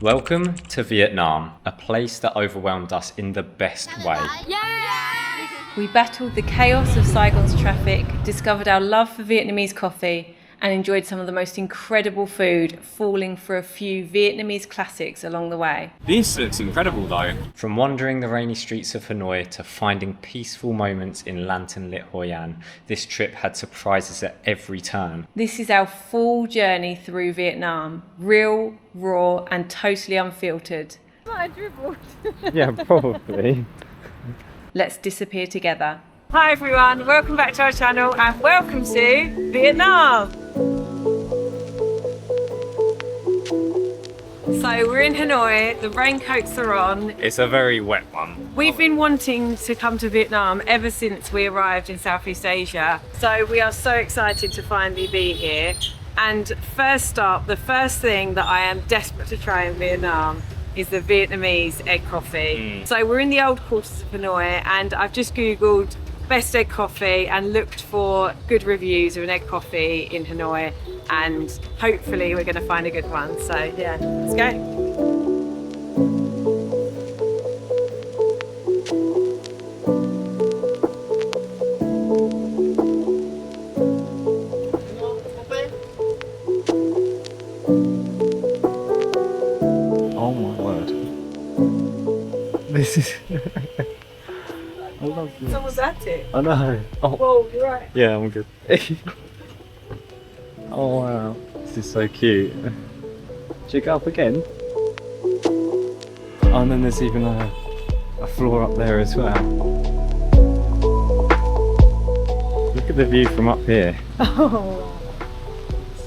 Welcome to Vietnam, a place that overwhelmed us in the best way. We battled the chaos of Saigon's traffic, discovered our love for Vietnamese coffee, and enjoyed some of the most incredible food, falling for a few Vietnamese classics along the way. This looks incredible though. From wandering the rainy streets of Hanoi to finding peaceful moments in lantern-lit Hoi An, this trip had surprises at every turn. This is our full journey through Vietnam, real, raw, and totally unfiltered. I dribbled. Yeah, probably. Let's disappear together. Hi everyone, welcome back to our channel and welcome to Vietnam. So we're in Hanoi, the raincoats are on. It's a very wet one. We've been wanting to come to Vietnam ever since we arrived in Southeast Asia. So we are so excited to finally be here. And first up, the first thing that I am desperate to try in Vietnam is the Vietnamese egg coffee. So we're in the old quarters of Hanoi and I've just Googled best egg coffee and looked for good reviews of an egg coffee in Hanoi, and hopefully we're going to find a good one. So yeah, let's go. Oh my word. This is... I love this. Someone's at it. I know. Oh. Whoa, you're right. Yeah, I'm good. Oh wow, this is so cute. Should you go up again? Oh, and then there's even a floor up there as well. Look at the view from up here. Oh.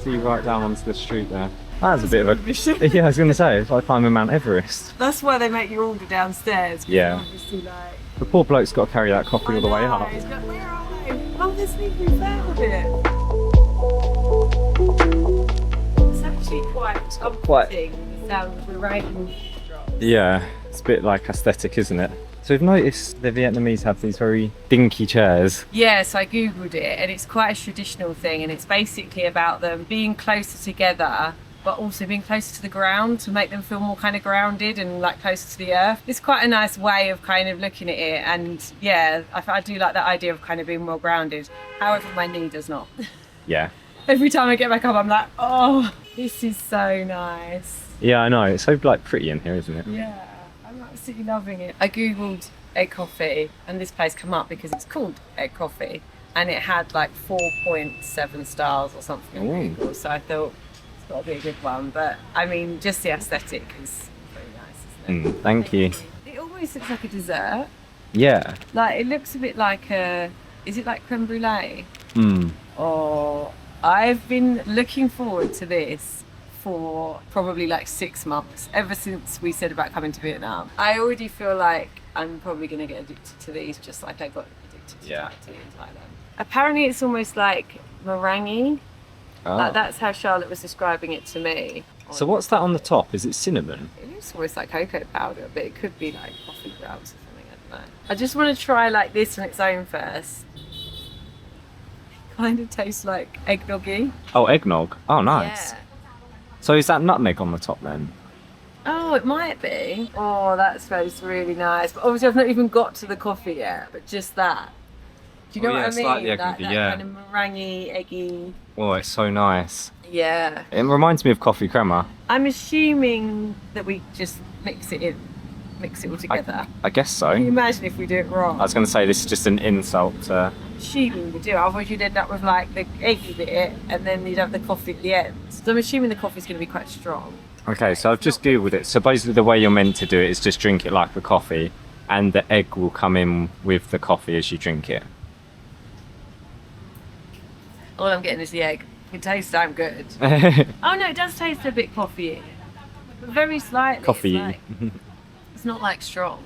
See right down onto the street there. That's a bit of a... Yeah, I was going to say, it's like climbing Mount Everest. That's why they make you order downstairs. Yeah. Obviously, like... The poor bloke's got to carry that coffee all the way up. He's got, where are they? Oh, there's people who found it. It's actually quite comforting. The sound of the rain drops. Yeah, it's a bit like aesthetic, isn't it? So we've noticed the Vietnamese have these very dinky chairs. Yes, I googled it and it's quite a traditional thing, and it's basically about them being closer together but also being closer to the ground to make them feel more kind of grounded and like closer to the earth. It's quite a nice way of kind of looking at it, and yeah, I do like that idea of kind of being more grounded. However, my knee does not. Yeah. Every time I get back up I'm like, oh, this is so nice. Yeah, I know. It's so like pretty in here, isn't it? Yeah, I'm absolutely loving it. I googled egg coffee and this place came up because it's called Egg Coffee and it had like 4.7 stars or something on Google, so I thought it's got to be a good one. But I mean, just the aesthetic is very nice, isn't it? Thank you. It almost looks like a dessert. Yeah. Like, it looks a bit like a, is it like creme brulee? Mm. Oh, I've been looking forward to this for probably like 6 months, ever since we said about coming to Vietnam. I already feel like I'm probably going to get addicted to these, just like I got addicted to Thai tea in Thailand. Apparently it's almost like meringue. Oh. Like, that's how Charlotte was describing it to me. So what's that on the top? Is it cinnamon? It looks almost like cocoa powder, but it could be like coffee grounds or something, I don't know. I just want to try like this on its own first. It kind of tastes like eggnoggy. Oh, eggnog. Oh, nice. Yeah. So is that nutmeg on the top then? Oh, it might be. Oh, that smells really nice. But obviously I've not even got to the coffee yet, but just that. Do you know Oh, yeah, what I it's mean? like the Like eggnoggy, that yeah. kind of meringue, eggy. Oh, it's so nice. Yeah. It reminds me of coffee crema. I'm assuming that we just mix it all together. I guess so. Can you imagine if we do it wrong? I was going to say this is just an insult to... Assuming we do, otherwise you'd end up with like the eggy bit and then you'd have the coffee at the end. So I'm assuming the coffee's going to be quite strong. Okay, so I've just googled it. So basically the way you're meant to do it is just drink it like the coffee, and the egg will come in with the coffee as you drink it. All I'm getting is the egg. It tastes damn good. Oh no, it does taste a bit coffee-y. But very slightly. Coffee. It's not like strong.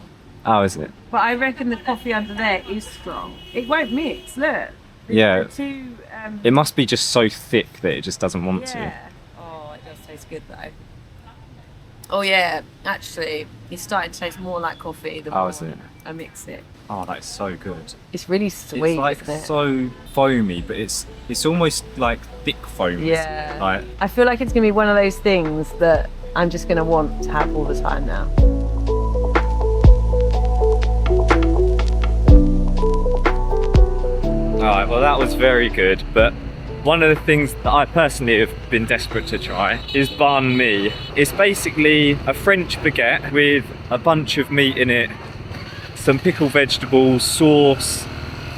Oh, is it? But I reckon the coffee under there is strong. It won't mix, look. Yeah. Too, It must be just so thick that it just doesn't want to. yeah. Oh, it does taste good though. Oh yeah, actually, it's starting to taste more like coffee the more is it? I mix it. Oh, that's so good. It's really sweet, It's like isn't it? so foamy, but it's almost like thick foam. Yeah. Like, I feel like it's going to be one of those things that I'm just going to want to have all the time now. Alright, well that was very good, but one of the things that I personally have been desperate to try is banh mi. It's basically a French baguette with a bunch of meat in it, some pickled vegetables, sauce,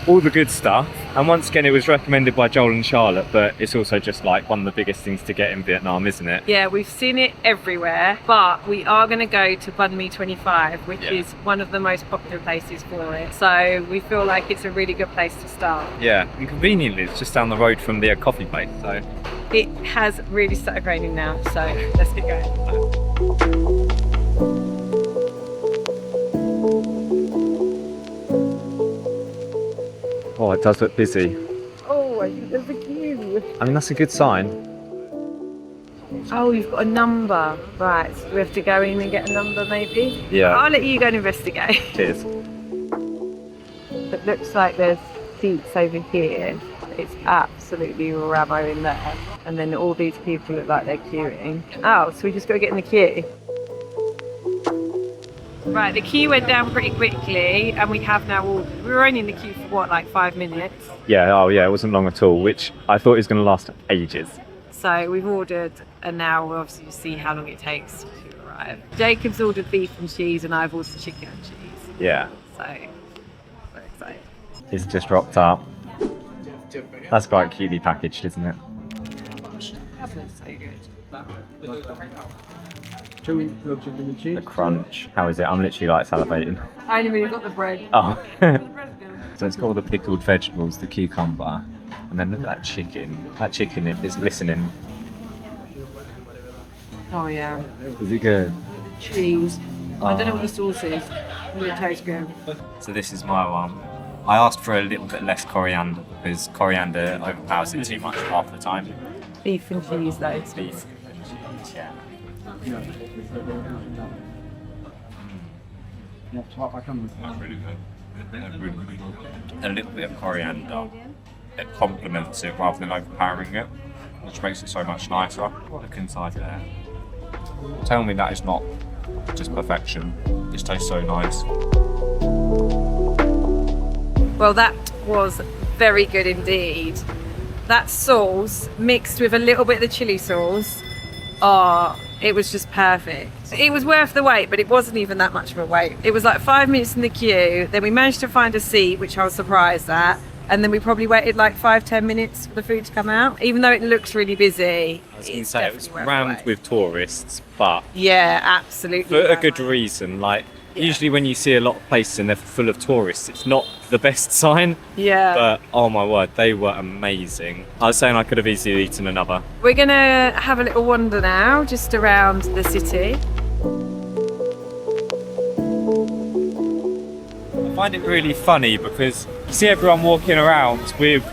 all the good stuff. And once again, it was recommended by Joel and Charlotte, but it's also just like one of the biggest things to get in Vietnam, isn't it? Yeah, we've seen it everywhere, but we are going to go to Banh Mi 25, which is one of the most popular places for it. So we feel like it's a really good place to start. Yeah, and conveniently, it's just down the road from the coffee place, so. It has really started raining now, so let's get going. Oh, it does look busy. Oh, I think there's a queue. I mean, that's a good sign. Oh, you've got a number. Right, so we have to go in and get a number maybe? Yeah. I'll let you go and investigate. Cheers. It looks like there's seats over here. It's absolutely ramo in there. And then all these people look like they're queuing. Oh, so we just got to get in the queue. Right, the queue went down pretty quickly and we have now ordered. We were only in the queue for what, like 5 minutes? Yeah, oh yeah, it wasn't long at all, which I thought it was going to last ages. So we've ordered and now we'll obviously see how long it takes to arrive. Jacob's ordered beef and cheese and I've ordered chicken and cheese. Yeah. So, very excited. It's just rocked up. That's quite cutely packaged, isn't it? That looks so good. The crunch. How is it? I'm literally like salivating. I only really got the bread. Oh. So it's got all the pickled vegetables, the cucumber, and then look at that chicken. That chicken is listening. Oh yeah. Is it good? Cheese. I don't know what the sauce is. It tastes good. So this is my one. I asked for a little bit less coriander because coriander overpowers it too much half the time. Beef and cheese though. Beef and cheese, yeah. That's really good. A little bit of coriander. It complements it rather than overpowering it, which makes it so much nicer. Look inside there. Tell me that is not just perfection. This tastes so nice. Well, that was very good indeed. That sauce mixed with a little bit of the chili sauce, it was just perfect. It was worth the wait, but it wasn't even that much of a wait. It was like 5 minutes in the queue, then we managed to find a seat, which I was surprised at, and then we probably waited like 5-10 minutes for the food to come out. Even though it looks really busy, I was going to say it was rammed with tourists, but yeah, absolutely. for a good reason. Like usually when you see a lot of places and they're full of tourists, it's not the best sign. Yeah. But oh my word, they were amazing. I was saying I could have easily eaten another. We're gonna have a little wander now, just around the city. I find it really funny because you see everyone walking around with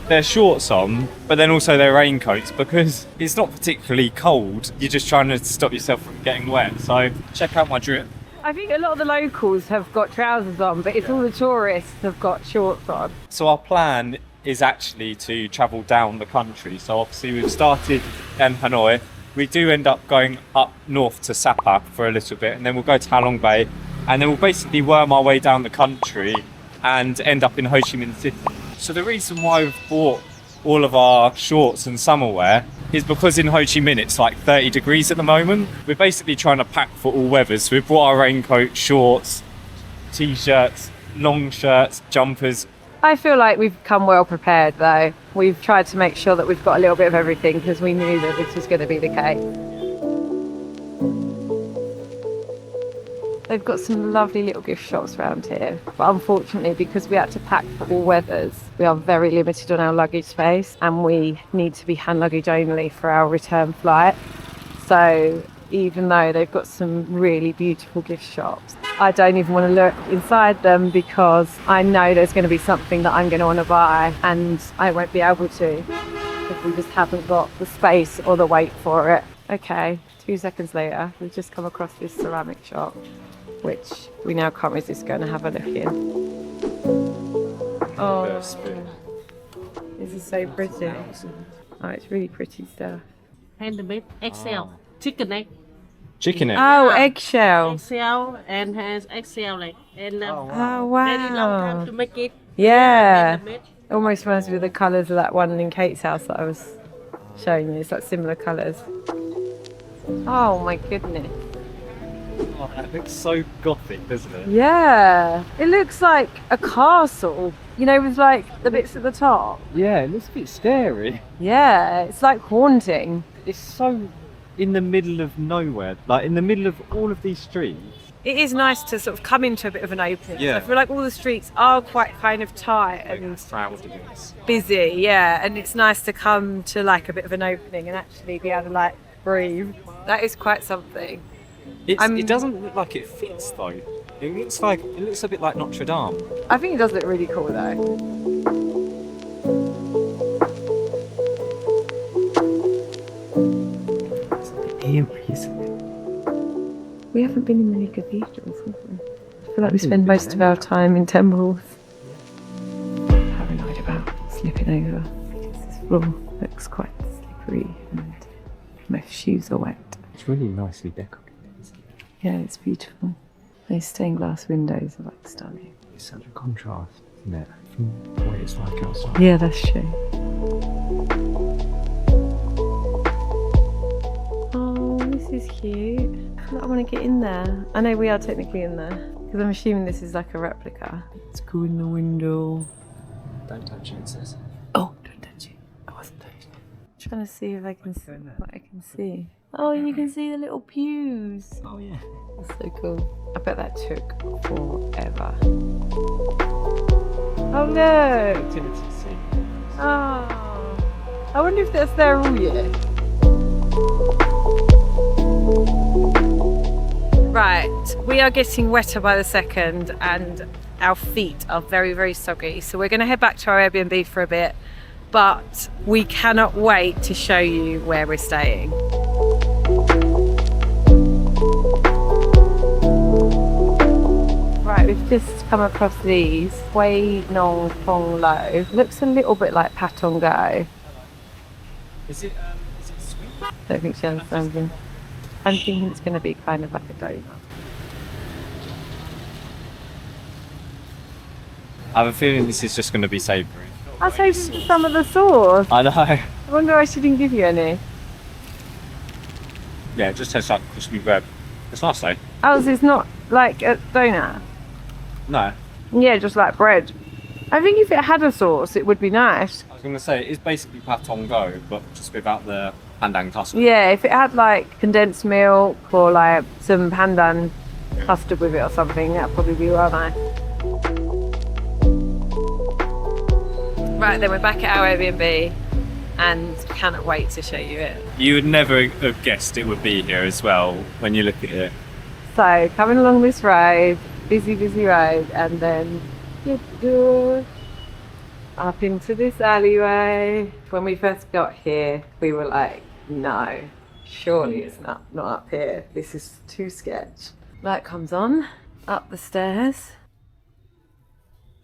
their shorts on, but then also their raincoats because it's not particularly cold. You're just trying to stop yourself from getting wet. So check out my drip. I think a lot of the locals have got trousers on, but it's all the tourists have got shorts on. So our plan is actually to travel down the country. So obviously we've started in Hanoi. We do end up going up north to Sapa for a little bit, and then we'll go to Halong Bay, and then we'll basically worm our way down the country and end up in Ho Chi Minh City. So the reason why we've bought all of our shorts and summer wear is because in Ho Chi Minh it's like 30 degrees at the moment. We're basically trying to pack for all weathers. So we've brought our raincoat, shorts, t-shirts, long shirts, jumpers. I feel like we've come well prepared though. We've tried to make sure that we've got a little bit of everything because we knew that this was going to be the case. They've got some lovely little gift shops around here, but unfortunately because we had to pack for all weathers, we are very limited on our luggage space and we need to be hand luggage only for our return flight. So even though they've got some really beautiful gift shops, I don't even want to look inside them because I know there's going to be something that I'm going to want to buy and I won't be able to because we just haven't got the space or the weight for it. Okay, 2 seconds later, we've just come across this ceramic shop, which we now can't resist going to have a look in. Oh, this is so pretty. Oh, it's really pretty stuff. Handmade XL chicken egg. Chicken it. Oh, eggshell. Eggshell and has eggshell like and Oh, very long time wow. to make it. Yeah. And the meat. Almost reminds me of the colours of that one in Kate's house that I was showing you. It's like similar colours. Oh my goodness. Oh, that looks so gothic, doesn't it? Yeah. It looks like a castle, you know, with like the bits at the top. Yeah, it looks a bit scary. Yeah, it's like haunting. It's so in the middle of nowhere, like in the middle of all of these streets. It is nice to sort of come into a bit of an opening. Yeah. So I feel like all the streets are quite kind of tight and busy, yeah. And it's nice to come to like a bit of an opening and actually be able to like breathe. That is quite something. It doesn't look like it fits though. It looks a bit like Notre Dame. I think it does look really cool though. It's a bit eerie, isn't it? We haven't been in many cathedrals, have we? I feel like we spend most of our time in temples. Paranoid about slipping over because this floor looks quite slippery and my shoes are wet. It's really nicely decorated, isn't it? Yeah, it's beautiful. Those stained glass windows are like stunning. It's such a contrast, isn't it? From what it's like outside. Yeah, that's true. Oh, this is cute. I feel like I want to get in there. I know we are technically in there because I'm assuming this is like a replica. Let's go in the window. Don't touch it, it says. Oh, don't touch it. I wasn't touching it. I'm trying to see if I can what I can see. Oh, and you can see the little pews. Oh yeah. That's so cool. I bet that took forever. Oh look! Activity scene. Oh, I wonder if that's there all year. Right, we are getting wetter by the second and our feet are very, very soggy. So we're going to head back to our Airbnb for a bit, but we cannot wait to show you where we're staying. Right, we've just come across these Hoi An Phong Lo. Looks a little bit like Patong Go. Is it sweet? Don't think she understands them. I'm thinking it's going to be kind of like a donut. I have a feeling this is just going to be savoury. I was hoping for some of the sauce. I know. I wonder why she didn't give you any. Yeah, it just tastes like crispy bread. It's nice though. Oh, so it's not like a donut? No. Yeah, just like bread. I think if it had a sauce, it would be nice. I was going to say, it is basically Patong Go, but just without the pandan custard. Yeah, if it had like condensed milk or like some pandan custard with it or something, that'd probably be well nice. Right, then we're back at our Airbnb and cannot wait to show you it. You would never have guessed it would be here as well when you look at it. So, coming along this road, busy road, and then up into this alleyway. When we first got here, we were like, no, surely it's not up here. This is too sketch. Light comes on, up the stairs,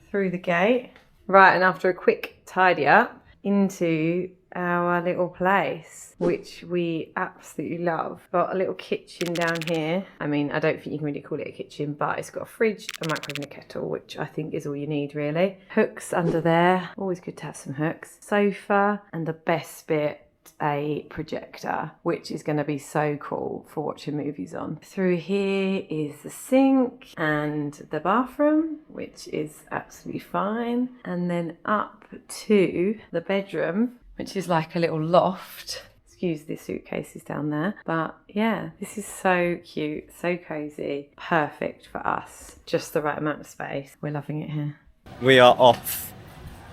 through the gate. Right, and after a quick tidy up, into our little place, which we absolutely love. Got a little kitchen down here. I mean, I don't think you can really call it a kitchen, but it's got a fridge, a microwave and a kettle, which I think is all you need really. Hooks under there, always good to have some hooks. Sofa, and the best bit, a projector, which is going to be so cool for watching movies on. Through here is the sink and the bathroom, which is absolutely fine. And then up to the bedroom, which is like a little loft. Excuse the suitcases down there. But yeah, this is so cute, so cozy, perfect for us. Just the right amount of space. We're loving it here. We are off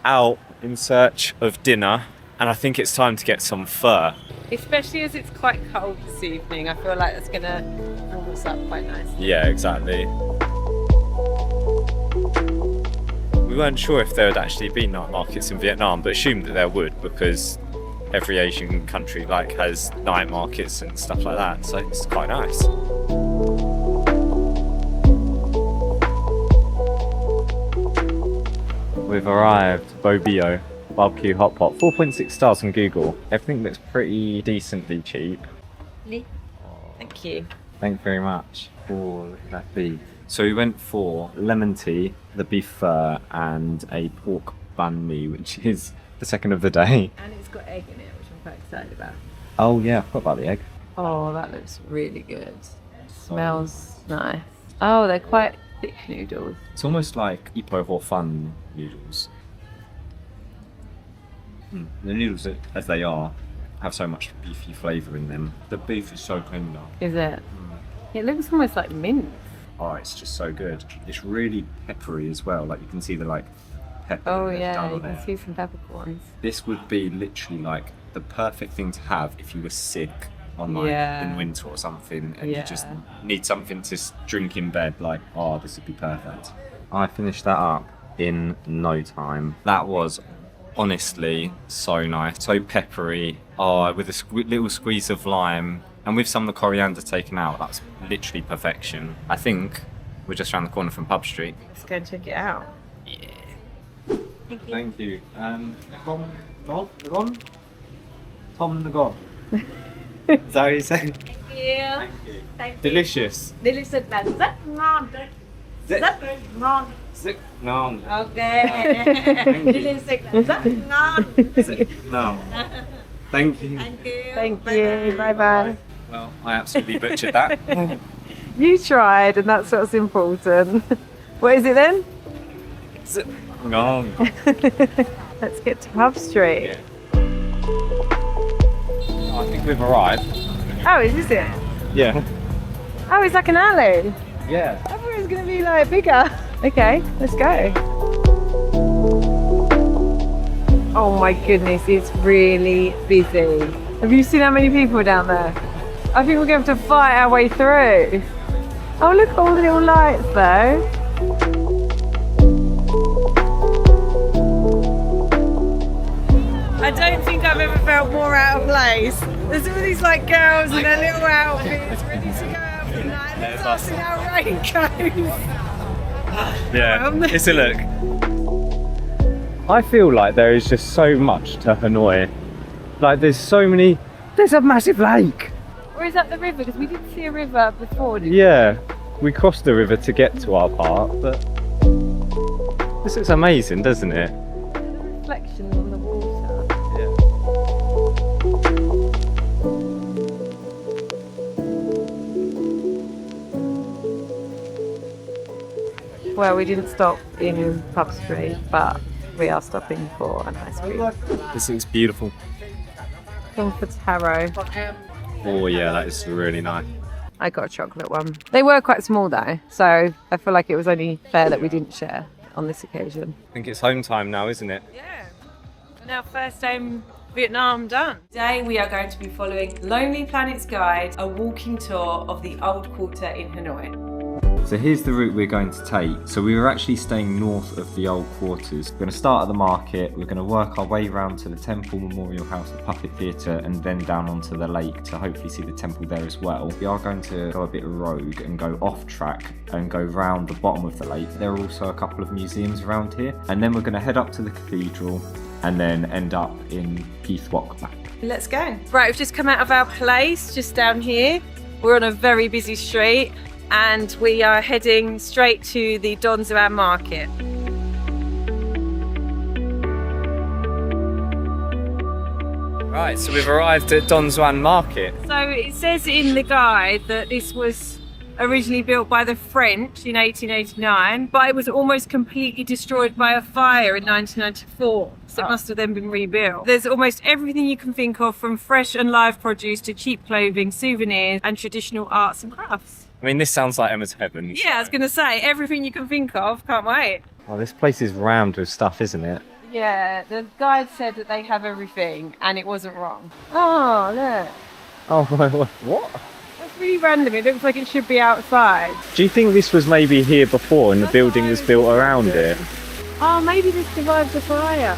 out in search of dinner, and I think it's time to get some pho. Especially as it's quite cold this evening. I feel like that's gonna warm us up quite nicely. Yeah, exactly. We weren't sure if there would actually be night markets in Vietnam, but assumed that there would because every Asian country has night markets and stuff like that, so it's quite nice. We've arrived, Bobio barbecue hot pot, 4.6 stars on Google. Everything looks pretty decently cheap. Thank you. Thank you very much. Oh, look at that beef. So we went for lemon tea, the beef pho, and a pork banh mi, which is the second of the day. And it's got egg in it, which I'm quite excited about. Oh yeah, I forgot about the egg. Oh, that looks really good. Smells nice. Oh, they're quite thick noodles. It's almost like Ipoh Hor Fun noodles. The noodles, as they are, have so much beefy flavour in them. The beef is so tender. Is it? It looks almost like mint. Oh, it's just so good. It's really peppery as well. Like you can see the pepper. Oh that they've yeah, done you on can it. see some peppercorns. This would be literally like the perfect thing to have if you were sick on Yeah. in winter or something, and Yeah. you just need something to drink in bed. Like, oh, this would be perfect. I finished that up in no time. That was honestly so nice, so peppery. Oh, with a little squeeze of lime, and with some of the coriander taken out, that's literally perfection. I think we're just around the corner from Pub Street. Let's go and check it out. Thank you. Tom the God. Is that what you said? Yeah. Thank you. Delicious. Delicious là rất ngon. Rất ngon. No. Okay. Delicious là rất ngon. No. Thank you. Thank you. Bye bye. Well, I absolutely butchered that. You tried, and that's what's important. What is it then? No. Let's get to Pub Street. Yeah. I think we've arrived. Oh, is this it? Yeah. Oh, it's like an alley. Yeah. I thought it was going to be like bigger. Okay, let's go. Oh my goodness, it's really busy. Have you seen how many people are down there? I think we're going to have to fight our way through. Oh, look at all the little lights though. I don't think I've ever felt more out of place. There's all these like girls in their little outfits ready to go out for the night. And it's us in our raincoats. Yeah. It's a look. I feel like there is just so much to Hanoi. Like there's so many. There's a massive lake. Or is that the river? Because we didn't see a river before, did we? Yeah. We crossed the river to get to our part, but this looks amazing, doesn't it? Reflections on the water. Well, we didn't stop in Pub Street, but we are stopping for an ice cream. This looks beautiful. Come for taro. Oh yeah, that is really nice. I got a chocolate one. They were quite small though, so I feel like it was only fair that we didn't share on this occasion. I think it's home time now, isn't it? Yeah. And our first day in Vietnam done. Today we are going to be following Lonely Planet's guide, a walking tour of the old quarter in Hanoi. So here's the route we're going to take. So we were actually staying north of the old quarters. We're going to start at the market, we're going to work our way around to the Temple Memorial House, the Puppet Theatre, and then down onto the lake to hopefully see the temple there as well. We are going to go a bit rogue and go off track and go round the bottom of the lake. There are also a couple of museums around here. And then we're going to head up to the cathedral and then end up in Peace Walk back. Let's go. Right, we've just come out of our place just down here. We're on a very busy street and we are heading straight to the Don Xuan market. Right, so we've arrived at Don Xuan market. So it says in the guide that this was originally built by the French in 1889, but it was almost completely destroyed by a fire in 1994. So it must have then been rebuilt. There's almost everything you can think of, from fresh and live produce to cheap clothing, souvenirs and traditional arts and crafts. I mean, this sounds like Emma's heaven. Yeah, I was going to say, everything you can think of. Can't wait. Oh, this place is rammed with stuff, isn't it? Yeah, the guide said that they have everything and it wasn't wrong. Oh, look. Oh my word. What? That's really random. It looks like it should be outside. Do you think this was maybe here before and the building was built around it? Oh, maybe this survived the fire.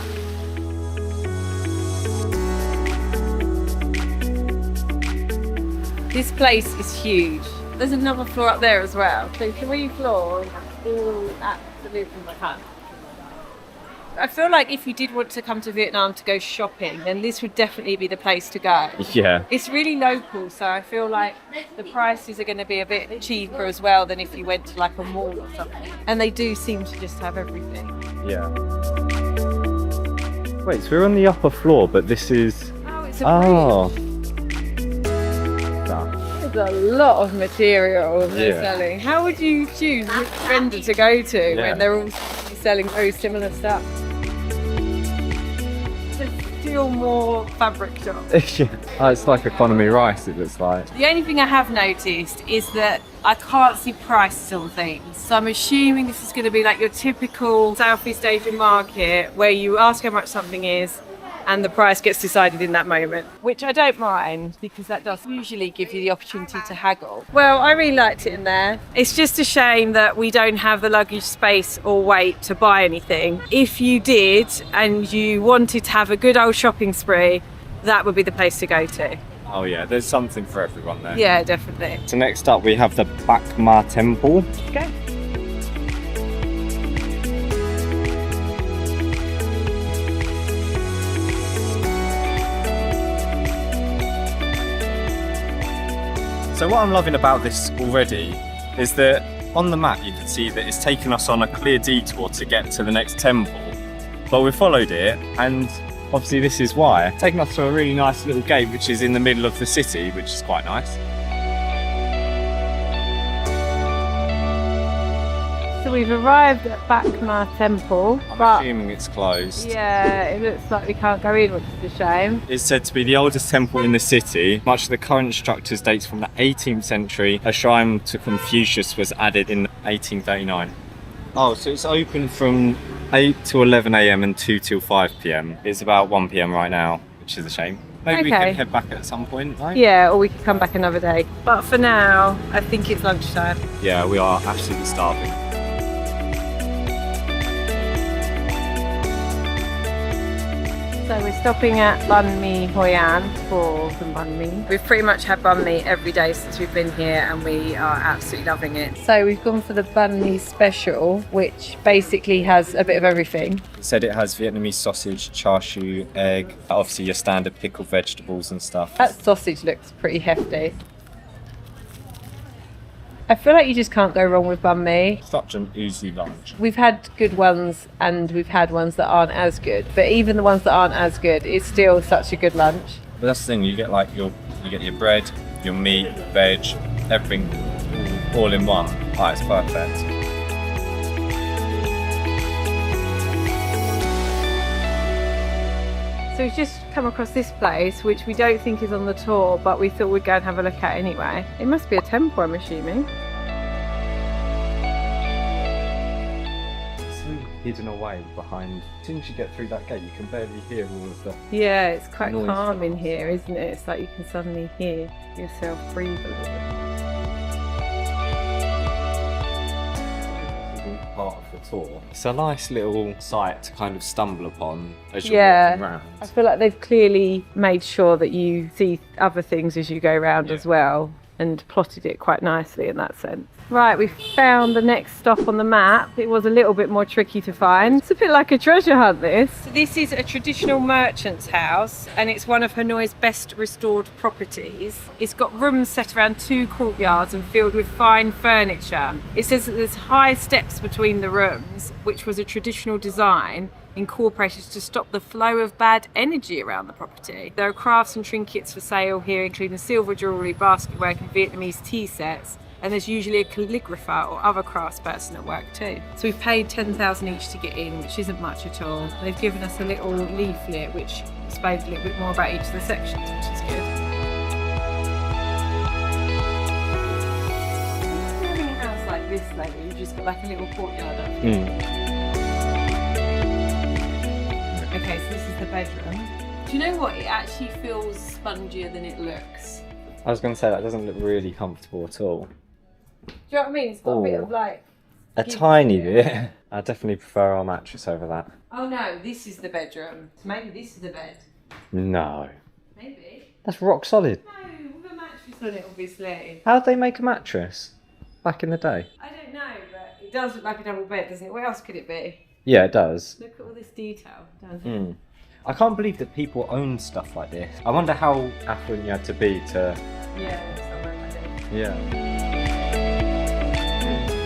This place is huge. There's another floor up there as well. So 3 floors, all absolutely packed. I feel like if you did want to come to Vietnam to go shopping, then this would definitely be the place to go. Yeah. It's really local, so I feel like the prices are going to be a bit cheaper as well than if you went to like a mall or something. And they do seem to just have everything. Yeah. Wait, so we're on the upper floor, but this is... Oh, it's a bridge. There's a lot of material they're selling. How would you choose which vendor to go to when they're all selling very similar stuff? There's still more fabric shops. Yeah. Oh, it's like economy rice, it looks like. The only thing I have noticed is that I can't see prices on things. So I'm assuming this is going to be like your typical Southeast Asian market where you ask how much something is and the price gets decided in that moment, which I don't mind because that does usually give you the opportunity to haggle. Well, I really liked it in there. It's just a shame that we don't have the luggage space or weight to buy anything. If you did and you wanted to have a good old shopping spree, that would be the place to go to. Oh yeah, there's something for everyone there. Yeah, definitely. So next up we have the Bac Ma Temple. Okay. So what I'm loving about this already is that on the map you can see that it's taken us on a clear detour to get to the next temple. But we followed it and obviously this is why. It's taken us to a really nice little gate which is in the middle of the city, which is quite nice. So we've arrived at Bac Ma Temple, I'm assuming it's closed. yeah, it looks like we can't go in, which is a shame. It's said to be the oldest temple in the city. Much of the current structures dates from the 18th century. A shrine to Confucius was added in 1839. Oh, so it's open from 8 to 11 a.m. and 2 till 5 p.m. It's about 1 p.m. right now, which is a shame. Maybe we can head back at some point, right? Yeah, or we could come back another day. But for now, I think it's lunchtime. Yeah, we are absolutely starving. So we're stopping at Banh Mi Hoi An for some banh mi. We've pretty much had banh mi every day since we've been here and we are absolutely loving it. So we've gone for the banh mi special, which basically has a bit of everything. It said it has Vietnamese sausage, char siu, egg, obviously your standard pickled vegetables and stuff. That sausage looks pretty hefty. I feel like you just can't go wrong with banh mi. Such an easy lunch. We've had good ones and we've had ones that aren't as good, but even the ones that aren't as good, it's still such a good lunch. But that's the thing, you get like you get your bread, your meat, veg, everything all in one. Oh, it's perfect. So we've just come across this place, which we don't think is on the tour, but we thought we'd go and have a look at anyway. It must be a temple, I'm assuming. It's so hidden away behind. As soon as you get through that gate, you can barely hear all of the Yeah, it's quite noise. calm in here, isn't it? It's like you can suddenly hear yourself breathe a little bit. Part of the tour. It's a nice little site to kind of stumble upon as you're walking around. I feel like they've clearly made sure that you see other things as you go around as well and plotted it quite nicely in that sense. Right, we found the next stop on the map. It was a little bit more tricky to find. It's a bit like a treasure hunt, this. So this is a traditional merchant's house and it's one of Hanoi's best restored properties. It's got rooms set around 2 courtyards and filled with fine furniture. It says that there's high steps between the rooms, which was a traditional design incorporated to stop the flow of bad energy around the property. There are crafts and trinkets for sale here, including silver jewellery, basket work and Vietnamese tea sets. And there's usually a calligrapher or other craftsperson at work too. So we've paid 10,000 each to get in, which isn't much at all. They've given us a little leaflet which explains a little bit more about each of the sections, which is good. Having a house like this lately, you've just got like a little courtyard up here. Okay, so this is the bedroom. Do you know what? It actually feels spongier than it looks. I was going to say that doesn't look really comfortable at all. Do you know what I mean? It's got a bit of like... A tiny bit. I definitely prefer our mattress over that. Oh no, this is the bedroom. So maybe this is the bed. No. Maybe. That's rock solid. No, with a mattress on it, obviously. How'd they make a mattress back in the day? I don't know, but it does look like a double bed, doesn't it? What else could it be? Yeah, it does. Look at all this detail down here. I can't believe that people own stuff like this. I wonder how affluent you had to be to... Yeah, somewhere like this. Yeah.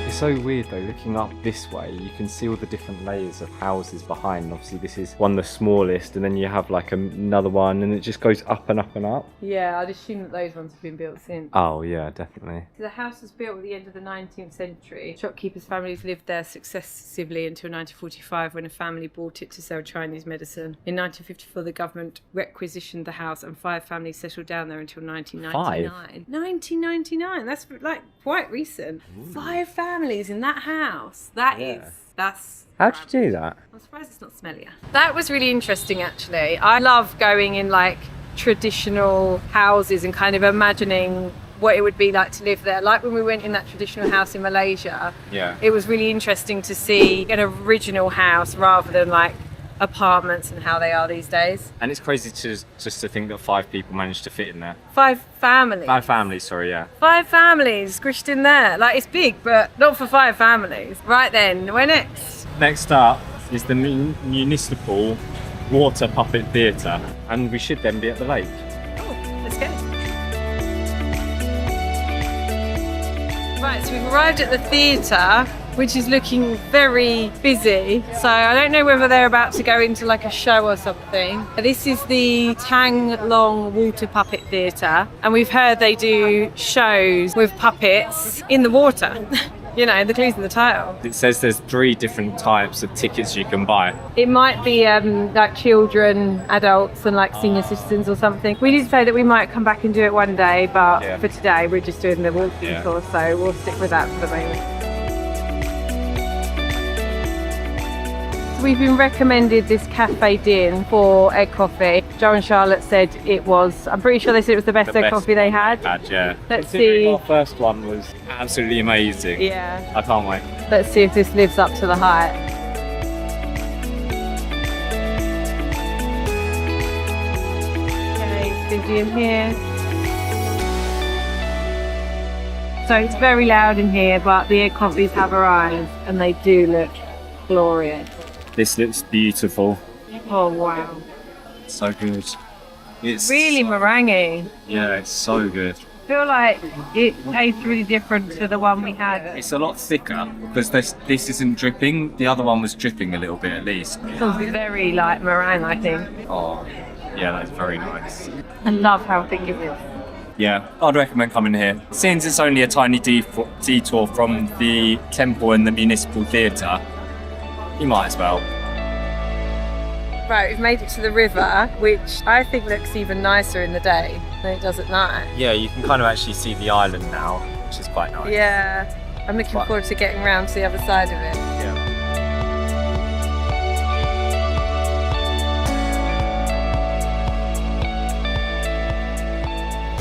It's so weird though, looking up this way, you can see all the different layers of houses behind. Obviously this is one of the smallest, and then you have like another one, and it just goes up and up and up. Yeah, I'd assume that those ones have been built since. Oh yeah, definitely. The house was built at the end of the 19th century. Shopkeepers' families lived there successively until 1945, when a family bought it to sell Chinese medicine. In 1954, the government requisitioned the house, and 5 families settled down there until 1999. 1999? That's like quite recent. 5 families in that house. That's... How'd you do that? I'm surprised it's not smellier. That was really interesting, actually. I love going in like traditional houses and kind of imagining what it would be like to live there. Like when we went in that traditional house in Malaysia, it was really interesting to see an original house rather than like apartments and how they are these days. And it's crazy just to think that 5 people managed to fit in there. 5 families. 5 families, sorry, yeah. 5 families squished in there. Like, it's big, but not for 5 families. Right then, where next? Next up is the municipal water puppet theatre, and we should then be at the lake. Oh, let's go. Right, so we've arrived at the theatre, which is looking very busy. So I don't know whether they're about to go into like a show or something. This is the Tang Long Water Puppet Theatre, and we've heard they do shows with puppets in the water. You know, the clue's in the title. It says there's 3 different types of tickets you can buy. It might be like children, adults and like senior citizens or something. We did say that we might come back and do it one day, but for today we're just doing the walking course, so we'll stick with that for the moment. We've been recommended this Cafe Din for egg coffee. Joe and Charlotte said it was, I'm pretty sure they said it was the best egg coffee they had. Yeah. Let's see. Our first one was absolutely amazing. Yeah. I can't wait. Let's see if this lives up to the hype. Okay, it's busy in here. So it's very loud in here, but the egg coffees have arrived and they do look glorious. This looks beautiful. Oh wow. So good. It's really meringue. Yeah, it's so good. I feel like it tastes really different to the one we had. It's a lot thicker because this isn't dripping. The other one was dripping a little bit at least. It's very like meringue, I think. Oh, yeah, that's very nice. I love how thick it is. Yeah, I'd recommend coming here. Since it's only a tiny detour from the temple and the municipal theatre, you might as well. Right, we've made it to the river, which I think looks even nicer in the day than it does at night. Yeah, you can kind of actually see the island now, which is quite nice. Yeah, I'm looking forward to getting around to the other side of it. Yeah.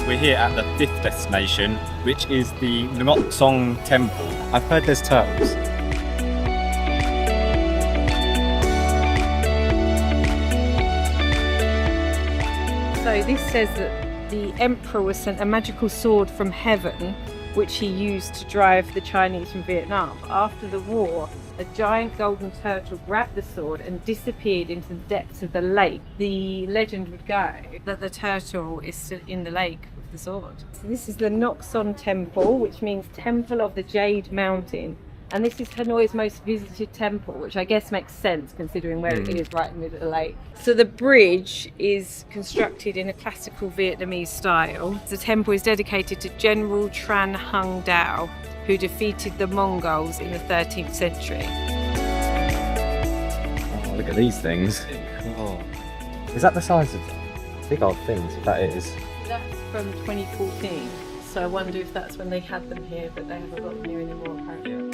We're here at the 5th destination, which is the Ngok Song Temple. I've heard there's turtles. So this says that the emperor was sent a magical sword from heaven, which he used to drive the Chinese from Vietnam. After the war, a giant golden turtle grabbed the sword and disappeared into the depths of the lake. The legend would go that the turtle is still in the lake with the sword. So this is the Ngok Son Temple, which means Temple of the Jade Mountain. And this is Hanoi's most visited temple, which I guess makes sense considering where it is right in the middle of the lake. So the bridge is constructed in a classical Vietnamese style. The temple is dedicated to General Tran Hung Dao, who defeated the Mongols in the 13th century. Oh, look at these things. Oh. Is that the size of big old things? That is. That's from 2014, so I wonder if that's when they had them here, but they haven't got them here anymore apparently.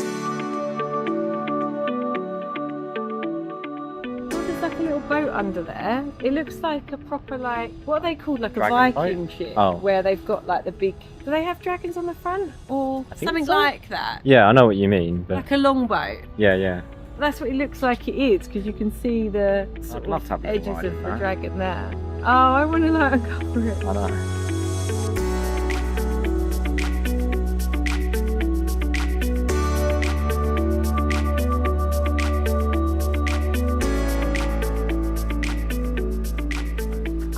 There's like a little boat under there. It looks like a proper like, what are they called? Like a Dragon Viking boat? ship, Oh. where they've got like the big, do they have dragons on the front? Or I think something so. like that? Yeah, I know what you mean, but Like a longboat. yeah. That's what it looks like it is, because you can see the sort love to have of a little edges ride of in the that. dragon there. Oh, I want to like cover it. I know.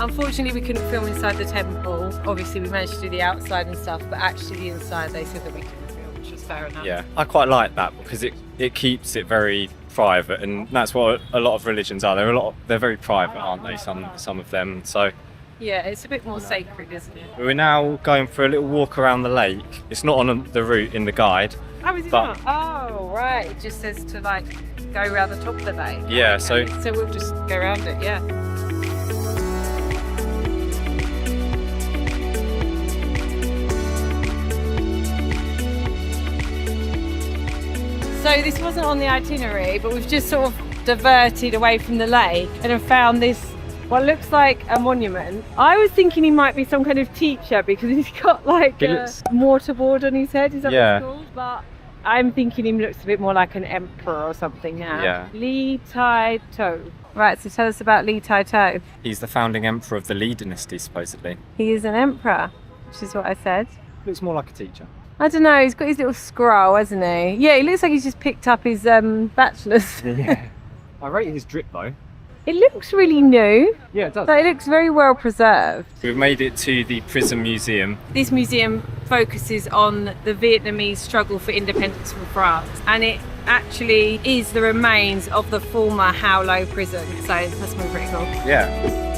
Unfortunately, we couldn't film inside the temple. Obviously, we managed to do the outside and stuff, but actually the inside, they said that we couldn't film, which was fair enough. Yeah, I quite like that because it keeps it very private, and that's what a lot of religions are. They're very private, aren't they? Some of them. So Yeah, it's a bit more sacred, isn't it? we're now going for a little walk around the lake. It's not on the route in the guide. Oh, is it But- not? Oh, right. It just says to like go around the top of the lake. Yeah, So we'll just go around it, yeah. So this wasn't on the itinerary, but we've just sort of diverted away from the lake and have found this, what looks like a monument. I was thinking he might be some kind of teacher because he's got like He a looks- mortarboard on his head, is that Yeah. what it's called? But I'm thinking he looks a bit more like an emperor or something now. Yeah. Li Tai To. Right, so tell us about Li Tai To. He's the founding emperor of the Li dynasty, supposedly. He is an emperor, which is what I said. Looks more like a teacher. I don't know, he's got his little scroll, hasn't he? Yeah, he looks like he's just picked up his bachelor's. Yeah. I rate his drip though. It looks really new, Yeah, it does. but it looks very well preserved. We've made it to the prison museum. This museum focuses on the Vietnamese struggle for independence from France, and it actually is the remains of the former Hao Lo prison, so that's pretty cool. Yeah.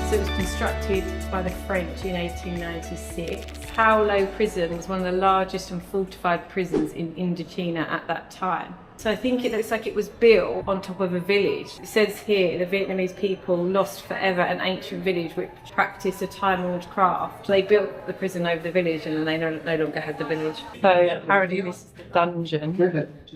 So it was constructed by the French in 1896. Hao Lo prison was one of the largest and fortified prisons in Indochina at that time. So I think it looks like it was built on top of a village. It says here the Vietnamese people lost forever an ancient village which practiced a time-worn craft. They built the prison over the village and they no longer had the village. So apparently this is the dungeon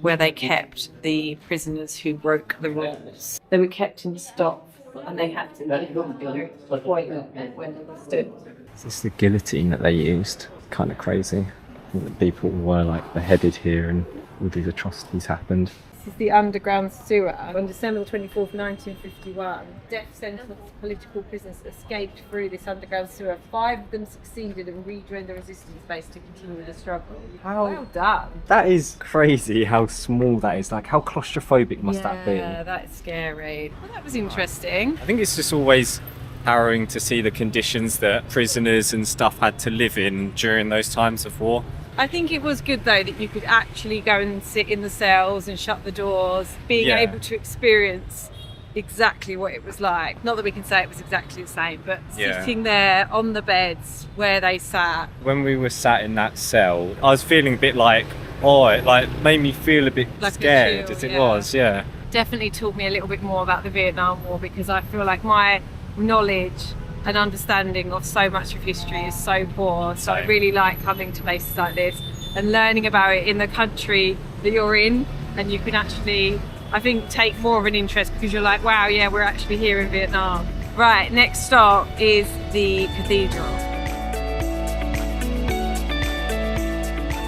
where they kept the prisoners who broke the rules. They were kept in stock and they had to wait when they stood. Is this the guillotine that they used? Kind of crazy. I think that people were like beheaded here and all these atrocities happened. This is the underground sewer. On December 24th, 1951, death sentence political prisoners escaped through this underground sewer. 5 of them succeeded and rejoined the resistance base to continue the struggle. Well done. That is crazy how small that is. Like, how claustrophobic must that be? Yeah, that's scary. Well, that was interesting. I think it's just always harrowing to see the conditions that prisoners and stuff had to live in during those times of war. I think it was good though that you could actually go and sit in the cells and shut the doors, being Yeah. able to experience exactly what it was like. Not that we can say it was exactly the same, but Yeah. sitting there on the beds where they sat. When we were sat in that cell, I was feeling a bit like, oh, it like made me feel a bit Like a scared chill, as it yeah. was, yeah. Definitely taught me a little bit more about the Vietnam War because I feel like my knowledge and understanding of so much of history is so poor. So I Same. really like coming to places like this and learning about it in the country that you're in, and you can actually, I think, take more of an interest because you're like, wow, yeah, we're actually here in Vietnam. Right, next stop is the cathedral.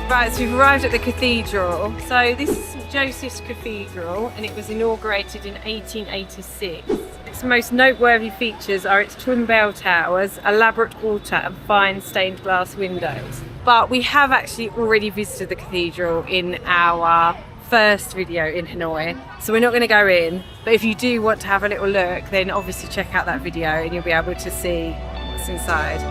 Right, so we've arrived at the cathedral. So this is St Joseph's Cathedral and it was inaugurated in 1886. Its most noteworthy features are its twin bell towers, elaborate altar and fine stained glass windows. But we have actually already visited the cathedral in our first video in Hanoi, so we're not going to go in, but if you do want to have a little look, then obviously check out that video and you'll be able to see what's inside.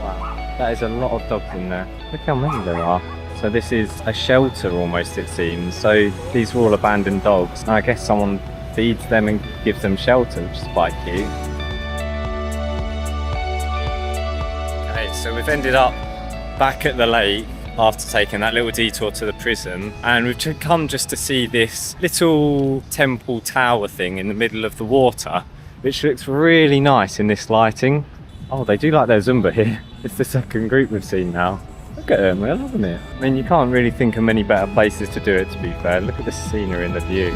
Wow, that is a lot of dogs in there. Look how many there are. So this is a shelter almost, it seems. So these were all abandoned dogs. And I guess someone feeds them and gives them shelter, which is quite cute. Okay, so we've ended up back at the lake after taking that little detour to the prison, and we've come just to see this little temple tower thing in the middle of the water, which looks really nice in this lighting. Oh, they do like their Zumba here. It's the second group we've seen now. Look at them, they're loving it. I mean, you can't really think of many better places to do it, to be fair. Look at the scenery and the view.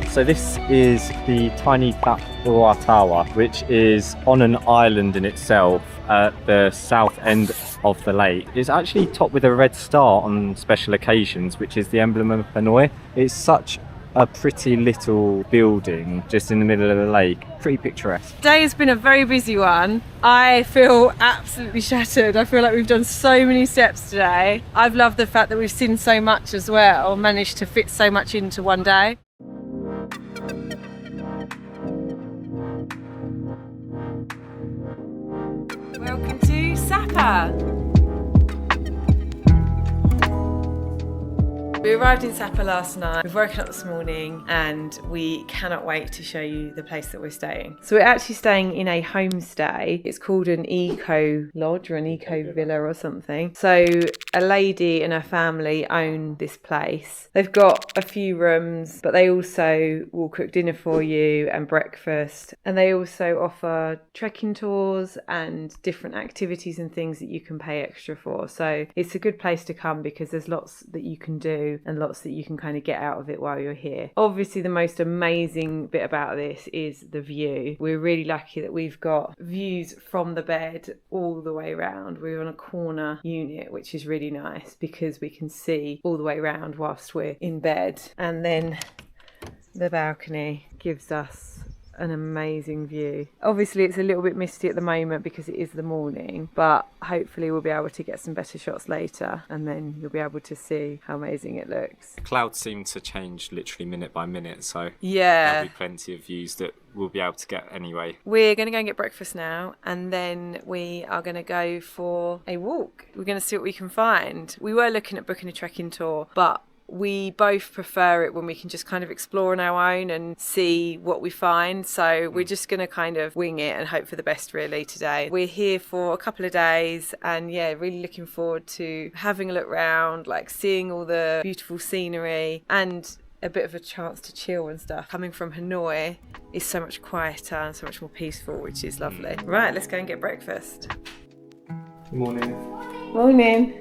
So this is the tiny Tap Roa Tower, which is on an island in itself at the south end of the lake. It's actually topped with a red star on special occasions, which is the emblem of Hanoi. It's such a pretty little building just in the middle of the lake. Pretty picturesque. Today has been a very busy one. I feel absolutely shattered. I feel like we've done so many steps today. I've loved the fact that we've seen so much as well, managed to fit so much into one day. Welcome to Sapa. We arrived in Sapa last night. We've woken up this morning and we cannot wait to show you the place that we're staying. So we're actually staying in a homestay. It's called an eco lodge or an eco villa or something. So a lady and her family own this place. They've got a few rooms, but they also will cook dinner for you and breakfast. And they also offer trekking tours and different activities and things that you can pay extra for. So it's a good place to come because there's lots that you can do and lots that you can kind of get out of it while you're here. Obviously the most amazing bit about this is the view. We're really lucky that we've got views from the bed all the way around. We're on a corner unit, which is really nice because we can see all the way around whilst we're in bed. And then the balcony gives us an amazing view. Obviously it's a little bit misty at the moment because it is the morning, but hopefully we'll be able to get some better shots later and then you'll be able to see how amazing it looks. Clouds seem to change literally minute by minute, so Yeah. there'll be plenty of views that we'll be able to get anyway. We're going to go and get breakfast now and then we are going to go for a walk. We're going to see what we can find. We were looking at booking a trekking tour, but we both prefer it when we can just kind of explore on our own and see what we find. So we're just going to kind of wing it and hope for the best really today. We're here for a couple of days and yeah, really looking forward to having a look round, like seeing all the beautiful scenery and a bit of a chance to chill and stuff. Coming from Hanoi is so much quieter and so much more peaceful, which is lovely. Right, let's go and get breakfast. Good morning. Morning.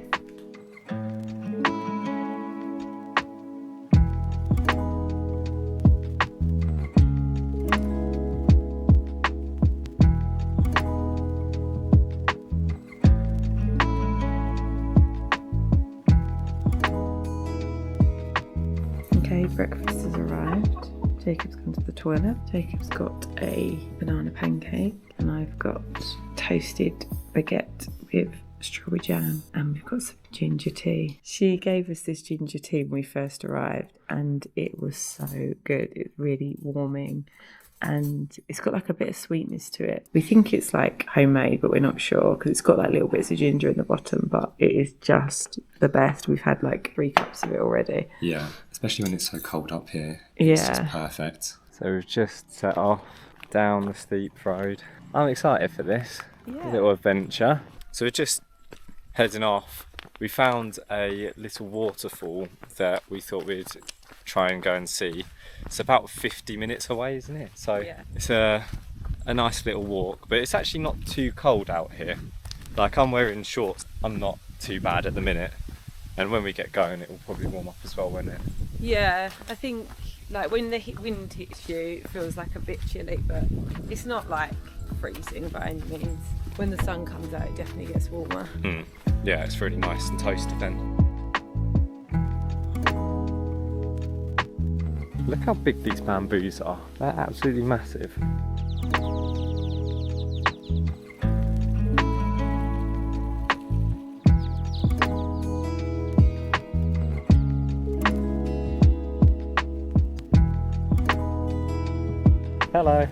Okay, breakfast has arrived. Jacob's gone to the toilet. Jacob's got a banana pancake and I've got toasted baguette with strawberry jam and we've got some ginger tea. She gave us this ginger tea when we first arrived and it was so good. It's really warming and it's got like a bit of sweetness to it. We think it's like homemade, but we're not sure because it's got like little bits of ginger in the bottom, but it is just the best. We've had like 3 cups of it already. Yeah, especially when it's so cold up here. It's just Yeah. perfect. So we've just set off down the steep road. I'm excited for this Yeah. little adventure. So we're just heading off. We found a little waterfall that we thought we'd try and go and see. It's about 50 minutes away, isn't it? So Yeah. it's a nice little walk, but it's actually not too cold out here. Like I'm wearing shorts, I'm not too bad at the minute. And when we get going, it will probably warm up as well, won't it? Yeah, I think like when the wind hits you, it feels like a bit chilly, but it's not like freezing by any means. When the sun comes out, it definitely gets warmer. Yeah, it's really nice and toasty then. Look how big these bamboos are. They're absolutely massive. Hello.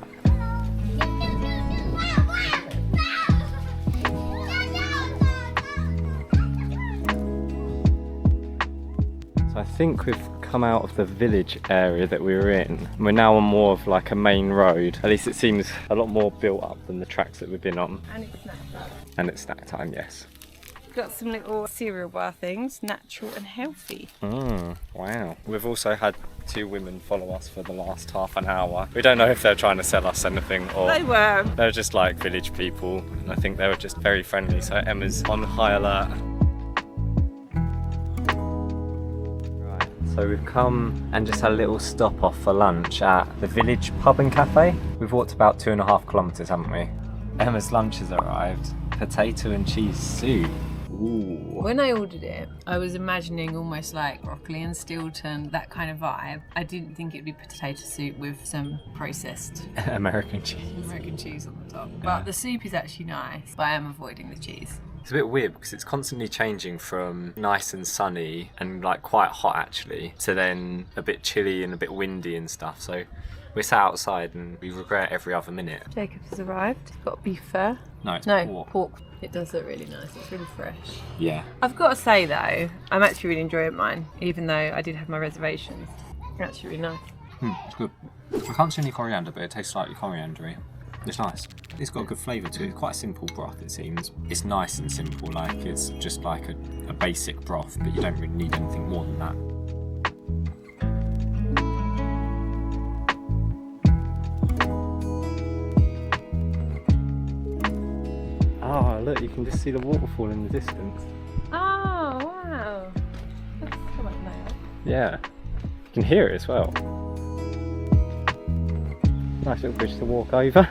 So I think we've come out of the village area that we were in. We're now on more of like a main road. At least it seems a lot more built up than the tracks that we've been on. And it's snack time. And it's snack time, yes. Got some little cereal bar things, natural and healthy. Wow. We've also had 2 women follow us for the last half an hour. We don't know if they're trying to sell us anything or They were. they're just like village people. And I think they were just very friendly. So Emma's on high alert. Right. So we've come and just had a little stop off for lunch at the village pub and cafe. We've walked about 2.5 kilometres, haven't we? Emma's lunch has arrived. Potato and cheese soup. Ooh. When I ordered it, I was imagining almost like broccoli and Stilton, that kind of vibe. I didn't think it'd be potato soup with some processed American cheese. American cheese on the top. But the soup is actually nice, but I am avoiding the cheese. It's a bit weird because it's constantly changing from nice and sunny and like quite hot actually to then a bit chilly and a bit windy and stuff. So we're sat outside and we regret every other minute. Jacob has arrived. He's got beef fur. No, it's pork. It does look really nice. It's really fresh. Yeah. I've got to say though, I'm actually really enjoying mine, even though I did have my reservations. It's actually really nice. It's good. I can't see any coriander, but it tastes slightly coriandery. It's nice. It's got a good flavour to it. It's quite a simple broth, it seems. It's nice and simple, like it's just like a basic broth, but you don't really need anything more than that. Oh, look, you can just see the waterfall in the distance. Oh, wow. That's so much nice. Yeah. You can hear it as well. Nice little bridge to walk over.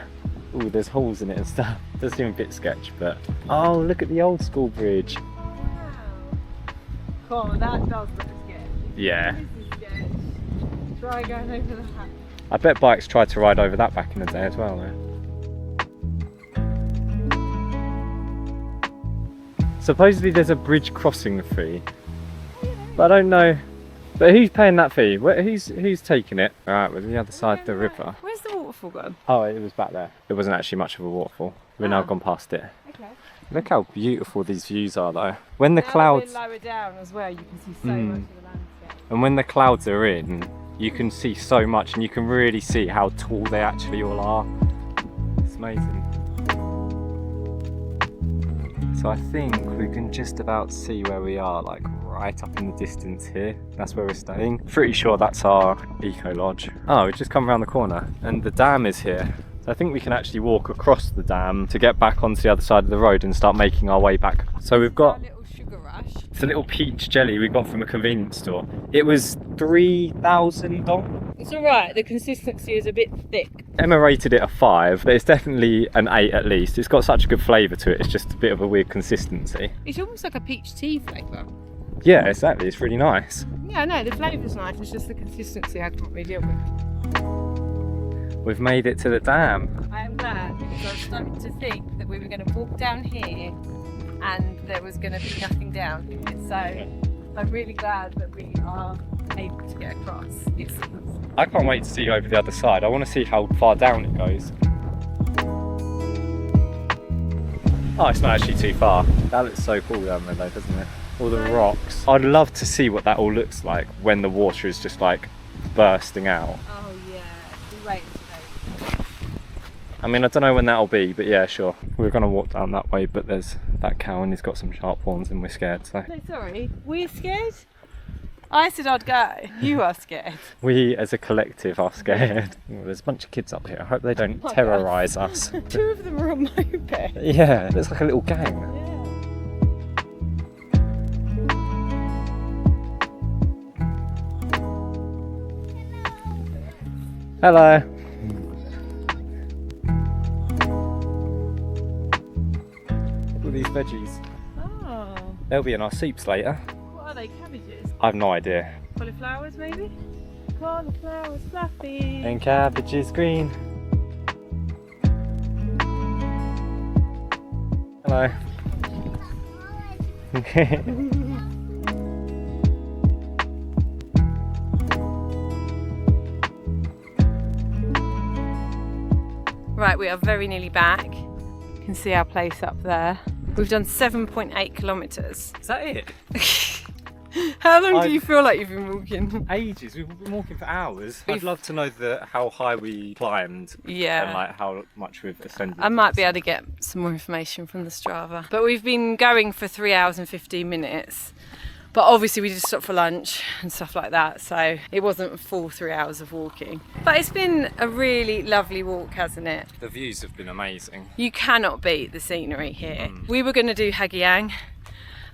Ooh, there's holes in it and stuff. Does seem a bit sketch, but... Oh, look at the old school bridge. Wow. Cool, that does look sketchy. Yeah. This is sketch. Try going over that. I bet bikes tried to ride over that back in the day as well, though. Supposedly there's a bridge crossing fee, but I don't know. But who's paying that fee? Who's taking it? Alright, we're the other side of the river. Where's the waterfall gone? Oh, it was back there. It wasn't actually much of a waterfall. We've now gone past it. Okay. Look how beautiful these views are though. When the Now clouds... we're lower down as well, you can see so much of the landscape. And when the clouds are in, you can see so much and you can really see how tall they actually all are. It's amazing. So I think we can just about see where we are, like right up in the distance here. That's where we're staying. Pretty sure that's our eco lodge. Oh, we've just come around the corner and the dam is here. So I think we can actually walk across the dam to get back onto the other side of the road and start making our way back. So we've got... Sugar rush. It's a little peach jelly we got from a convenience store. It was $3,000. It's alright, the consistency is a bit thick. Emma rated it a 5, but it's definitely an 8 at least. It's got such a good flavour to it, it's just a bit of a weird consistency. It's almost like a peach tea flavour. Yeah, exactly, it's really nice. Yeah, no, the flavour's nice, it's just the consistency I can't really deal with. We've made it to the dam. I am glad because I was starting to think that we were going to walk down here and there was going to be nothing down here. So I'm really glad that we are able to get across. I can't wait to see over the other side. I want to see how far down it goes. Oh, it's not actually too far. That looks so cool down there though, doesn't it? All the rocks. I'd love to see what that all looks like when the water is just like bursting out. Oh yeah, we wait today. I mean, I don't know when that'll be, but yeah, sure. We're going to walk down that way, but there's that cow and he's got some sharp horns and we're scared, so... No, sorry, we're scared? I said I'd go. You are scared. We, as a collective, are scared. Well, there's a bunch of kids up here. I hope they don't terrorise us. 2 of them are on moped. Yeah, it's like a little gang. Hello. All these veggies. Oh. They'll be in our soups later. What are they, cabbages? I have no idea. Cauliflowers maybe? Cauliflowers fluffy. And cabbages green. Hello. Right, we are very nearly back. You can see our place up there. We've done 7.8 kilometres. Is that it? How long do you feel like you've been walking? Ages. We've been walking for hours. I'd love to know how high we climbed. Yeah. And like how much we've ascended. I might be able to get some more information from the Strava. But we've been going for 3 hours and 15 minutes. But obviously we did stop for lunch and stuff like that, so it wasn't a full 3 hours of walking. But it's been a really lovely walk, hasn't it? The views have been amazing. You cannot beat the scenery here. We were going to do Hoi An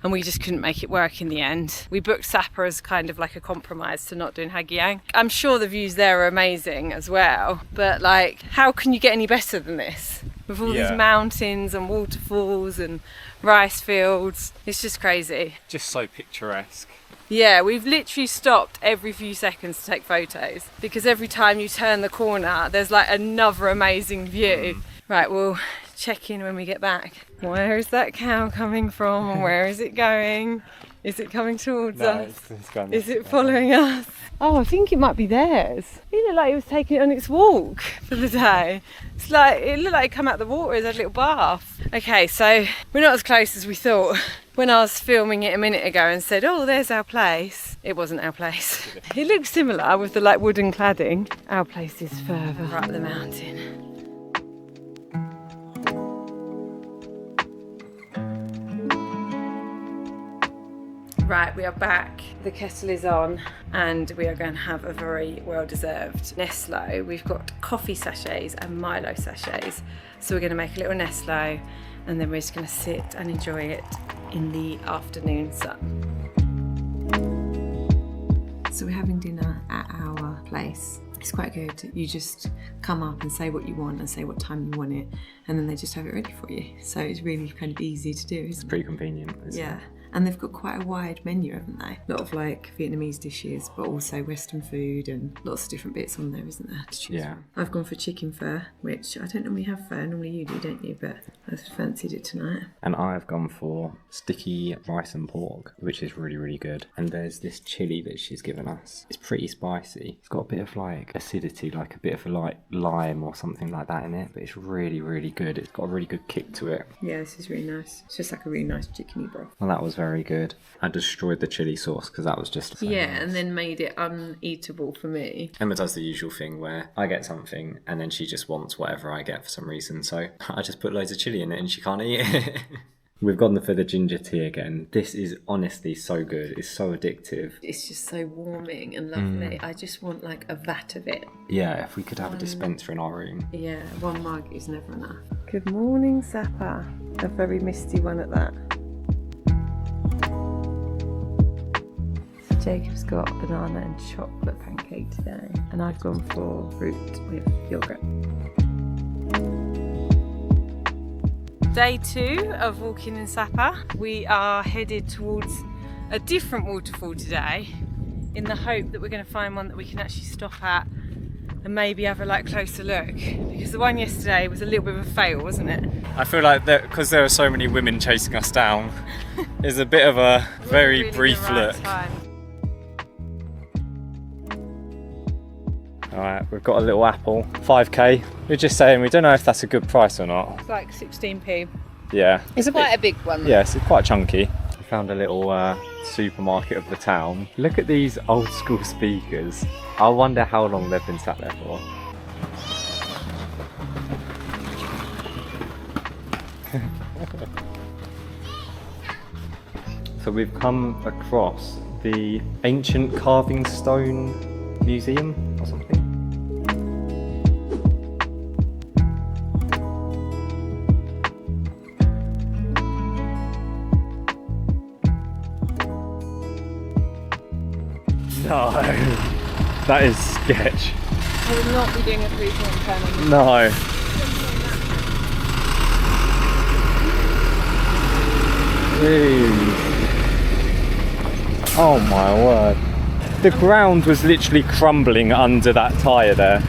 and we just couldn't make it work in the end. We booked Sapa as kind of like a compromise to not doing Hoi An. I'm sure the views there are amazing as well, but like, how can you get any better than this? with all Yeah. these mountains and waterfalls and rice fields. It's just crazy. Just so picturesque. Yeah, we've literally stopped every few seconds to take photos because every time you turn the corner, there's like another amazing view. Right, we'll check in when we get back. Where is that cow coming from and where is it going? Is it coming towards us? It's going Is it following us? Oh, I think it might be theirs. It looked like it was taking it on its walk for the day. It looked like it come out of the water as a little bath. Okay, so we're not as close as we thought. When I was filming it a minute ago and said, oh, there's our place, it wasn't our place. It looks similar with the like wooden cladding. Our place is further up the mountain. Right, we are back. The kettle is on and we are going to have a very well-deserved Neslo. We've got coffee sachets and Milo sachets. So we're going to make a little Neslo and then we're just going to sit and enjoy it in the afternoon sun. So we're having dinner at our place. It's quite good. You just come up and say what you want and say what time you want it, and then they just have it ready for you. So it's really kind of easy to do, isn't it? Pretty convenient, isn't Yeah. it? And they've got quite a wide menu, haven't they? A lot of like Vietnamese dishes, but also Western food and lots of different bits on there, isn't there, to choose Yeah. from. I've gone for chicken pho, which I don't normally have pho. Normally you do, don't you? But I fancied it tonight. And I've gone for sticky rice and pork, which is really, really good. And there's this chili that she's given us. It's pretty spicy. It's got a bit of like acidity, like a bit of like lime or something like that in it, but it's really, really good. It's got a really good kick to it. Yeah, this is really nice. It's just like a really nice chickeny broth. Well, that was very good. I destroyed the chili sauce because that was just so Yeah, nice. and then made it uneatable for me. Emma does the usual thing where I get something and then she just wants whatever I get for some reason. So I just put loads of chili in it and she can't eat it. We've gone for the ginger tea again. This is honestly so good. It's so addictive. It's just so warming and lovely. I just want like a vat of it. Yeah, if we could have a dispenser in our room. Yeah, one mug is never enough. Good morning, Sapa. A very misty one at that. So Jacob's got banana and chocolate pancake today, and I've gone for fruit with yogurt. Day 2 of walking in Sapa. We are headed towards a different waterfall today in the hope that we're going to find one that we can actually stop at and maybe have a like closer look, because the one yesterday was a little bit of a fail, wasn't it? I feel like that because there are so many women chasing us down, is a bit of a very Really brief the right look. time. Alright, we've got a little apple, 5k. We're just saying we don't know if that's a good price or not. It's like 16p. Yeah. It's quite a big one. Yes, it's quite chunky. We found a little supermarket of the town. Look at these old school speakers. I wonder how long they've been sat there for. So we've come across the ancient carving stone museum or something. No, that is sketch. I would not be doing a 3-point turn on this. No. Dude. Oh my word. The ground was literally crumbling under that tyre there.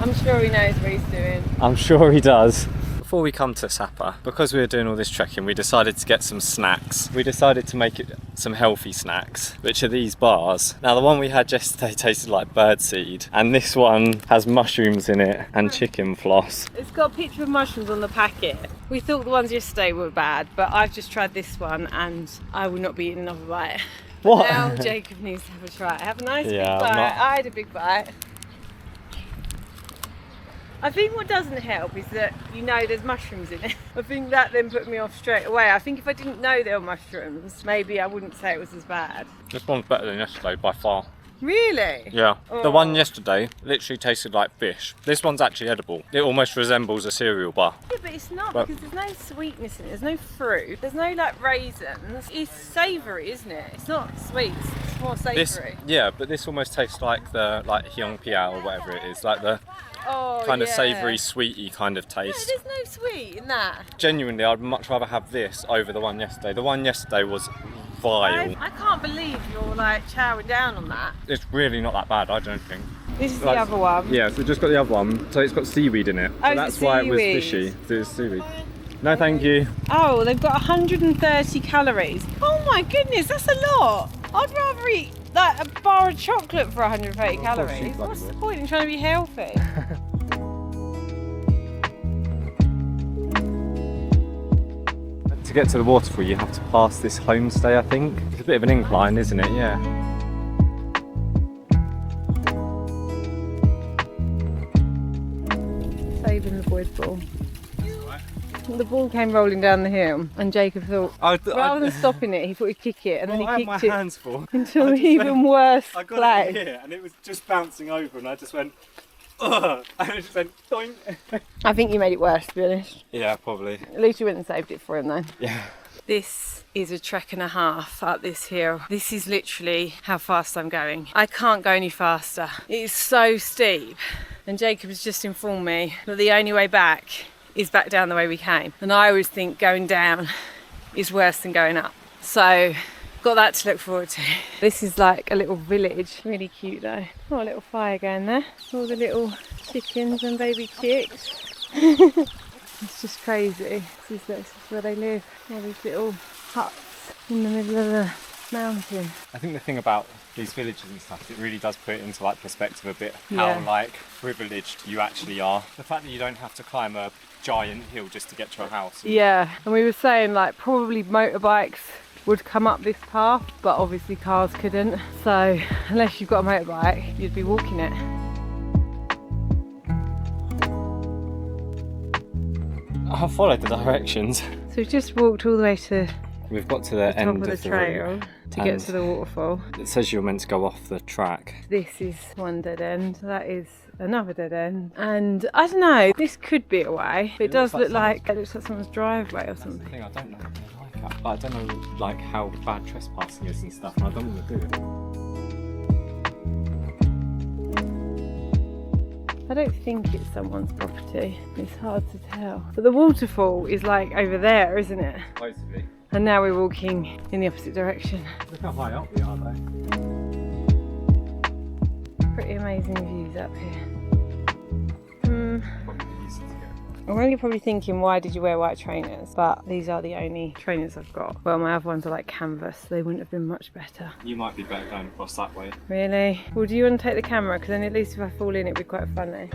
I'm sure he knows what he's doing. I'm sure he does. Before we come to Sapa, because we were doing all this trekking, we decided to get some snacks. We decided to make it some healthy snacks, which are these bars. Now the one we had yesterday tasted like birdseed, and this one has mushrooms in it and chicken floss. It's got a picture of mushrooms on the packet. We thought the ones yesterday were bad, but I've just tried this one and I will not be eating another bite. What? Now Jacob needs to have a try. Have a nice Yeah, big I'm bite. not- I had a big bite. I think what doesn't help is that you know there's mushrooms in it. I think that then put me off straight away. I think if I didn't know there were mushrooms, maybe I wouldn't say it was as bad. This one's better than yesterday by far. Really? Yeah. Oh. The one yesterday literally tasted like fish. This one's actually edible. It almost resembles a cereal bar. Yeah, but it's not, But- because there's no sweetness in it. There's no fruit. There's no like raisins. It's savoury, isn't it? It's not sweet. It's more This, savoury. yeah, but this almost tastes like the Hyong Pia or whatever it is, like the Oh, kind of yeah. savoury, sweety kind of No, taste. there's no sweet in that. Genuinely, I'd much rather have this over the one yesterday. The one yesterday was vile. I can't believe you're like chowing down on that. It's really not that bad, I don't think. This is Like- the other one. Yeah, so just got the other one. So it's got seaweed in it. Oh, So is it that's why it was seaweed? fishy. It's seaweed. No, thank you. Oh, they've got 130 calories. Oh my goodness, that's a lot. I'd rather eat like a bar of chocolate for 130 Well, of course calories. you bloody What's the would. point in trying to be healthy? To get to the waterfall, you have to pass this homestay, I think. It's a bit of an incline, isn't it? Yeah. Saving the boy's ball. The ball came rolling down the hill, and Jacob thought, rather than stopping it, he thought he'd kick it, and then I he had my kicked it hands full. into I an just even worse I got place. it here, and it was just bouncing over, and I just went, ugh, and it just went, doink. I think you made it worse, to be honest. Yeah, probably. At least you went and saved it for him, though. Yeah. This is a trek and a half up this hill. This is literally how fast I'm going. I can't go any faster. It is so steep. And Jacob has just informed me that the only way back is back down the way we came. And I always think going down is worse than going up. So, got that to look forward to. This is like a little village. Really cute though. Oh, a little fire going there. All the little chickens and baby chicks. It's just crazy. This is where they live. All these little huts in the middle of the mountain. I think the thing about these villages and stuff, it really does put it into like perspective a bit, Yeah. how like privileged you actually are. The fact that you don't have to climb a giant hill just to get to a house. Yeah, and we were saying like probably motorbikes would come up this path, but obviously cars couldn't. So unless you've got a motorbike, you'd be walking it. I followed the directions. So we've just walked all the way to We've got to the, the top end of the trail route, to get and to the waterfall. it says you're meant to go off the track. This is one dead end, that is another dead end. And I don't know, this could be a way. But it does look like it looks like someone's driveway or That's the something. thing, I don't know if they like that. I don't know like how bad trespassing is and stuff, and I don't want to do it. I don't think it's someone's property. It's hard to tell. But the waterfall is like over there, isn't it? Basically. And now we're walking in the opposite direction. Look how high up we are though. Pretty amazing views up here. Probably easy to get. I'm really probably thinking, why did you wear white trainers? But these are the only trainers I've got. Well, my other ones are like canvas. They wouldn't have been much better. You might be better going across that way. Really? Well, do you want to take the camera? Because then at least if I fall in, it'd be quite funny.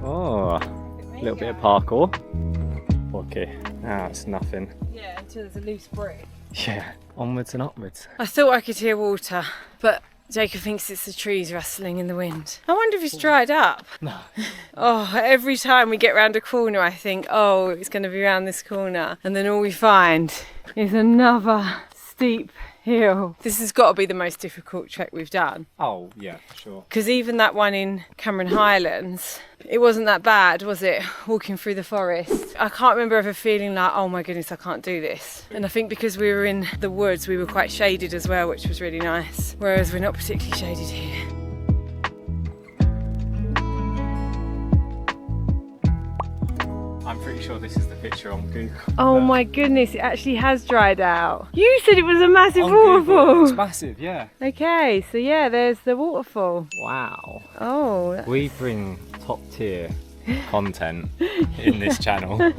Oh, a little bit of parkour. Okay, now it's nothing. Yeah, until there's a loose brick. Yeah, onwards and upwards. I thought I could hear water, but Jacob thinks it's the trees rustling in the wind. I wonder if it's dried up. No. Oh, every time we get round a corner, I think, oh, it's going to be round this corner. And then all we find is another steep hill. This has got to be the most difficult trek we've done. Oh, yeah, for sure. Because even that one in Cameron Highlands, it wasn't that bad, was it? Walking through the forest. I can't remember ever feeling like, oh my goodness, I can't do this. And I think because we were in the woods, we were quite shaded as well, which was really nice. Whereas we're not particularly shaded here. I'm pretty sure this is the picture on Google. Oh but my goodness, it actually has dried out. You said it was a massive on Google, it's waterfall. massive, yeah. Okay, so yeah, there's the waterfall. Wow. Oh, We bring top tier content in this channel.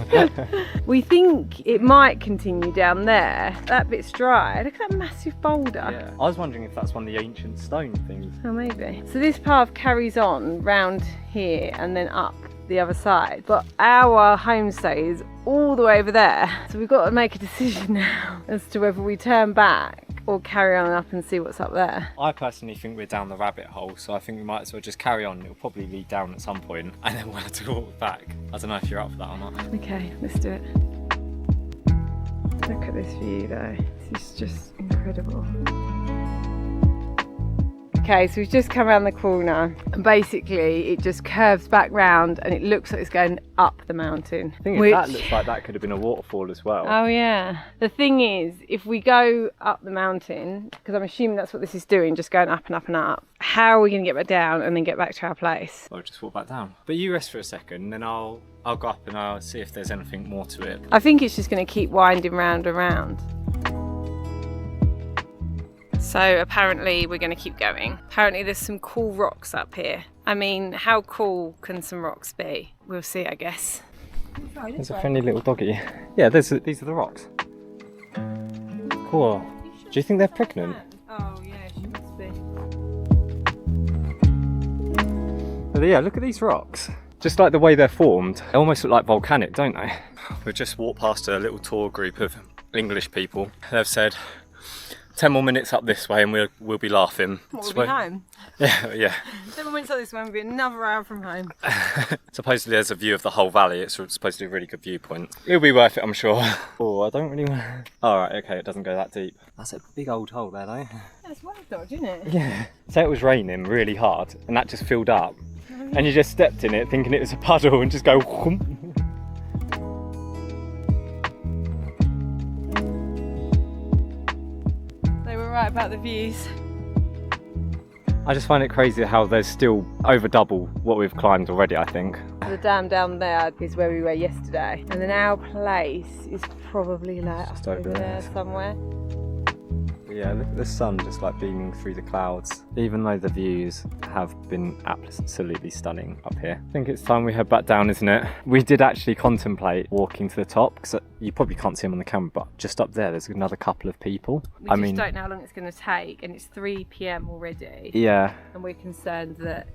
we think it might continue down there. That bit's dry. Look at that massive boulder. Yeah. I was wondering if that's one of the ancient stone things. Oh, maybe. So this path carries on round here and then up the other side, but our homestay is all the way over there, so we've got to make a decision now as to whether we turn back or carry on up and see what's up there. I personally think we're down the rabbit hole, so I think we might as well just carry on. It'll probably lead down at some point, and then we'll have to walk back. I don't know if you're up for that or not. Okay, let's do it. Look at this view though, this is just incredible. Okay, so we've just come around the corner and basically it just curves back round and it looks like it's going up the mountain. I think that looks like that could have been a waterfall as well. Oh yeah. The thing is, if we go up the mountain, because I'm assuming that's what this is doing, just going up and up and up, how are we going to get back down and then get back to our place? I'll just walk back down. But you rest for a second, then I'll go up and I'll see if there's anything more to it. I think it's just going to keep winding round and round. So apparently we're going to keep going. Apparently there's some cool rocks up here. I mean, how cool can some rocks be? We'll see, I guess. There's a friendly little doggy. Yeah, these are the rocks. Cool. Do you think they're pregnant? Oh yeah, she must be. But yeah, look at these rocks. Just like the way they're formed, they almost look like volcanic, don't they? We've just walked past a little tour group of English people. They've said 10 more minutes up this way and we'll be laughing. What, we'll be home? Yeah. 10 more minutes up this way, we'll be another hour from home. Supposedly there's a view of the whole valley. It's supposed to be a really good viewpoint. It'll be worth it, I'm sure. Oh, I don't really want to... Alright, okay, it doesn't go that deep. That's a big old hole there though. That's well dodged, isn't it? Yeah. Say it was raining really hard and that just filled up. And you just stepped in it thinking it was a puddle and just go whoomp. They were right about the views. I just find it crazy how there's still over double what we've climbed already, I think. The dam down there is where we were yesterday, and then our place is probably like Just up over over there. there somewhere. But yeah, look at the sun just like beaming through the clouds. Even though the views have been absolutely stunning up here. I think it's time we head back down, isn't it? We did actually contemplate walking to the top, because you probably can't see them on the camera, but just up there there's another couple of people. We just don't know how long it's going to take, and it's 3 p.m. already. Yeah. And we're concerned that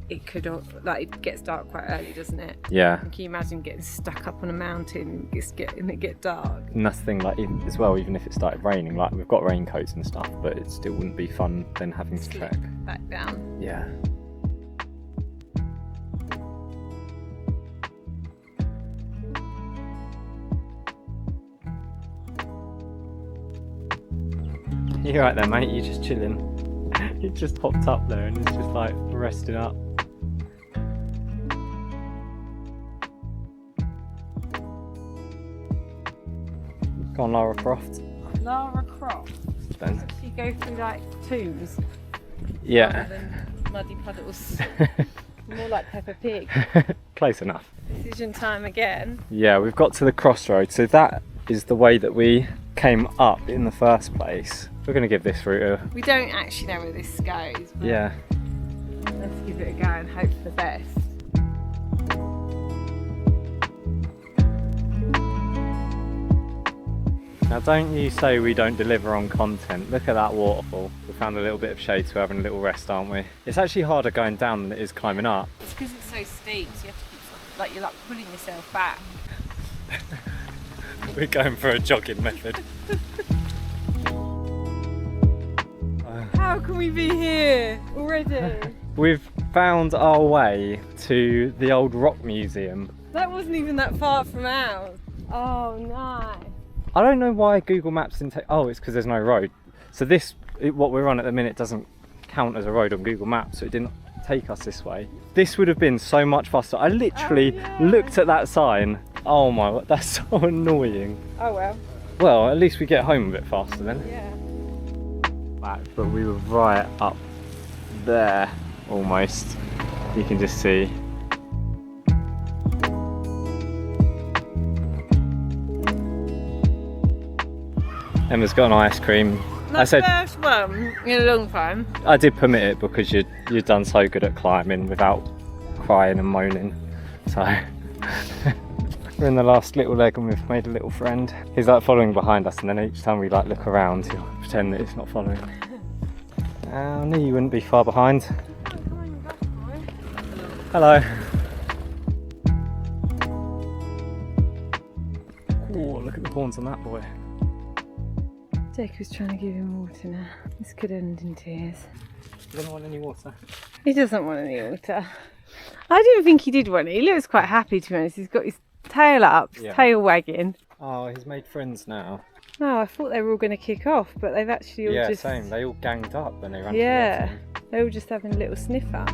it could, like, it gets dark quite early, doesn't it? Yeah. And can you imagine getting stuck up on a mountain and it get dark? Nothing like, as well, even if it started raining, like we've got raincoats and stuff, but it still wouldn't be fun then having to trek. Back down. Yeah. You're right there, mate, you're just chilling. You just hopped up there and it's just like resting up. Go on, Lara Croft. Lara Croft. Then. Does she go through like tombs Yeah. rather than muddy puddles? More like Peppa Pig. Close enough. Decision time again. Yeah, we've got to the crossroads, so that is the way that we came up in the first place. We're going to give this route a... We don't actually know where this goes. But Yeah. let's give it a go and hope for the best. Now don't you say we don't deliver on content. Look at that waterfall. We found a little bit of shade, so we're having a little rest, aren't we? It's actually harder going down than it is climbing up. It's because it's so steep, so you have to keep, like, you're like pulling yourself back. We're going for a jogging method. How can we be here already? We've found our way to the old rock museum. That wasn't even that far from ours. Oh, nice. I don't know why Google Maps didn't take... Oh, it's because there's no road. So what we're on at the minute doesn't count as a road on Google Maps, so it didn't take us this way. This would have been so much faster. I literally looked at that sign. Oh my god, that's so annoying. Oh well. Well, at least we get home a bit faster then. Yeah. But we were right up there, almost. You can just see. Emma's got an ice cream. I said first one in a long time. I did permit it because you'd done so good at climbing without crying and moaning. So we're in the last little leg and we've made a little friend. He's like following behind us, and then each time we like look around, he'll pretend that he's not following. I knew you wouldn't be far behind. Hello. Oh, look at the horns on that boy. Jake was trying to give him water now. This could end in tears. He doesn't want any water. He doesn't want any water. I didn't think he did want it. He looks quite happy, to be honest. He's got his tail up, his tail wagging. Oh, he's made friends now. No, I thought they were all going to kick off, but they've actually all Yeah, just... same. They all ganged up when they ran. Yeah. They were just having a little sniffer.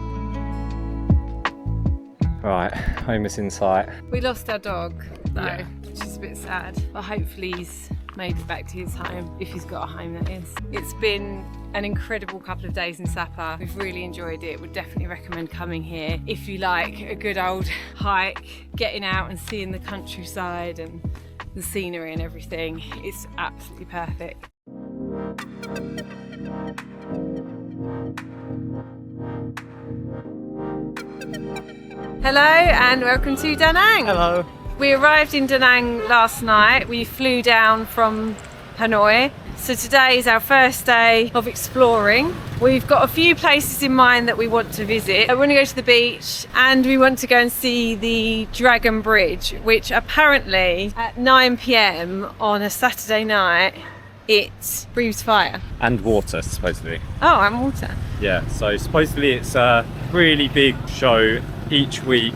Right, home is in sight. We lost our dog though, Yeah. which is a bit sad. But hopefully he's made it back to his home, if he's got a home that is. It's been an incredible couple of days in Sapa. We've really enjoyed it. Would definitely recommend coming here if you like a good old hike, getting out and seeing the countryside and the scenery and everything. It's absolutely perfect. Hello and welcome to Da Nang. Hello. We arrived in Da Nang last night. We flew down from Hanoi. So today is our first day of exploring. We've got a few places in mind that we want to visit. We want to go to the beach and we want to go and see the Dragon Bridge, which apparently at 9 p.m. on a Saturday night, it breathes fire. And water, supposedly. Oh, and water. Yeah, so supposedly it's a really big show each week.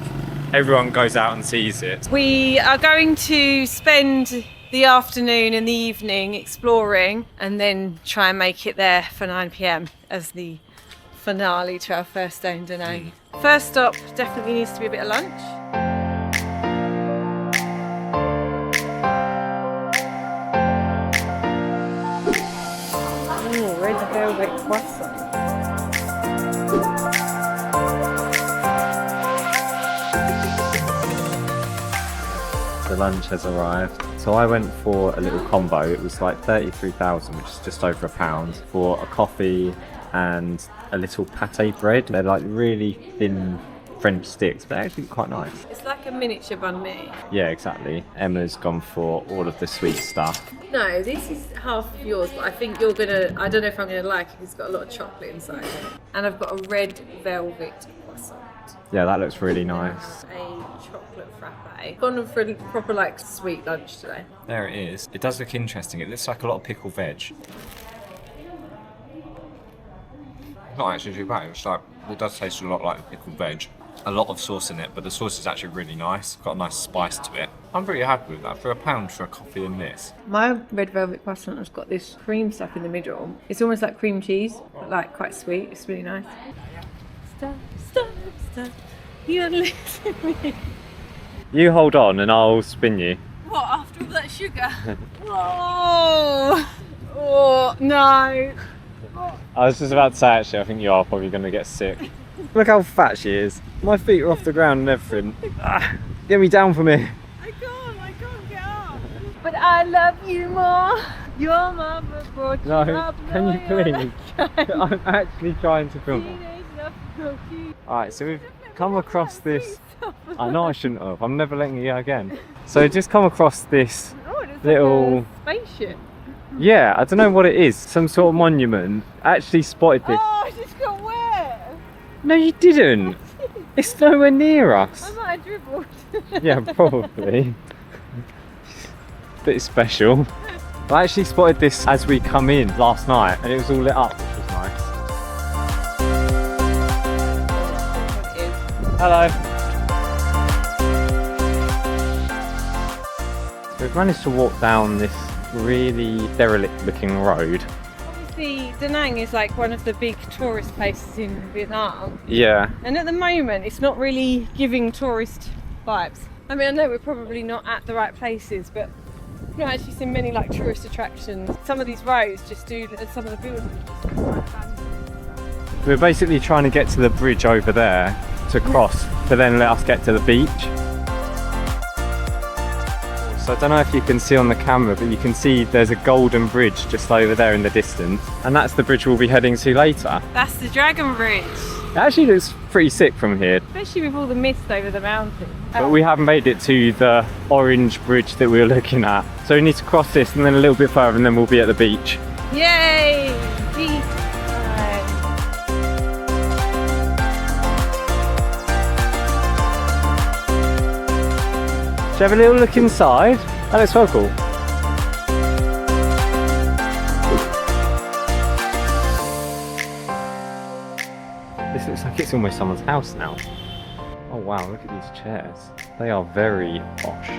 Everyone goes out and sees it. We are going to spend the afternoon and the evening exploring and then try and make it there for 9 p.m. as the finale to our first day in Da Nang. First stop definitely needs to be a bit of lunch. Oh, red velvet croissant. The lunch has arrived. So I went for a little combo. It was like 33,000, which is just over £1, for a coffee and a little pate bread. They're like really thin French sticks, but actually quite nice. It's like a miniature banh mi. Yeah, exactly. Emma's gone for all of the sweet stuff. No, this is half of yours, but I think you're gonna, I don't know if I'm gonna like it. It's got a lot of chocolate inside it. And I've got a red velvet croissant. Yeah, that looks really nice. A chocolate frappe. Gone for a proper like sweet lunch today. There it is. It does look interesting. It looks like a lot of pickled veg. Not actually too bad. It's like, it does taste a lot like pickled veg. A lot of sauce in it, but the sauce is actually really nice. Got a nice spice to it. I'm pretty happy with that. For £1 for a coffee and this. My red velvet croissant has got this cream stuff in the middle. It's almost like cream cheese, but like quite sweet. It's really nice. Stop. You listen to me. You hold on and I'll spin you. What, after all that sugar? Oh, no. I was just about to say, actually, I think you are probably going to get sick. Look how fat she is. My feet are off the ground and everything. Get me down from here. I can't get up. But I love you more. Your mother brought you No, up. can you please? I'm actually trying to film. Teenage love cookie. Alright, so we've come across this. I know I shouldn't have. I'm never letting you go again. So just come across this Oh, it's little. like a spaceship. Yeah, I don't know what it is. Some sort of monument. I actually spotted this. Oh, I just got wet. No, you didn't. It's nowhere near I us. might have dribbled. Yeah, probably. Bit special. I actually spotted this as we come in last night and it was all lit up, which was nice. Hello. We've managed to walk down this really derelict looking road. Obviously, Da Nang is like one of the big tourist places in Vietnam. Yeah. And at the moment, it's not really giving tourist vibes. I mean, I know we're probably not at the right places, but I've not actually seen many like tourist attractions. Some of these roads just do, and some of the buildings just quite abandoned and stuff. We're basically trying to get to the bridge over there to cross, to then let us get to the beach. So I don't know if you can see on the camera, but you can see there's a golden bridge just over there in the distance. And that's the bridge we'll be heading to later. That's the Dragon Bridge. It actually looks pretty sick from here. Especially with all the mist over the mountain. But we haven't made it to the orange bridge that we were looking at. So we need to cross this and then a little bit further and then we'll be at the beach. Yay! Beach time. Should we have a little look inside? That looks well cool. This looks like it's almost someone's house now. Oh wow, look at these chairs. They are very posh.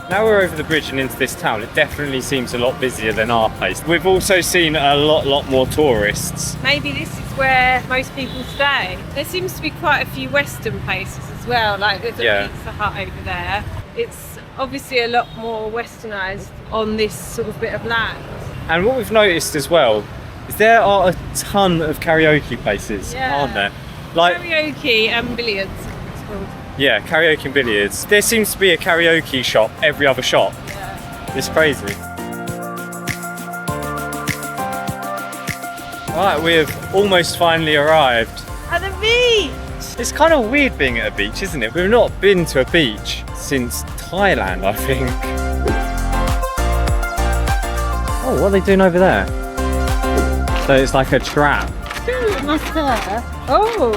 Now we're over the bridge and into this town, it definitely seems a lot busier than our place. We've also seen a lot more tourists. Maybe this is where most people stay. There seems to be quite a few Western places as well, like there's a Pizza Hut over there. It's obviously a lot more westernised on this sort of bit of land. And what we've noticed as well is there are a ton of karaoke places, aren't there? Like karaoke and billiards, it's called. Yeah, karaoke and billiards. There seems to be a karaoke shop every other shop. Yeah. It's crazy. Right, we've almost finally arrived. At the beach! It's kind of weird being at a beach, isn't it? We've not been to a beach since Thailand, I think. Oh, what are they doing over there? So it's like a trap. Oh!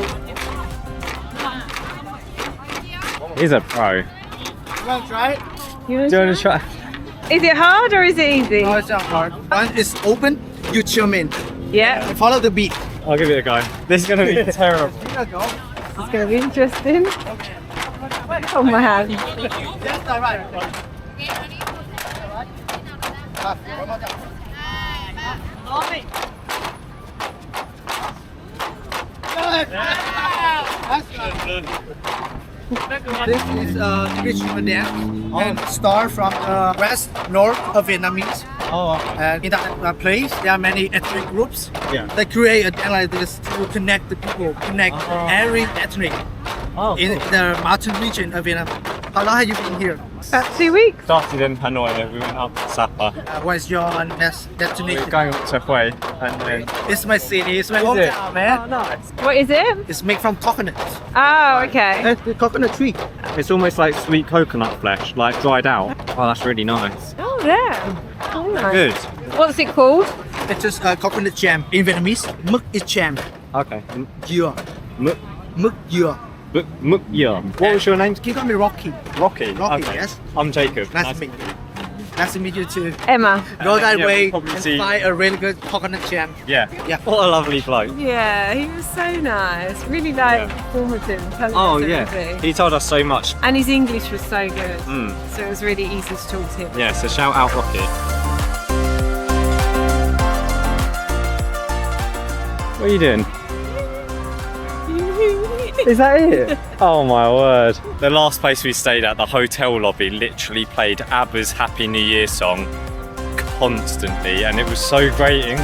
He's a pro. You want to try it? Do you want to try? Is it hard or is it easy? No, it's not hard. Once it's open, you chill in. Yeah. Follow the beat. I'll give it a go. This is going to be terrible. Here you go. It's going to be interesting. Oh my hand. Yes, all right. This is Chi Minh and start from west north of Vietnamese. Oh, And in that place, there are many ethnic groups. Yeah. They create a dance like this to connect the people, connect every ethnic in the mountain region of Vietnam. How long have you been here? About 2 weeks. Started in Hanoi, then we went up to Sapa. What's your next We're destination? going up to Hoi, and then It's my city. It's my Is it? hometown, man. nice. What is it? It's made from coconuts. Oh, okay. It's the coconut tree. It's almost like sweet coconut flesh, like dried out. Oh, that's really nice. Oh, there. Oh, nice. Good. What's it called? It's just coconut jam. In Vietnamese, mực is jam. Okay. Dừa. Muk Mực dừa. Yum. What was your name? You can call me Rocky. Rocky. Rocky, Okay. yes. I'm Jacob. Nice to meet you. Nice to meet you too. Emma. Go that yeah, way we'll probably and see- find a really good coconut jam. Yeah. Yeah. What a lovely bloke. Yeah, he was so nice. Really like informative. telling Oh us yeah. everything. He told us so much. And his English was so good. Mm. So it was really easy to talk to him. Yeah. So shout out Rocky. What are you doing? Is that it? Oh my word. The last place we stayed at, the hotel lobby, literally played ABBA's Happy New Year song constantly, and it was so grating.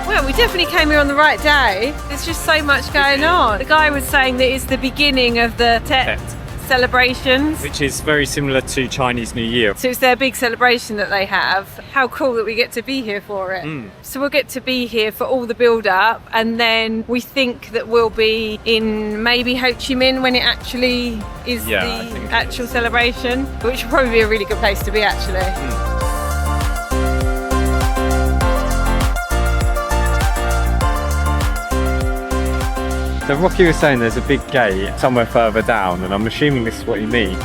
Well, we definitely came here on the right day. There's just so much going on. The guy was saying that it's the beginning of the Tet celebrations. Which is very similar to Chinese New Year. So it's their big celebration that they have. How cool that we get to be here for it. So we'll get to be here for all the build up, and then we think that we'll be in maybe Ho Chi Minh when it actually is Yeah, I think the it actual celebration, which would probably be a really good place to be actually. So Rocky was saying there's a big gate somewhere further down, and I'm assuming this is what you mean.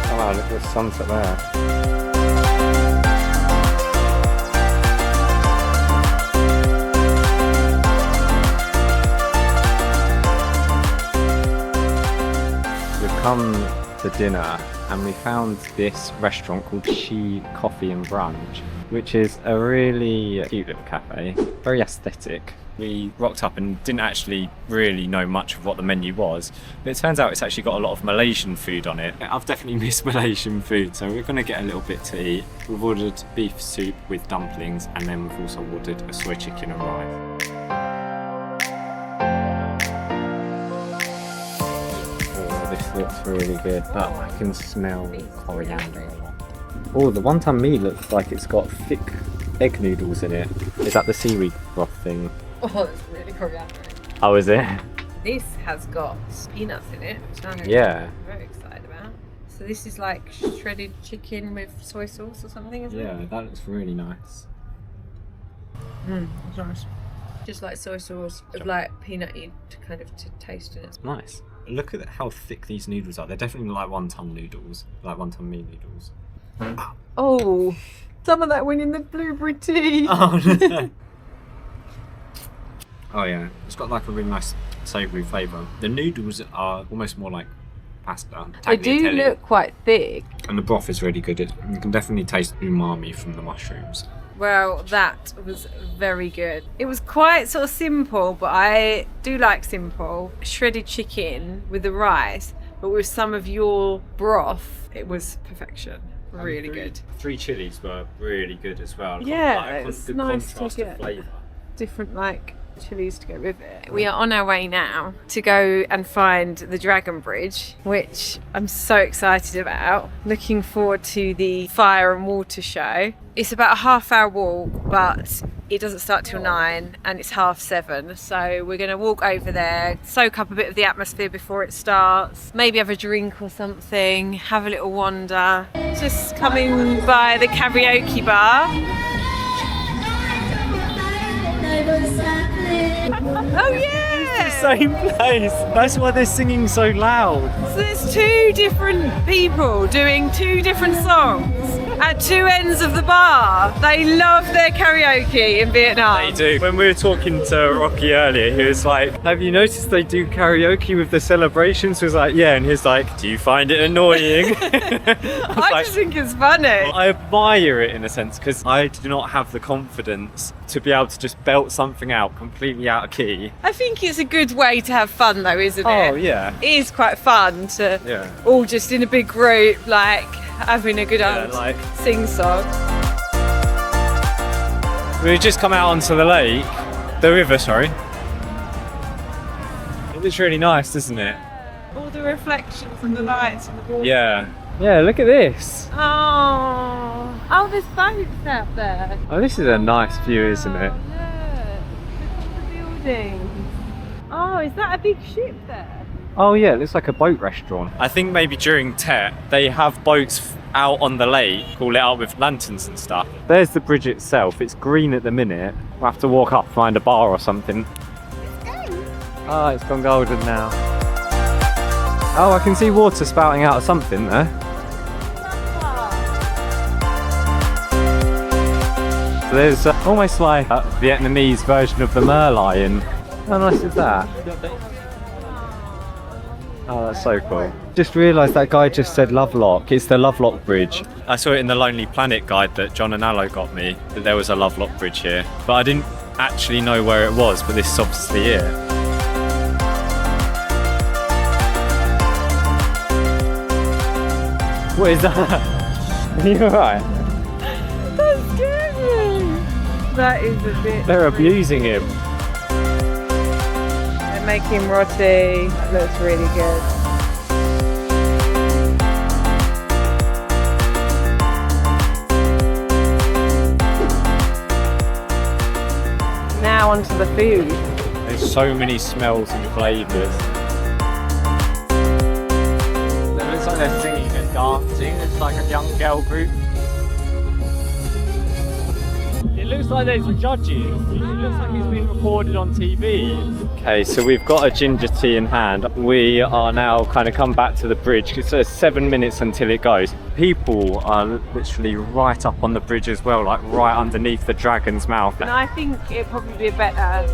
Oh wow, look at the sunset there. We've come to dinner and we found this restaurant called Chi Coffee and Brunch, which is a really cute little cafe, very aesthetic. We rocked up and didn't actually really know much of what the menu was, but it turns out it's actually got a lot of Malaysian food on it. I've definitely missed Malaysian food, so we're going to get a little bit to eat. We've ordered beef soup with dumplings, and then we've also ordered a soy chicken and rice. Oh, this looks really good. Oh, I can smell coriander a lot. Oh, the wonton mee looks like it's got thick egg noodles in it. Is that the seaweed broth thing? Oh, it's really coriander. Oh, is it? This has got peanuts in it, which I'm Yeah. very excited about. So this is like shredded chicken with soy sauce or something, isn't Yeah, it? that looks really nice. It's nice. Just like soy sauce with like peanutty kind of to taste in it. Nice. Look at how thick these noodles are. They're definitely like wonton noodles, like wonton mee noodles. Oh, some of that went in the blueberry tea. Oh no. Oh yeah, it's got like a really nice savoury flavour. The noodles are almost more like pasta. They do tagliatelle. look quite thick. And the broth is really good. You can definitely taste umami from the mushrooms. Well, that was very good. It was quite sort of simple, but I do like simple. Shredded chicken with the rice, but with some of your broth, it was perfection. Really good. 3 chilies were really good as well. Yeah, Like, it's good nice contrast to of get flavour. different like chilies to go with it. We are on our way now to go and find the Dragon Bridge, which I'm so excited about. Looking forward to the fire and water show. It's about a half-hour walk, but it doesn't start till 9 and it's 7:30. So we're going to walk over there, soak up a bit of the atmosphere before it starts, maybe have a drink or something, have a little wander. Just coming by the karaoke bar. Oh yeah! Same place. That's why they're singing so loud. So there's 2 different people doing 2 different songs at 2 ends of the bar. They love their karaoke in Vietnam. They do. When we were talking to Rocky earlier, he was like, "Have you noticed they do karaoke with the celebrations?" He was like, "Yeah," and he's like, "Do you find it annoying?" I just think it's funny. I admire it in a sense because I do not have the confidence to be able to just belt something out completely out of key. I think it's a good way to have fun though, isn't it? Oh yeah. It is quite fun to Yeah. all just in a big group, like having a good Yeah, old like- sing-song. We've just come out onto the lake, the river, sorry. It looks really nice, doesn't it? All the reflections and the lights and the water. Yeah. Yeah, look at this. Oh, there's boats out there. Oh, this is a nice view, isn't it? Oh, look at the buildings. Oh, is that a big ship there? Oh yeah, it looks like a boat restaurant. I think maybe during Tet, they have boats out on the lake, all lit up with lanterns and stuff. There's the bridge itself. It's green at the minute. We'll have to walk up, find a bar or something. Oh, it's gone golden now. Oh, I can see water spouting out of something there. There's almost like a Vietnamese version of the merlion. How nice is that? Oh, that's so cool. Just realised that guy just said Lovelock. It's the Lovelock Bridge. I saw it in the Lonely Planet guide that John and Allo got me, that there was a Lovelock Bridge here. But I didn't actually know where it was, but this is obviously it. What is that? Are you alright? That's scary. That is a bit. They're abusing him. They're making roti. That looks really good. Now onto the food. There's so many smells and flavours. It looks like they're singing and dancing. It's like a young girl group. It looks like there's judges. It looks like it's been recorded on TV. Okay, so we've got a ginger tea in hand. We are now kind of come back to the bridge. It's 7 minutes until it goes. People are literally right up on the bridge as well, like right underneath the dragon's mouth. And I think it'd probably be a better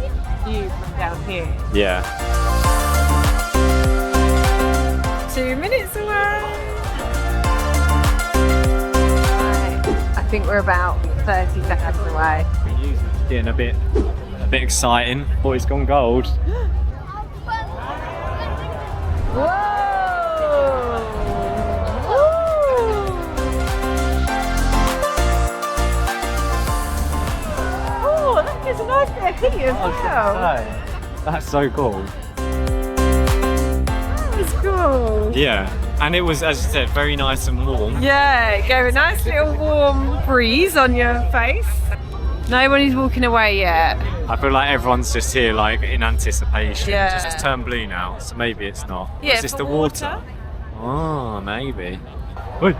view from down here. Yeah. 2 minutes away. Right. I think we're about 30 seconds away. It's getting a bit exciting. Boy, it's gone gold. Whoa! Oh, that gives a nice bit of heat as well. That's so cool. That was cool. Yeah, and it was, as you said, very nice and warm. Yeah, get a nice little warm breeze on your face. Nobody's walking away yet. I feel like everyone's just here, like in anticipation. Yeah. It's turned blue now, so maybe it's not. Yeah, is this for the water? water. Oh, maybe. Oi.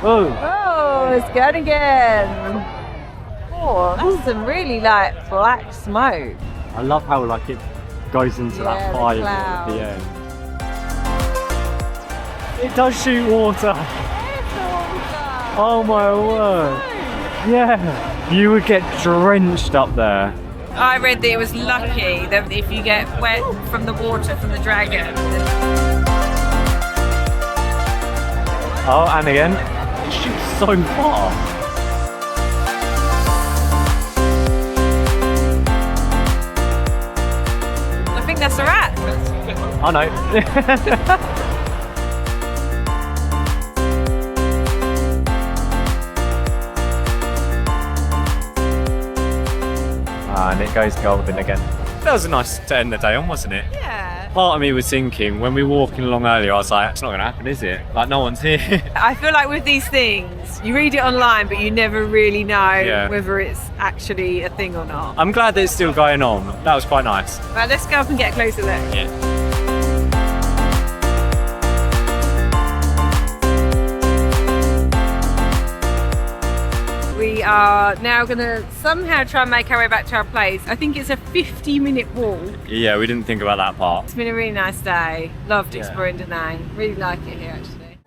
Oh. Oh, it's going again. Oh, that's some really like black smoke. I love how like it goes into Yeah, that the fire cloud. at the end. It does shoot water. Oh my word. Yeah. You would get drenched up there. I read that it was lucky that if you get wet from the water from the dragon. Oh, and again, it shoots so far. I think that's a rat. Oh no. And it goes golden again. That was a nice to end the day on, wasn't it? Yeah. Part of me was thinking, when we were walking along earlier, I was like, it's not going to happen, is it? Like, no one's here. I feel like with these things, you read it online, but you never really know whether it's actually a thing or not. I'm glad that it's still going on. That was quite nice. Right, let's go up and get a closer look. Yeah. We are now going to somehow try and make our way back to our place. I think it's a 50-minute walk. Yeah, we didn't think about that part. It's been a really nice day. Loved exploring Da Nang. Really like it here actually.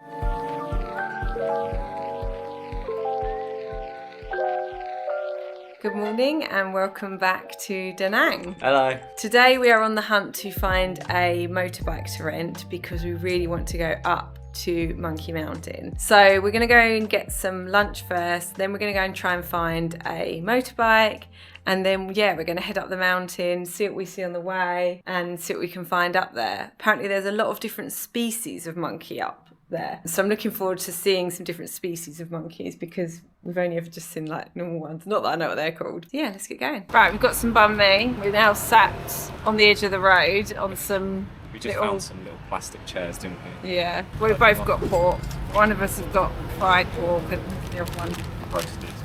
Good morning and welcome back to Da Nang. Hello. Today we are on the hunt to find a motorbike to rent because we really want to go up to Monkey Mountain. So we're gonna go and get some lunch first, then we're gonna go and try and find a motorbike, and then we're gonna head up the mountain, see what we see on the way and see what we can find up there. Apparently there's a lot of different species of monkey up there. So I'm looking forward to seeing some different species of monkeys because we've only ever just seen like normal ones. Not that I know what they're called. So let's get going. Right, we've got some banh mi. We're now sat on the edge of the road on some We just found some little plastic chairs, didn't we? Yeah, we've both got pork. One of us has got fried pork and the other one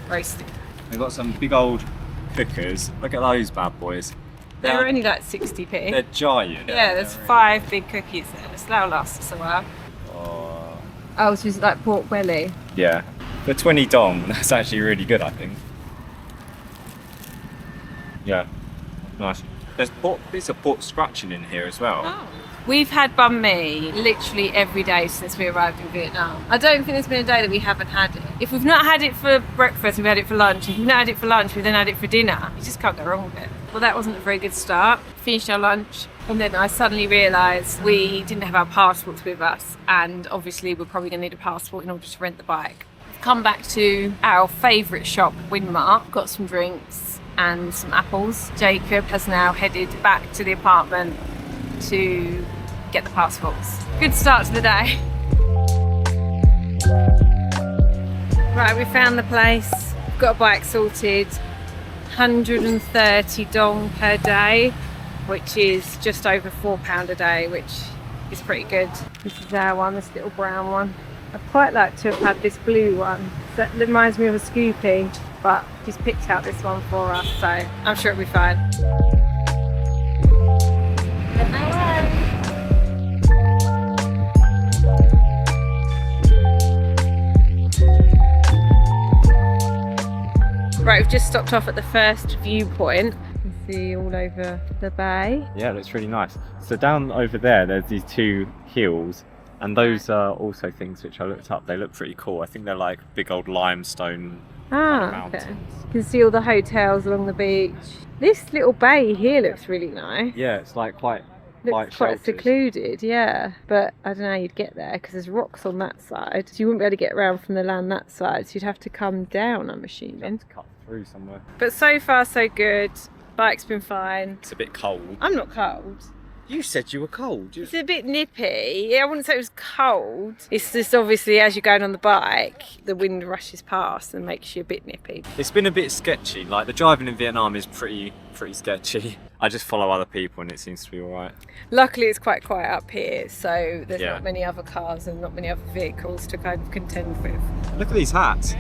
roasted. We've got some big old cookers. Look at those bad boys. They're only like 60p. They're giant. Yeah, there's 5 big cookies there. So that'll last us a while. Oh, so it's like pork belly? Yeah. For 20 dong, that's actually really good, I think. Yeah, nice. There's bits of pork scratching in here as well. Oh. We've had banh mi literally every day since we arrived in Vietnam. I don't think there's been a day that we haven't had it. If we've not had it for breakfast, we've had it for lunch. If we've not had it for lunch, we've then had it for dinner. You just can't go wrong with it. Well, that wasn't a very good start. Finished our lunch, and then I suddenly realised we didn't have our passports with us, and obviously we're probably going to need a passport in order to rent the bike. We've come back to our favourite shop, Winmark, got some drinks and some apples. Jacob has now headed back to the apartment to get the passports. Good start to the day. Right, we found the place. We've got a bike sorted. 130 dong per day, which is just over £4 a day, which is pretty good. This is our one, this little brown one. I'd quite like to have had this blue one. That reminds me of a Scoopy, but he's picked out this one for us, so I'm sure it'll be fine. Right, we've just stopped off at the first viewpoint. You can see all over the bay. Yeah, it looks really nice. So down over there, there's these 2 hills, and those are also things which I looked up. They look pretty cool. I think they're like big old limestone mountains. Okay. You can see all the hotels along the beach. This little bay here looks really nice. Yeah, it's like quite Looks quite secluded, yeah. But I don't know how you'd get there because there's rocks on that side. So you wouldn't be able to get around from the land that side. So you'd have to come down, I'm assuming. You'd have to cut through somewhere. But so far so good. Bike's been fine. It's a bit cold. I'm not cold. You said you were cold. It's a bit nippy. Yeah, I wouldn't say it was cold. It's just obviously as you're going on the bike, the wind rushes past and makes you a bit nippy. It's been a bit sketchy. Like the driving in Vietnam is pretty sketchy. I just follow other people and it seems to be alright. Luckily it's quite quiet up here, so there's not many other cars and not many other vehicles to kind of contend with. Look at these hats.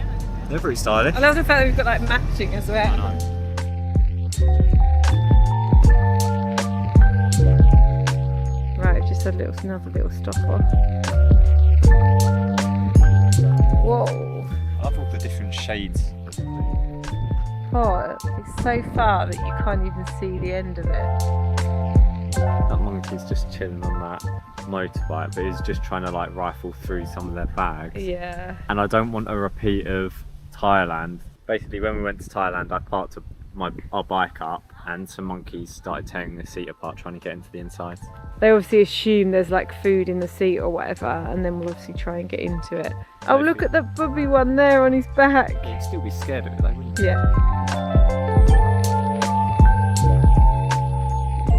They're pretty stylish. I love the fact that we've got like matching as well. I know. Right, just another little stop off. Whoa. I love all the different shades. Oh, it's so far that you can't even see the end of it. That monkey's just chilling on that motorbike, but he's just trying to like rifle through some of their bags. Yeah. And I don't want a repeat of Thailand. Basically, when we went to Thailand, I parked our bike up and some monkeys started tearing the seat apart trying to get into the inside. They obviously assume there's like food in the seat or whatever, and then we'll obviously try and get into it. Oh, look at the bubby one there on his back. You'd still be scared of it though, wouldn't you? Yeah.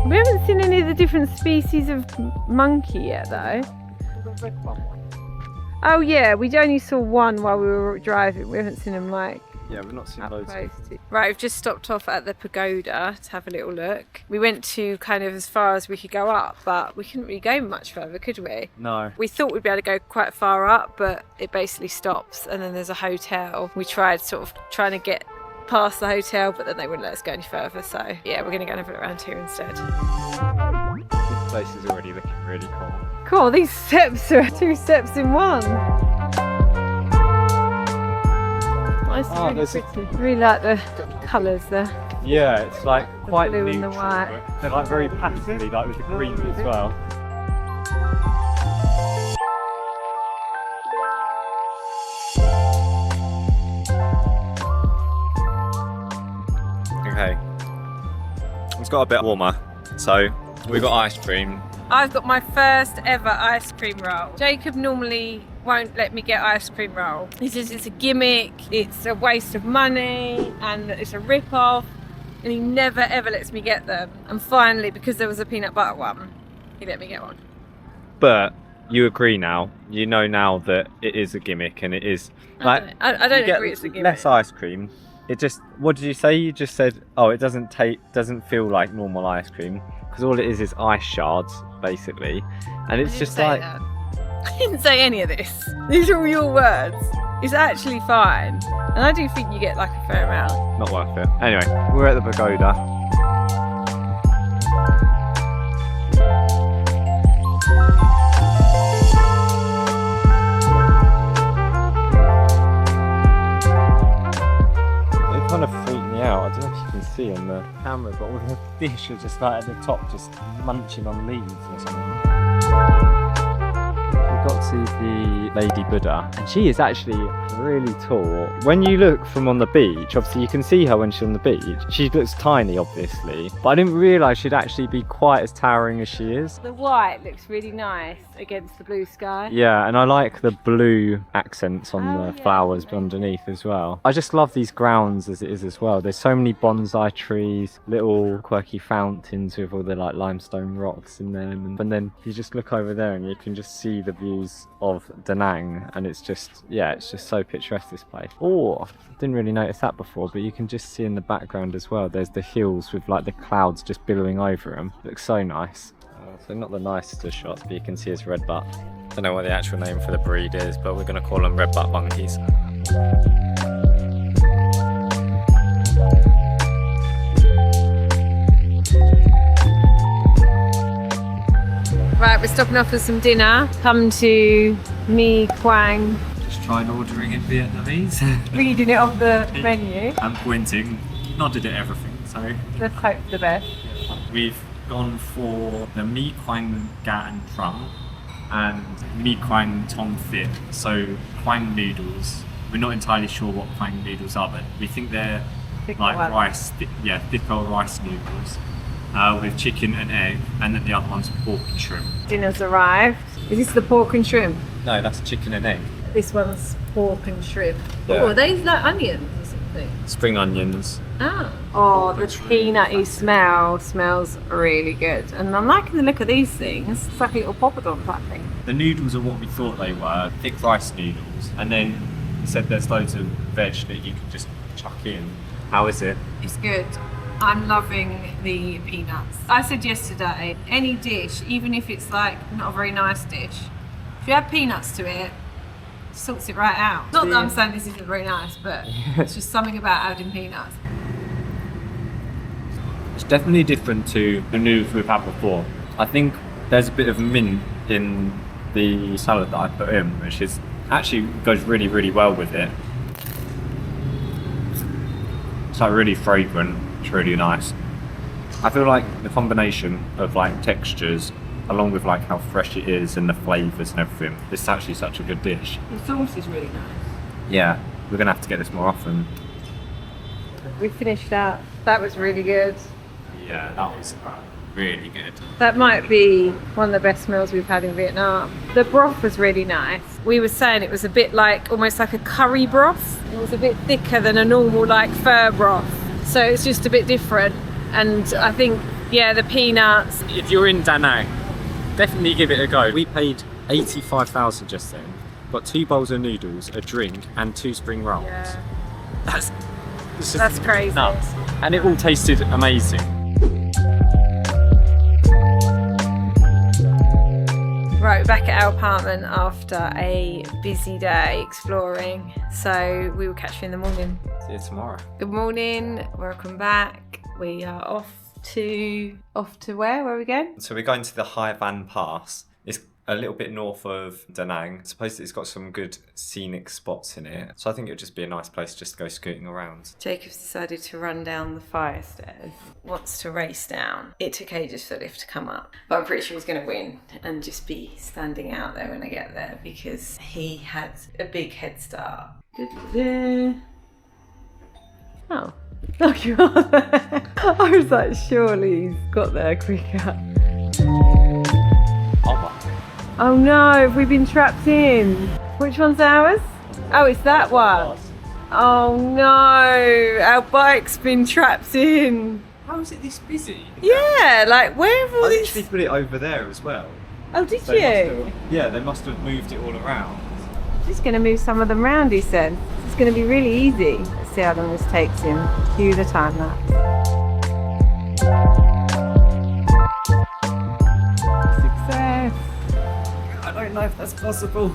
We haven't seen any of the different species of monkey yet though. Oh yeah, we only saw one while we were driving. We haven't seen them like Yeah, we've not seen up loads. close to. Right, we've just stopped off at the pagoda to have a little look. We went to kind of as far as we could go up, but we couldn't really go much further, could we? No. We thought we'd be able to go quite far up, but it basically stops and then there's a hotel. We tried sort of trying to get past the hotel, but then they wouldn't let us go any further. So yeah, we're going to go and have a look around here instead. This place is already looking really cool. Cool, these steps are 2 steps in one. Nice, Oh, really there's a- pretty. Really like the colours there. Yeah, it's like quite blue and the neutral, white. but they're like very pastely, like with the green as well. Okay, it's got a bit warmer, so we got ice cream. I've got my first ever ice cream roll. Jacob normally won't let me get ice cream roll. He says it's a gimmick, it's a waste of money, and it's a rip-off, and he never ever lets me get them. And finally, because there was a peanut butter one, he let me get one. But you agree now, you know now that it is a gimmick, and it is like I don't you get agree it's a gimmick. less ice cream. It just, what did you say? You just said, oh, it doesn't feel like normal ice cream, because all it is ice shards basically, and it's just like that. I didn't say any of this. These are all your words. It's actually fine, and I do think you get like a fair amount. not worth it. Anyway, we're at the pagoda. They kind of freak me out. I don't know if you can see on the camera, but all the fish are just like at the top, just munching on leaves or something. We got to the Lady Buddha, and she is actually really tall. When you look from on the beach, obviously you can see her when she's on the beach. She looks tiny, obviously, but I didn't realise she'd actually be quite as towering as she is. The white looks really nice against the blue sky. Yeah, and I like the blue accents on Oh, the yeah, flowers definitely. underneath as well. I just love these grounds as it is as well. There's so many bonsai trees, little quirky fountains with all the like limestone rocks in them, and then you just look over there and you can just see the views of Da Nang, and it's just, yeah, it's just so picturesque, this place. Oh, didn't really notice that before, but you can just see in the background as well, there's the hills with like the clouds just billowing over them. Looks so nice. So not the nicest of shots, but you can see his red butt. Don't know what the actual name for the breed is, but we're going to call them red butt monkeys. Right, we're stopping off for some dinner. Come to Mi Quang. Just tried ordering in Vietnamese. Reading it off the menu. I'm pointing, nodded at everything. So Let's hope for the best. we've gone for the Mi Quang Gan Trung and Mi Quang Tong Thit. So Quang noodles. We're not entirely sure what Quang noodles are, but we think they're Thicker like one. rice, thicker rice noodles with chicken and egg, and then the other one's pork and shrimp. Dinner's arrived. Is this the pork and shrimp? No, that's chicken and egg. This one's pork and shrimp. Yeah. Oh, are these like onions or something? Spring onions. Ah. Oh, the peanutty smell smells really good. And I'm liking the look of these things. It's like a little poppadom type thing. The noodles are what we thought they were, thick rice noodles, and then he said there's loads of veg that you can just chuck in. How is it? It's good. I'm loving the peanuts. I said yesterday, any dish, even if it's like not a very nice dish, if you add peanuts to it, it sorts it right out. Not that I'm saying this isn't very nice, but it's just something about adding peanuts. It's definitely different to the noodles we've had before. I think there's a bit of mint in the salad that I put in, which is actually goes really, really well with it. It's like really fragrant. It's really nice. I feel like the combination of like textures, along with like how fresh it is and the flavours and everything, this is actually such a good dish. The sauce is really nice. Yeah, we're gonna have to get this more often. We finished that. That was really good. Yeah, that was really good. That might be one of the best meals we've had in Vietnam. The broth was really nice. We were saying it was a bit like, almost like a curry broth. It was a bit thicker than a normal like pho broth. So it's just a bit different. And I think, yeah, the peanuts. If you're in Da Nang, definitely give it a go. We paid 85,000 just then. Got 2 bowls of noodles, a drink, and 2 spring rolls. Yeah. That's just crazy. nuts. And it all tasted amazing. Right, we're back at our apartment after a busy day exploring. So we will catch you in the morning. See you tomorrow. Good morning, welcome back. We are off to where? Where are we going? So we're going to the Hoi An Pass. It's a little bit north of Da Nang. I suppose it's got some good scenic spots in it. So I think it would just be a nice place just to go scooting around. Jacob's decided to run down the fire stairs. Wants to race down. It took ages for the lift to come up. But I'm pretty sure he's going to win and just be standing out there when I get there because he had a big head start. Oh. Oh, you are there. I was like, surely he's got there quicker. Oh no, have we been trapped in? Which one's ours? Oh, it's that one. Oh no, our bike's been trapped in. How is it this busy? Yeah, like where have all I these... actually put it over there as well. Oh, did So you? they must have moved it all around. He's going to move some of them round, he said. It's going to be really easy. Let's see how long this takes him. Cue the time lapse. Success. I don't know if that's possible.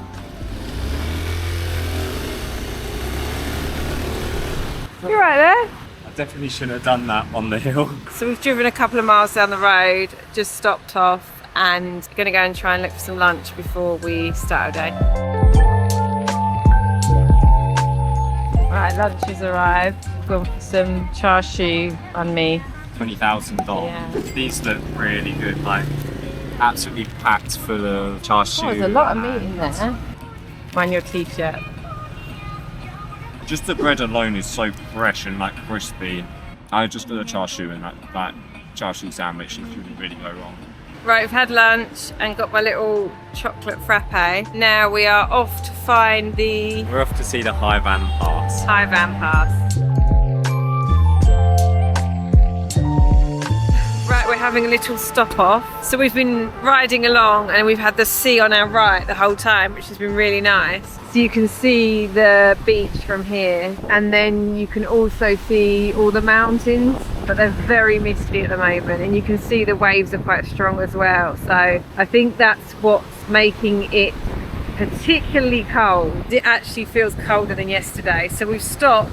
You're right there. I definitely shouldn't have done that on the hill. So we've driven a couple of miles down the road, just stopped off and going to go and try and look for some lunch before we start our day. Right, lunch has arrived. We've gone for some char siu on me. 20,000 dong. Yeah. These look really good, like absolutely packed full of char siu. Oh, there's a lot of meat in there. Mind your t-shirt. Just the bread alone is so fresh and like crispy. I just got a char siu and that char siu sandwich, it shouldn't really go wrong. Right, we've had lunch and got my little chocolate frappe. Now we are off to find the We're off to see the Hoi An Pass. Hoi An Pass. Right, we're having a little stop off. So we've been riding along and we've had the sea on our right the whole time, which has been really nice. So you can see the beach from here and then you can also see all the mountains, but they're very misty at the moment and you can see the waves are quite strong as well. So I think that's what's making it particularly cold. It actually feels colder than yesterday. So we've stopped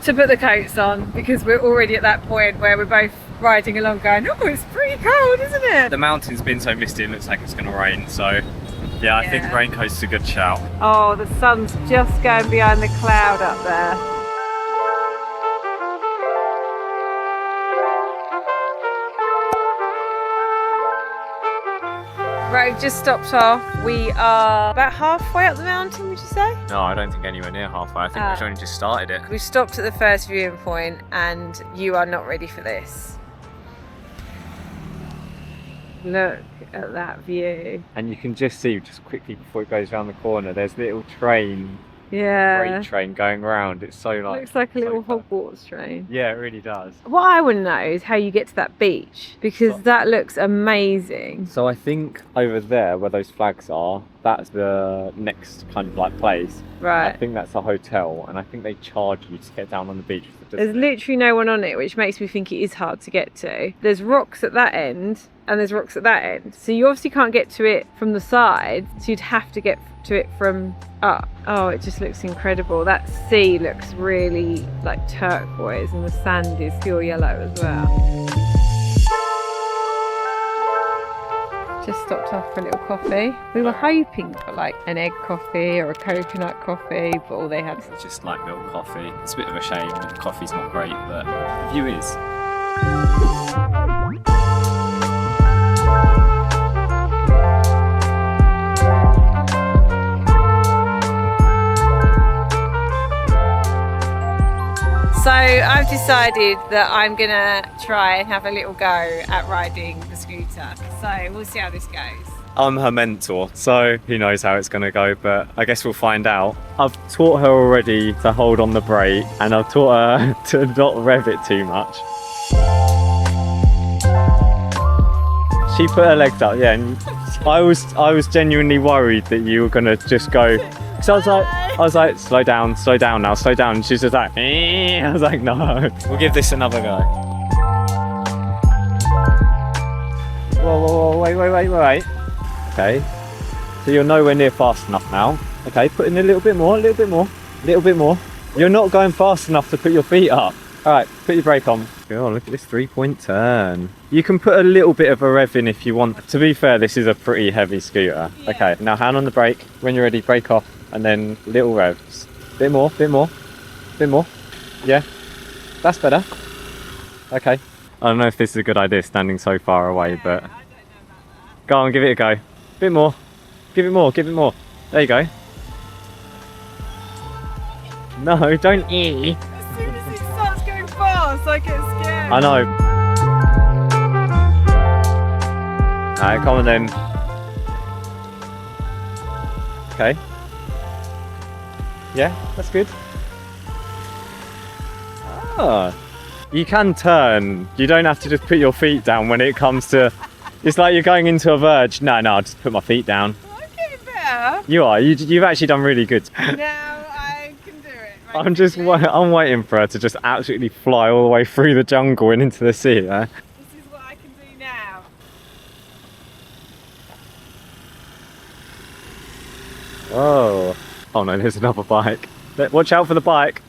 to put the coats on because we're already at that point where we're both riding along going, oh, it's pretty cold, isn't it? The mountain's been so misty it looks like it's going to rain, so yeah, I think raincoat's a good shout. Oh, the sun's just going behind the cloud up there. Right, we've just stopped off. We are about halfway up the mountain, would you say? No, I don't think anywhere near halfway. I think we've only just started it. We stopped at the first viewing point and you are not ready for this. Look at that view. And you can just see, just quickly before it goes around the corner, there's a little train, Yeah. freight train going around. It's so like... Looks like a little so fun. Hogwarts train. Yeah, it really does. What I want to know is how you get to that beach because that looks amazing. So I think over there where those flags are, that's the next kind of like place. Right. I think that's a hotel and I think they charge you to get down on the beach. There's literally no one on it, which makes me think it is hard to get to. There's rocks at that end and there's rocks at that end. So you obviously can't get to it from the side, so you'd have to get to it from up. Oh, it just looks incredible. That sea looks really like turquoise and the sand is pure yellow as well. Just stopped off for a little coffee. We were hoping for like an egg coffee or a coconut coffee, but all they had was Just like little coffee. It's a bit of a shame that the coffee's not great, but the view is. So I've decided that I'm gonna try and have a little go at riding the scooter. So we'll see how this goes. I'm her mentor, so who knows how it's going to go, but I guess we'll find out. I've taught her already to hold on the brake, and I've taught her to not rev it too much. She put her legs up, yeah, and I was genuinely worried that you were going to just go. So I was like, slow down now, slow down. And she's just like, eh. I was like, no. We'll give this another go. Whoa, wait. Okay, so you're nowhere near fast enough now. Okay, put in a little bit more. You're not going fast enough to put your feet up. All right, put your brake on. Oh, look at this 3-point turn. You can put a little bit of a rev in if you want. To be fair, this is a pretty heavy scooter. Yeah. Okay, now hand on the brake. When you're ready, brake off, and then little revs. Bit more. Yeah, that's better. Okay. I don't know if this is a good idea standing so far away, but go on, give it a go. Bit more. Give it more. There you go. No, don't As soon as it starts going fast, I get scared. I know. Alright, come on then. Okay. Yeah, that's good. Ah. You can turn. You don't have to just put your feet down when it comes to... It's like you're going into a verge. No, I'll just put my feet down. I'm getting better. You are. You've actually done really good. Now I can do it. I'm waiting for her to just absolutely fly all the way through the jungle and into the sea. This is what I can do now. Oh no, there's another bike. Watch out for the bike.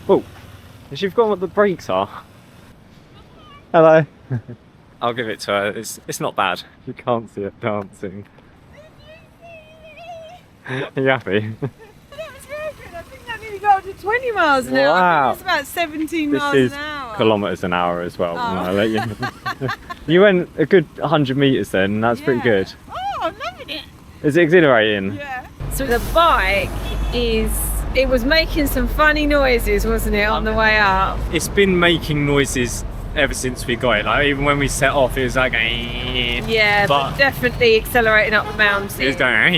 Oh, has she forgotten what the brakes are? Hello. I'll give it to her. It's not bad. You can't see it dancing. Are you happy? That's very good. I think that nearly got up to 20 miles an hour. Wow. I think it's about 17 This miles is an hour. kilometres an hour as well. Oh. I'll let you know. You went a good 100 metres then. That's pretty Yeah. good. Oh, I'm loving it. Is it exhilarating? Yeah. So the bike it was making some funny noises, wasn't it, on the way up? It's been making noises ever since we got it. Like even when we set off, it was like, Yeah, But- but definitely accelerating up the mountain. it was going.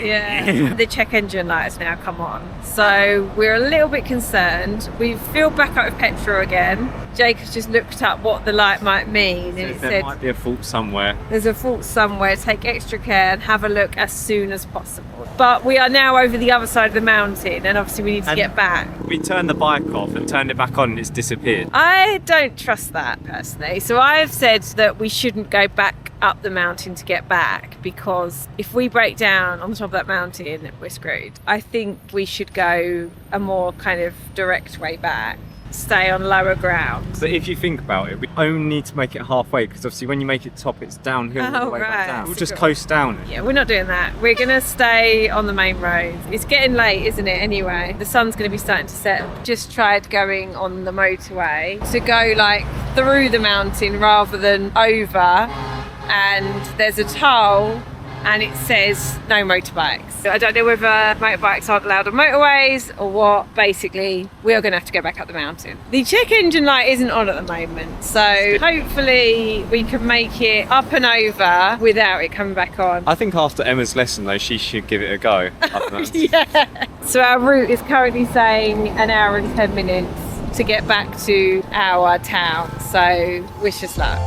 Yeah, the check engine light has now come on, so we're a little bit concerned. We've filled back up with petrol again. Jake has just looked up what the light might mean, and it There said might be a fault somewhere. there's a fault somewhere. Take extra care and have a look as soon as possible. But we are now over the other side of the mountain, and obviously we need to And- get back. We turned the bike off and turned it back on and it's disappeared. I don't trust that personally. So I've said that we shouldn't go back up the mountain to get back, because if we break down on the top of that mountain, we're screwed. I think we should go a more kind of direct way back, stay on lower ground. But if you think about it, we only need to make it halfway, because obviously when you make it top, it's downhill all the Oh, way right. back down. We'll So just good. coast down it. Yeah, we're not doing that. We're gonna stay on the main road. It's getting late, isn't it, anyway? The sun's gonna be starting to set. Just tried going on the motorway to go like through the mountain rather than over, and there's a toll and it says no motorbikes. I don't know whether motorbikes aren't allowed on motorways or what. Basically, we are going to have to go back up the mountain. The check engine light isn't on at the moment, so hopefully we can make it up and over without it coming back on. I think after Emma's lesson though, she should give it a go. Yeah. So our route is currently saying an hour and 10 minutes to get back to our town, so wish us luck.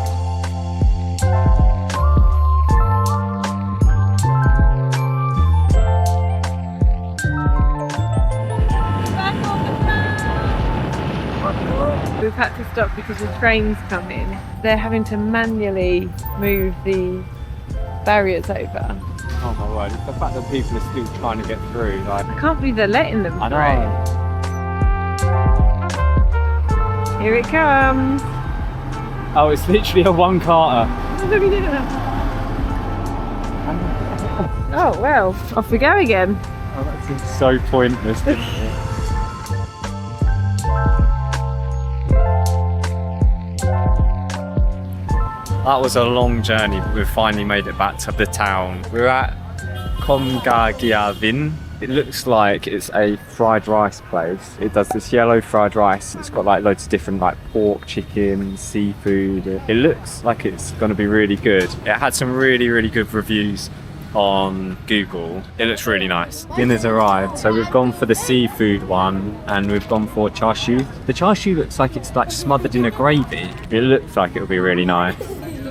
We've had to stop because the train's coming. They're having to manually move the barriers over. Oh my word, it's the fact that people are still trying to get through. Like, I can't believe they're letting them I know. through. Here it comes. Oh, it's literally a one-carter. Look at that. Oh well, off we go again. Oh, that seems so pointless, didn't it? That was a long journey, but we've finally made it back to the town. We're at Komgagiavin, It looks like it's a fried rice place. It does this yellow fried rice. It's got like loads of different like pork, chicken, seafood. It looks like it's going to be really good. It had some really, really good reviews on Google. It looks really nice. Dinner's arrived, so we've gone for the seafood one and we've gone for char siu. The char siu looks like it's like smothered in a gravy. It looks like it'll be really nice.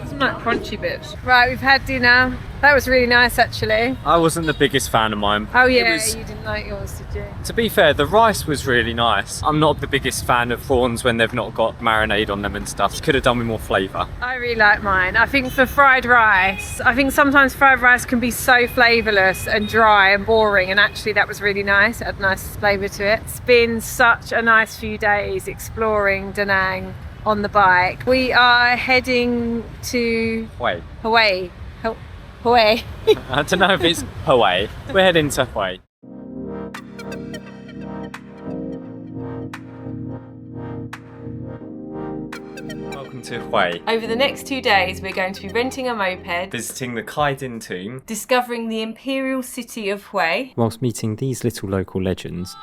Some like crunchy bits. Right, we've had dinner. That was really nice actually. I wasn't the biggest fan of mine. Oh yeah, It was- you didn't like yours, did you? To be fair, the rice was really nice. I'm not the biggest fan of prawns when they've not got marinade on them and stuff. Could have done with more flavour. I really like mine. I think for fried rice, I think sometimes fried rice can be so flavourless and dry and boring, and actually that was really nice. It had a nice flavour to it. It's been such a nice few days exploring Da Nang on the bike. We are heading to Wait, Hawaii. Hawaii. I don't know if it's Hawaii. We're heading to Hawaii. Welcome to Hawaii. Over the next 2 days, we're going to be renting a moped, Visiting the Kaidin tomb. discovering the imperial city of Hue, Whilst meeting these little local legends.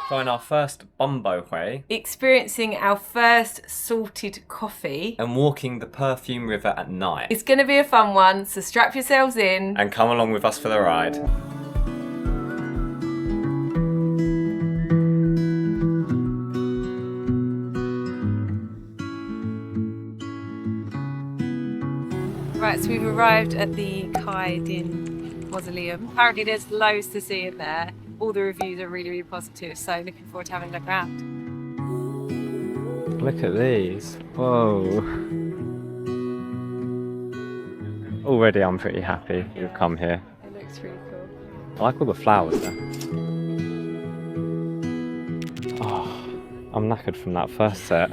Trying our first Bumbo Hue. experiencing our first salted coffee. And walking the Perfume River at night. It's going to be a fun one, so strap yourselves in. And come along with us for the ride. Right, so we've arrived at the Chi Minh Mausoleum. Apparently there's loads to see in there. All the reviews are really, really positive, so looking forward to having a look around. Look at these. Whoa. Already I'm pretty happy we've come here. It looks really cool. I like all the flowers there. Oh, I'm knackered from that first set.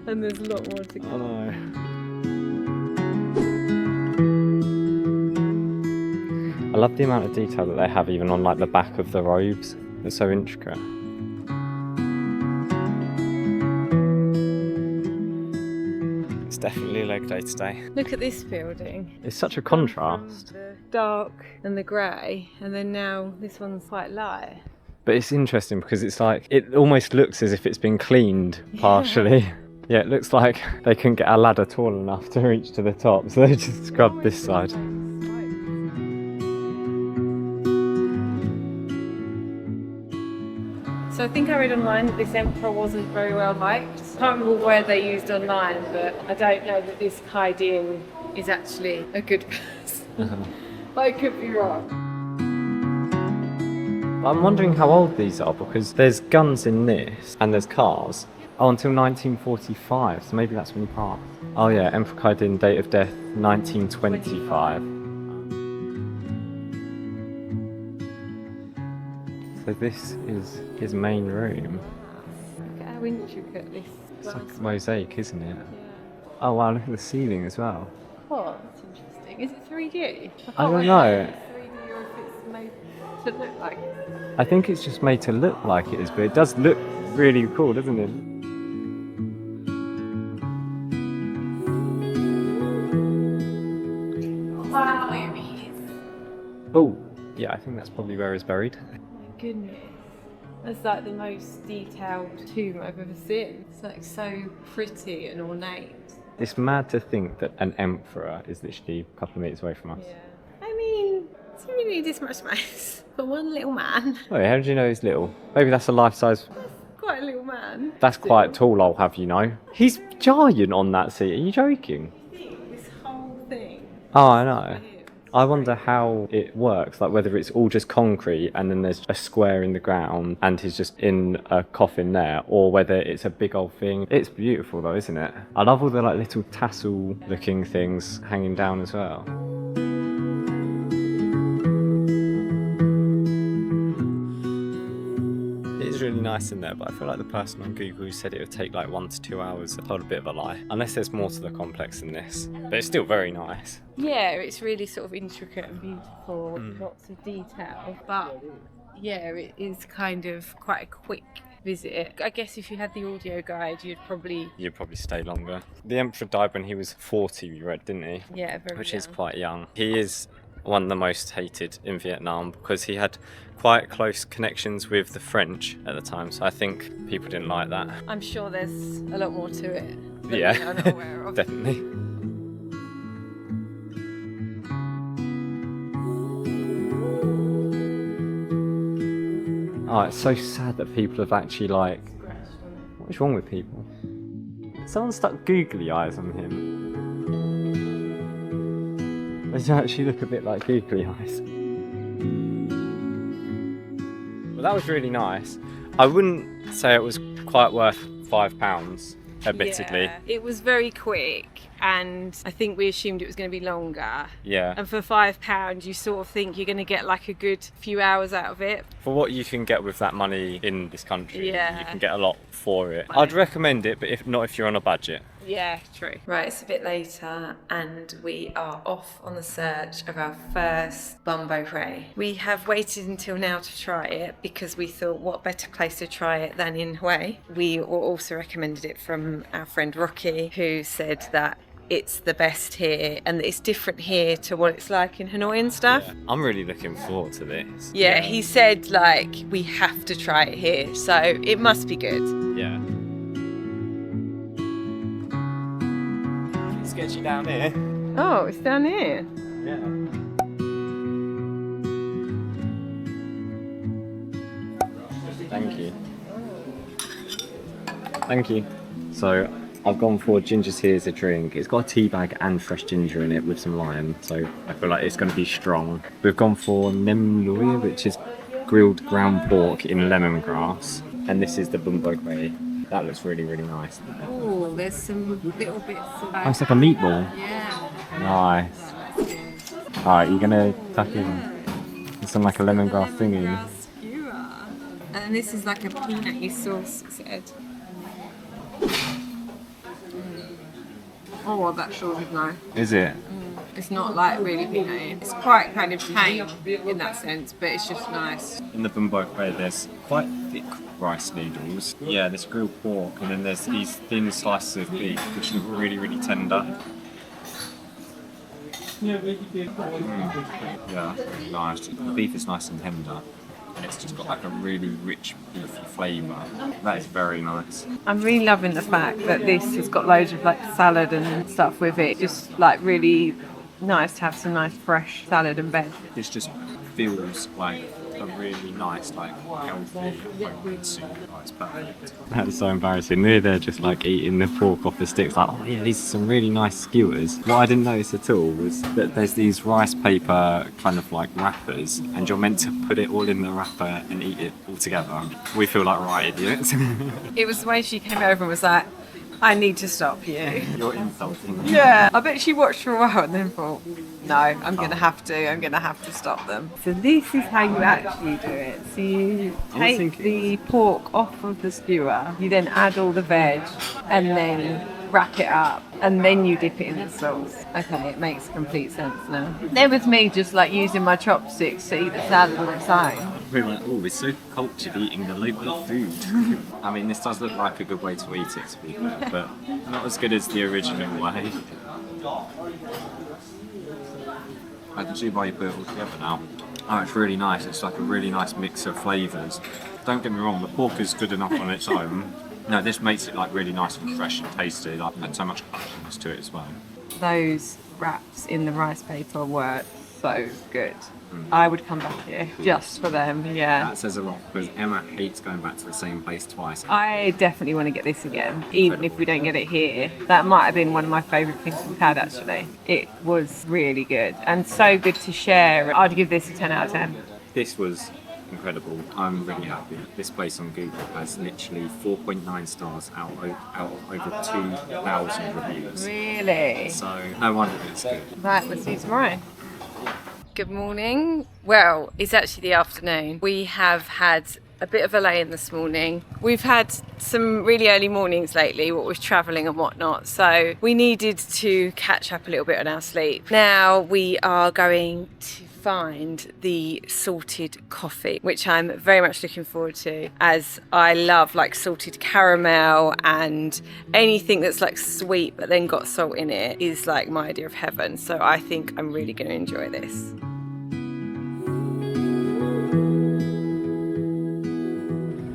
And there's a lot more to go. I know. I love the amount of detail that they have even on like the back of the robes. It's so intricate. It's definitely a leg day today. Look at this building. It's such a contrast. The dark and the grey, and then now this one's quite light. But it's interesting because it's like, it almost looks as if it's been cleaned partially. Yeah, it looks like they couldn't get a ladder tall enough to reach to the top, so they just scrubbed this side. So I think I read online that this emperor wasn't very well liked. I can't remember what word they used online, but I don't know that this Kaidin is actually a good person. But I could be wrong. I'm wondering how old these are because there's guns in this and there's cars. Oh, until 1945, so maybe that's when he passed. Oh yeah, Emperor Kaidin, date of death 1925. So this is his main room. Look at how intricate this It's like glass a mosaic, isn't it? Yeah. Oh wow, look at the ceiling as well. Oh, that's interesting. Is it 3D? I don't know. If it's 3D or if it's made to look like it. I think it's just made to look like it is, but it does look really cool, doesn't it? Wow. Oh, yeah, I think that's probably where he's buried. My goodness. That's like the most detailed tomb I've ever seen. It's like so pretty and ornate. It's mad to think that an emperor is literally a couple of meters away from us. Yeah. I mean, it's really need this much space for one little man. Oh, how did you know he's little? Maybe that's a life-size. Quite a little man. That's Still. quite tall, I'll have you know. He's giant on that seat. Are you joking? This whole thing. Oh, I know. I wonder how it works, like whether it's all just concrete and then there's a square in the ground and he's just in a coffin there, or whether it's a big old thing. It's beautiful though, isn't it? I love all the like little tassel looking things hanging down as well. It is really nice in there, but I feel like the person on Google who said it would take like 1 to 2 hours told a bit of a lie. Unless there's more to the complex than this. But it's still very nice. Yeah, it's really sort of intricate and beautiful, lots of detail. But yeah, it is kind of quite a quick visit. I guess if you had the audio guide, you'd probably stay longer. The emperor died when he was 40, we read, didn't he? very Which young. is quite young. He is one of the most hated in Vietnam because he had quite close connections with the French at the time. So I think people didn't like that. I'm sure there's a lot more to it that we Yeah, are not aware of. definitely. Oh, it's so sad that people have actually like... What is wrong with people? Someone stuck googly eyes on him. They actually look a bit like googly eyes. Well, that was really nice. I wouldn't say it was quite worth £5, admittedly. Yeah, it was very quick, and I think we assumed it was going to be longer. Yeah. And for £5, you sort of think you're going to get like a good few hours out of it. For what you can get with that money in this country, Yeah. you can get a lot for it. I'd recommend it, but if not, if you're on a budget. Yeah, true. Right, it's a bit later and we are off on the search of our first bumbo ray. We have waited until now to try it because we thought what better place to try it than in Hue. We were also recommended it from our friend Rocky, who said that it's the best here and it's different here to what it's like in Hanoi and stuff. Yeah. I'm really looking forward to this. Yeah, he said like we have to try it here, so it must be good. Yeah. Let's get you down here. Oh, it's down here. Yeah. Thank you. Thank you. So I've gone for ginger's here as a drink. It's got a tea bag and fresh ginger in it with some lime, so I feel like it's going to be strong. We've gone for nem lui, which is grilled ground pork in lemongrass, and this is the bumbo gray. That looks really, really nice. Oh, there's some little bits of Oh, it's like a meatball. yeah. Nice. Alright, you're gonna tuck in some like a lemongrass thingy. Skewer. And this is like a peanutty sauce, it said. Oh, well, that sure is nice. Is it? It's not like really peanutty. It's quite kind of tame in that sense, but it's just nice. In the bumbo gray, there's quite thick rice noodles. Yeah, there's grilled pork, and then there's these thin slices of beef, which look really, really tender. Yeah, nice. The beef is nice and tender. And it's just got like a really rich beefy flavour. That is very nice. I'm really loving the fact that this has got loads of like salad and stuff with it. Just like really nice to have some nice fresh salad and veg. This just feels like a really nice, like healthy homemade soup. Oh, it's perfect. That's so embarrassing. We're there just like eating the pork off the sticks, like, oh yeah, these are some really nice skewers. What I didn't notice at all was that there's these rice paper kind of like wrappers, and you're meant to put it all in the wrapper and eat it all together. We feel like right idiots. It was the way she came over and was like, I need to stop you. You're insulting me. Yeah, I bet she watched for a while and then thought, no, I'm going to have to stop them. So this is how you actually do it. So you take the pork off of the skewer, you then add all the veg and then wrap it up and then you dip it in the sauce. Okay, it makes complete sense now. There was me just like using my chopsticks to eat the salad on its own. We're like, oh, we're so cultured eating the local food. I mean, this does look like a good way to eat it, to be fair, but not as good as the original way. I can see why you put it all together now. Oh, it's really nice. It's like a really nice mix of flavours. Don't get me wrong, the pork is good enough on its own. No, this makes it like really nice and fresh and tasty. Like, and so much crunchiness to it as well. Those wraps in the rice paper were so good. I would come back here just for them, yeah. That says a lot because Emma hates going back to the same place twice. I definitely want to get this again, even if we don't get it here. That might have been one of my favourite things we've had actually. It was really good and so good to share. I'd give this a 10 out of 10. This was incredible. I'm really happy. This place on Google has literally 4.9 stars out of over 2,000 reviews. Really? So no wonder it's good. Right, let's see tomorrow. Good morning. Well, it's actually the afternoon. We have had a bit of a lay-in this morning. We've had some really early mornings lately, what with travelling and whatnot, so we needed to catch up a little bit on our sleep. Now we are going to find the salted coffee, which I'm very much looking forward to, as I love like salted caramel, and anything that's like sweet but then got salt in it is like my idea of heaven. So I think I'm really going to enjoy this.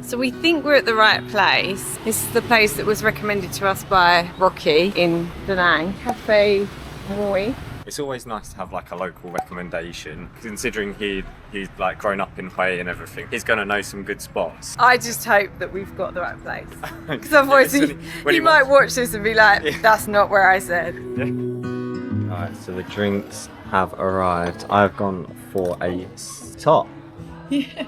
So we think we're at the right place. This is the place that was recommended to us by Rocky in Da Nang, Cafe Hoi. It's always nice to have like a local recommendation, considering he's like grown up in Hoi and everything. He's gonna know some good spots. I just hope that we've got the right place. Because otherwise when he might watch this and be like, that's not where I said. Alright, so the drinks have arrived. I've gone for a top. Yeah.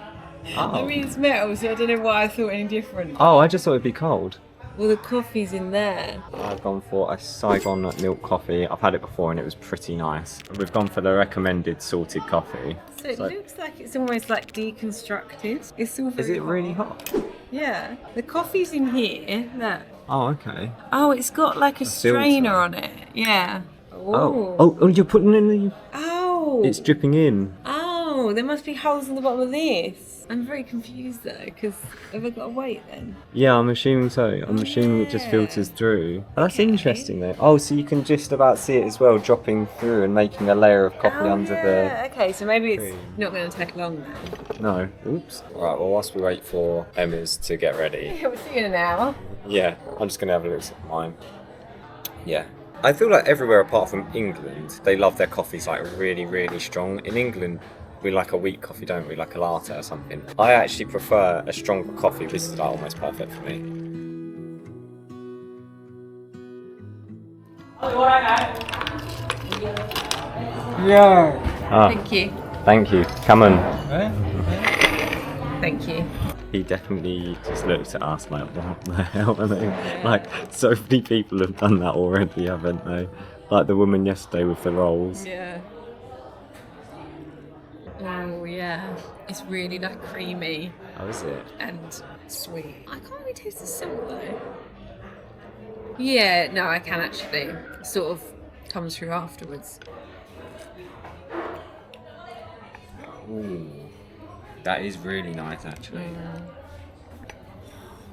Oh. I mean, it's metal, so I don't know why I thought any different. Oh, I just thought it'd be cold. Well, the coffee's in there. I've gone for a Saigon milk coffee. I've had it before and it was pretty nice. We've gone for the recommended salted coffee. So it looks like it's almost like deconstructed. It's all very Is it really hot? Yeah. The coffee's in here. Look. Oh, okay. Oh, it's got like a strainer filter. on it. Yeah. Oh, you're putting in the... Oh. It's dripping in. Oh, there must be holes in the bottom of this. I'm very confused though, because have I got to wait then? Yeah, I'm assuming so. I'm assuming it just filters through. Oh, that's interesting though. Oh, so you can just about see it as well, dropping through and making a layer of coffee under the... Okay, so maybe it's cream. not going to take long then. No. Oops. Right, well, whilst we wait for Emma's to get ready... We'll see you in an hour. Yeah, I'm just going to have a look at mine. Yeah. I feel like everywhere apart from England, they love their coffees like really, really strong. In England, we like a weak coffee, don't we? Like a latte or something. I actually prefer a stronger coffee. This is like almost perfect for me. Yeah. Ah, Thank you. thank you. Come on. Thank you. He definitely just looked at us like, what the hell are they? Like, so many people have done that already, haven't they? Like the woman yesterday with the rolls. Yeah. Oh yeah. It's really like creamy How is it? and sweet. I can't really taste the salt though. Yeah, no, I can actually. It sort of comes through afterwards. Ooh, that is really nice actually.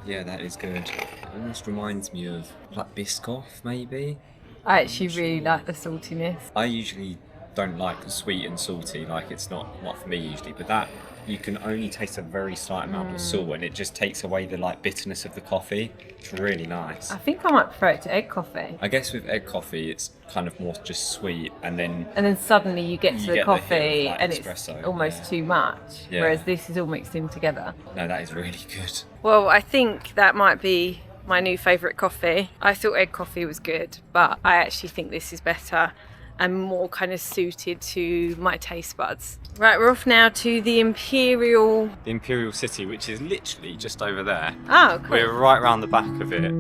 Yeah, that is good. It almost reminds me of like Biscoff maybe. I actually really like the saltiness. I usually don't like the sweet and salty, like it's not for me usually, but that you can only taste a very slight amount of salt and it just takes away the like bitterness of the coffee. It's really nice. I think I might prefer it to egg coffee. I guess with egg coffee it's kind of more just sweet and then Suddenly you get to You the get the coffee hit of, like, and espresso, it's almost too much. Yeah. Whereas this is all mixed in together. no, that is really good. Well, I think that might be my new favourite coffee. I thought egg coffee was good, but I actually think this is better and more kind of suited to my taste buds. Right, we're off now to the Imperial... The Imperial City, which is literally just over there. Oh, cool. We're right round the back of it.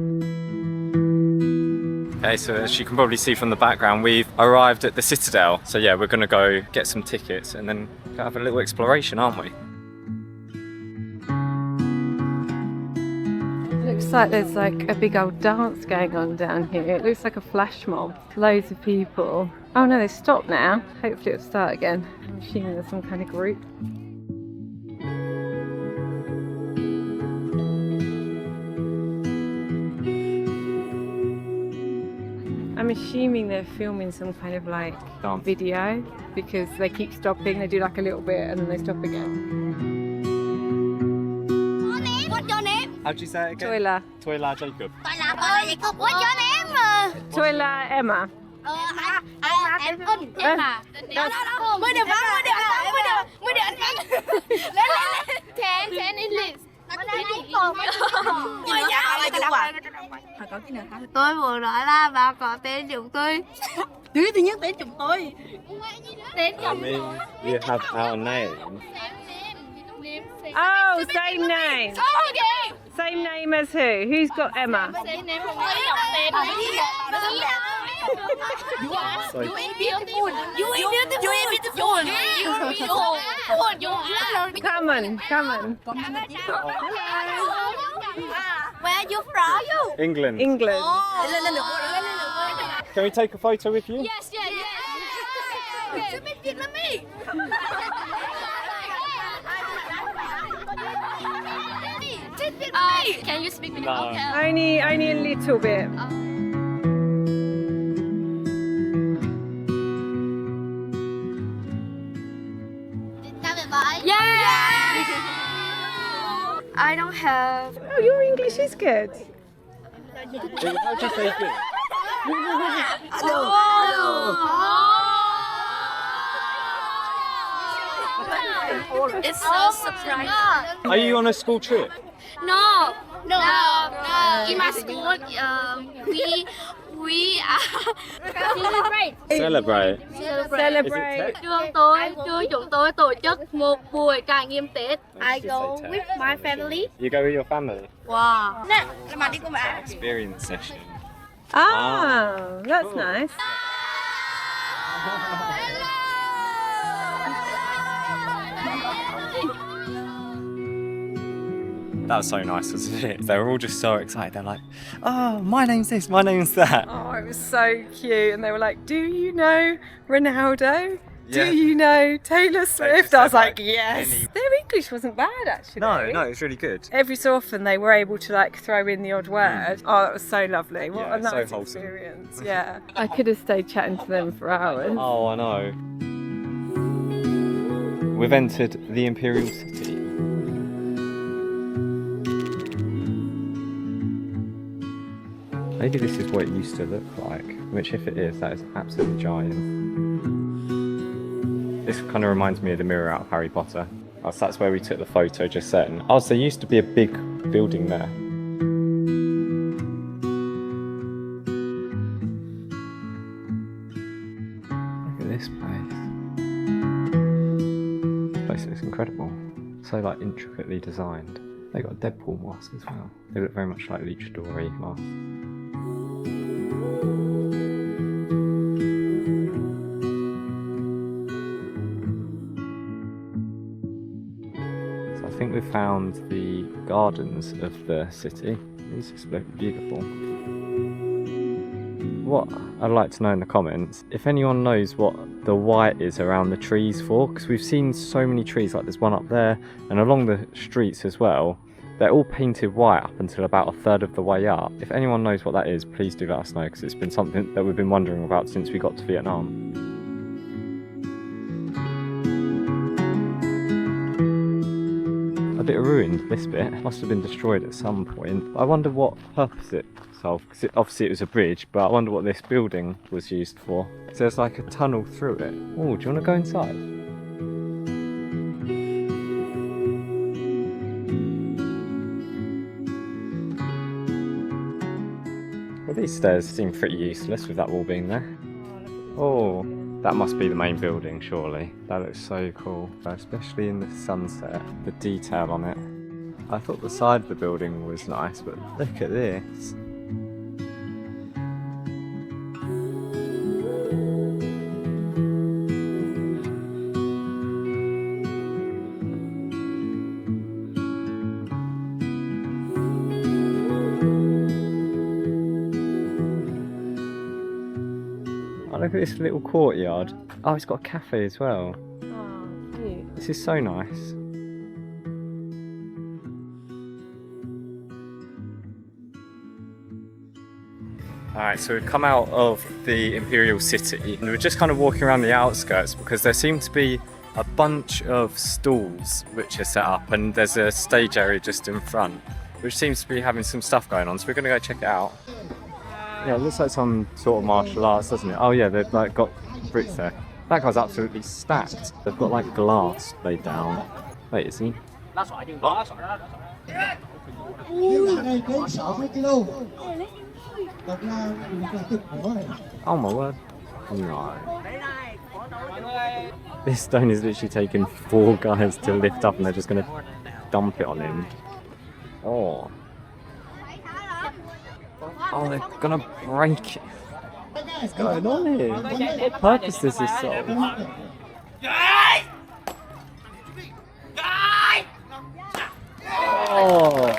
Okay, so as you can probably see from the background, we've arrived at the Citadel. So yeah, we're gonna go get some tickets and then go have a little exploration, aren't we? Looks like there's like a big old dance going on down here. It looks like a flash mob. Loads of people. Oh no, they stopped now. Hopefully it'll start again. I'm assuming there's some kind of group. I'm assuming they're filming some kind of like Dance. video because they keep stopping. They do like a little bit and then they stop again. What's your name? How'd you say it again? Toilet. Toilet Jacob. What's your name? Toilet Emma. Em ơn em à. Mới được bắn, mới được anh. Lên. Ten English. Tôi vừa nói là bà có tên chúng tôi. Thứ nhất tên chúng tôi. Tên I mean, you have our name. Oh, same name. Same name as who? Who's got Emma? So, Come on, come on. Where are you from? England. England. Can we take a photo with you? Yes. You speak Vietnamese. Can you speak No. Only a little bit. I don't have. Oh, your English is good. How'd you say good? It's so surprising. Are you on a school trip? No. In my school, we Celebrate. Celebrate. chúng tôi tổ chức một buổi trải nghiệm Tết. I go with my family. You go with your family? Wow. Experience session. Ah, that's nice. That was so nice, wasn't it? They were all just so excited. They're like, oh, my name's this, my name's that. Oh, it was so cute. And they were like, do you know Ronaldo? Yeah. Do you know Taylor Swift? I was like, like yes. any- Their English wasn't bad, actually. No, it's really good. Every so often they were able to like throw in the odd word. Oh, that was so lovely. What Yeah, a so nice wholesome. experience. Yeah. I could have stayed chatting to them for hours. Oh, I know. We've entered the Imperial City. Maybe this is what it used to look like, which if it is, that is absolutely giant. This kind of reminds me of the mirror out of Harry Potter. Oh, so that's where we took the photo just then. Oh, so there used to be a big building there. Look at this place. This place looks incredible. So like intricately designed. They got a Deadpool mask as well. They look very much like luchador masks. So I think we've found the gardens of the city. These just look beautiful. What I'd like to know in the comments, if anyone knows what the white is around the trees for, because we've seen so many trees, like there's one up there and along the streets as well. They're all painted white up until about a third of the way up. If anyone knows what that is, please do let us know, because it's been something that we've been wondering about since we got to Vietnam. A bit ruined, this bit. Must have been destroyed at some point. I wonder what purpose it solved, because obviously it was a bridge, but I wonder what this building was used for. So there's like a tunnel through it. Oh, do you want to go inside? Well, these stairs seem pretty useless with that wall being there. Oh, that must be the main building, surely. That looks so cool, especially in the sunset, the detail on it. I thought the side of the building was nice, but look at this. Look at this little courtyard. Oh, it's got a cafe as well. Oh, cute. This is so nice. Alright, so we've come out of the Imperial City and we're just kind of walking around the outskirts because there seem to be a bunch of stalls which are set up and there's a stage area just in front which seems to be having some stuff going on, so we're going to go check it out. Yeah, it looks like some sort of martial arts, doesn't it? Oh yeah, they've like got bricks there. That guy's absolutely stacked. They've got like glass laid down. Wait, is he? Oh my word. No. This stone is literally taken 4 guys to lift up and they're just going to dump it on him. Oh. Oh, they're gonna break it. What's going on here? What purpose does this serve? Oh.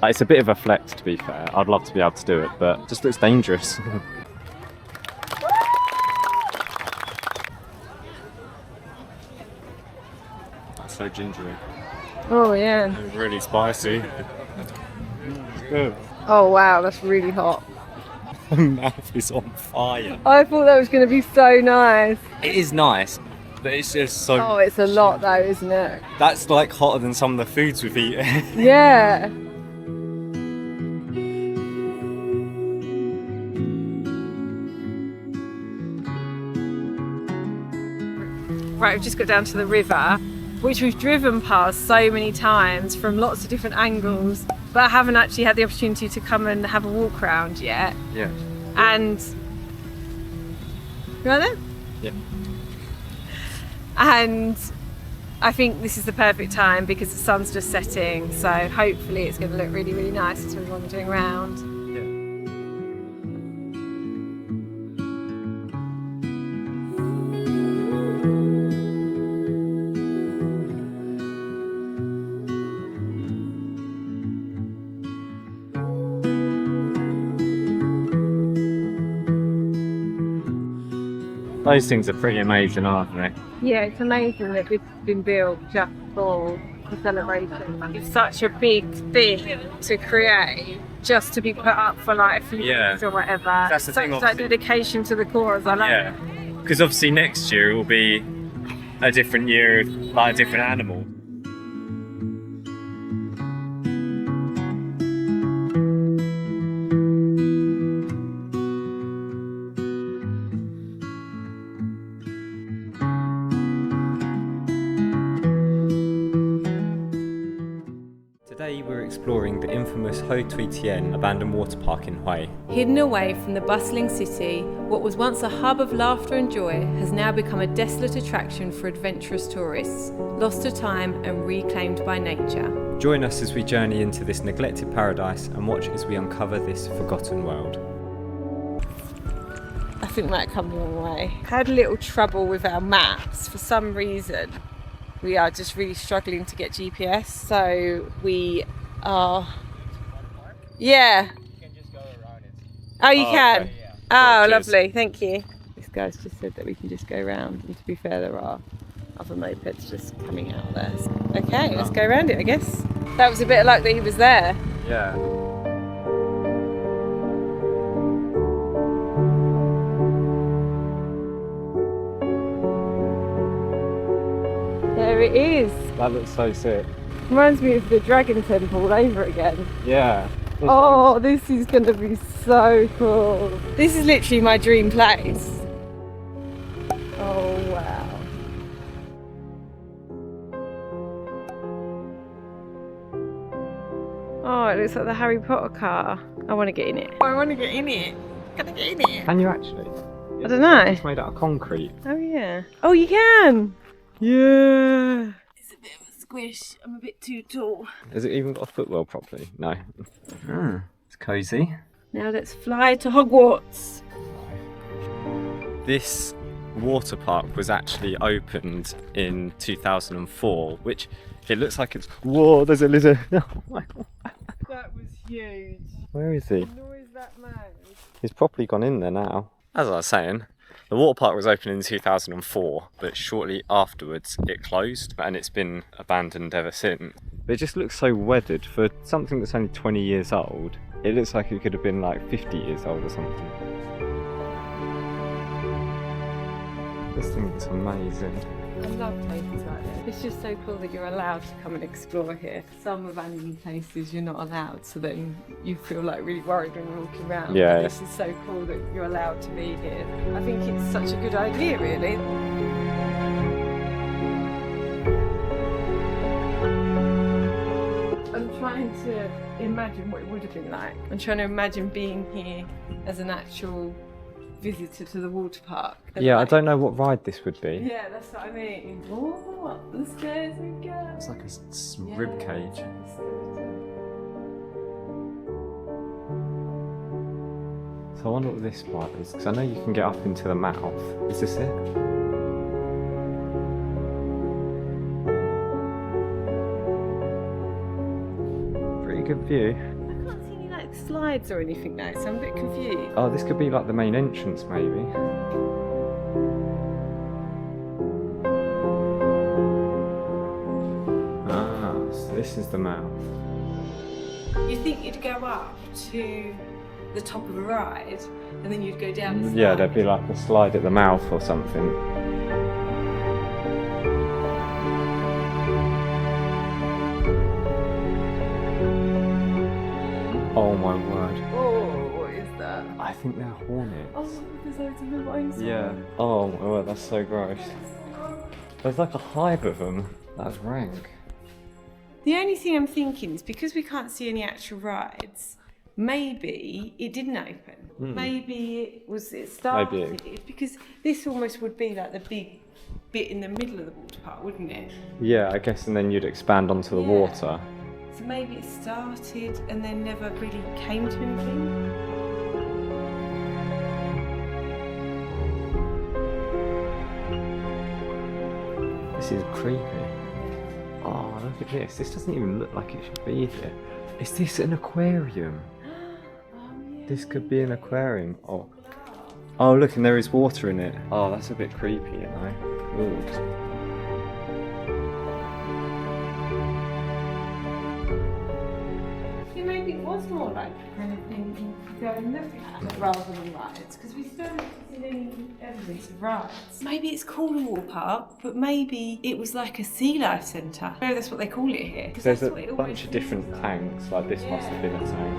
It's a bit of a flex, to be fair. I'd love to be able to do it, but it just looks dangerous. So gingery. Oh yeah. It's really spicy. It's good. Oh wow, that's really hot. My mouth is on fire. I thought that was going to be so nice. It is nice, but it's just so... Oh, it's a lot though, isn't it? That's like hotter than some of the foods we've eaten. Yeah. Right, we've just got down to the river, which we've driven past so many times from lots of different angles, but I haven't actually had the opportunity to come and have a walk around yet. Yeah. And you right there? Yeah. And I think this is the perfect time because the sun's just setting, so hopefully it's going to look really, really nice as we're wandering around. Those things are pretty amazing, aren't they? Yeah, it's amazing that this has been built just for the celebration. It's such a big thing to create just to be put up for like a few days or whatever. That's the such thing, like obviously. dedication to the cause. I love it. Because obviously next year will be a different year, like a different animal. Today we're exploring the infamous Hoi An abandoned water park in Hoi. Hidden away from the bustling city, what was once a hub of laughter and joy has now become a desolate attraction for adventurous tourists, lost to time and reclaimed by nature. Join us as we journey into this neglected paradise and watch as we uncover this forgotten world. I think that comes a long way. Had a little trouble with our maps for some reason. We are just really struggling to get GPS, so we are... Yeah. Oh, you can? Okay. Oh, Cheers. lovely, thank you. This guy's just said that we can just go round, and to be fair, there are other mopeds just coming out there. So, okay, let's go around it, I guess. That was a bit of luck that he was there. Yeah. There it is. That looks so sick. Reminds me of the Dragon Temple all over again. Yeah. Oh, this is going to be so cool. This is literally my dream place. Oh, wow. Oh, it looks like the Harry Potter car. I want to get in it. I want to get in it. Can I get in it? Can you actually? I don't know. It's made out of concrete. Oh, yeah. Oh, you can. Yeah. It's a bit of a squish. I'm a bit too tall. Has it even got a footwell properly? No. It's cosy. Now let's fly to Hogwarts. This water park was actually opened in 2004, which it looks like it's... Whoa, there's a lizard. Oh my God. That was huge. Where is he? What noise that made? He's probably gone in there now. As I was saying, the water park was opened in 2004, but shortly afterwards it closed and it's been abandoned ever since. It just looks so weathered for something that's only 20 years old. It looks like it could have been like 50 years old or something. This thing is amazing. I love places like this. It's just so cool that you're allowed to come and explore here. Some abandoned places you're not allowed, so then you feel like really worried when you're walking around. Yeah. But this is so cool that you're allowed to be here. I think it's such a good idea, really. I'm trying to imagine what it would have been like. I'm trying to imagine being here as an actual visitor to the water park. Yeah, I don't know what ride this would be. Yeah, that's what I mean. Oh, up the stairs we go. It's like a rib cage. So I wonder what this part is, because I know you can get up into the mouth. Is this it? Pretty good view. I can't see any like slides or anything now, so I'm a bit confused. Oh, this could be like the main entrance, maybe. Ah, so this is the mouth. You think you'd go up to the top of a ride, and then you'd go down the slide. Yeah, there'd be like a slide at the mouth or something. Oh my word. Oh, what is that? I think they're hornets. Oh, there's loads of them on Yeah. Oh my word, that's so gross. There's like a hive of them. That's rank. The only thing I'm thinking is because we can't see any actual rides, maybe it didn't open. Maybe it started because this almost would be like the big bit in the middle of the water park, wouldn't it? Yeah, I guess, and then you'd expand onto the water. So maybe it started and then never really came to anything. This is creepy. Oh, look at this. This doesn't even look like it should be here. Is this an aquarium? This could be an aquarium. Oh. Oh, look, and there is water in it. Oh, that's a bit creepy, you know. Ooh. Yeah, maybe it was more like the kind of thing you go and look at rather than rides, because we still haven't seen any evidence of rides. Maybe it's called a water park, but maybe it was like a sea life centre. Maybe that's what they call it here. 'Cause There's that's a what it bunch always of different feels like. tanks, like this must have been a tank.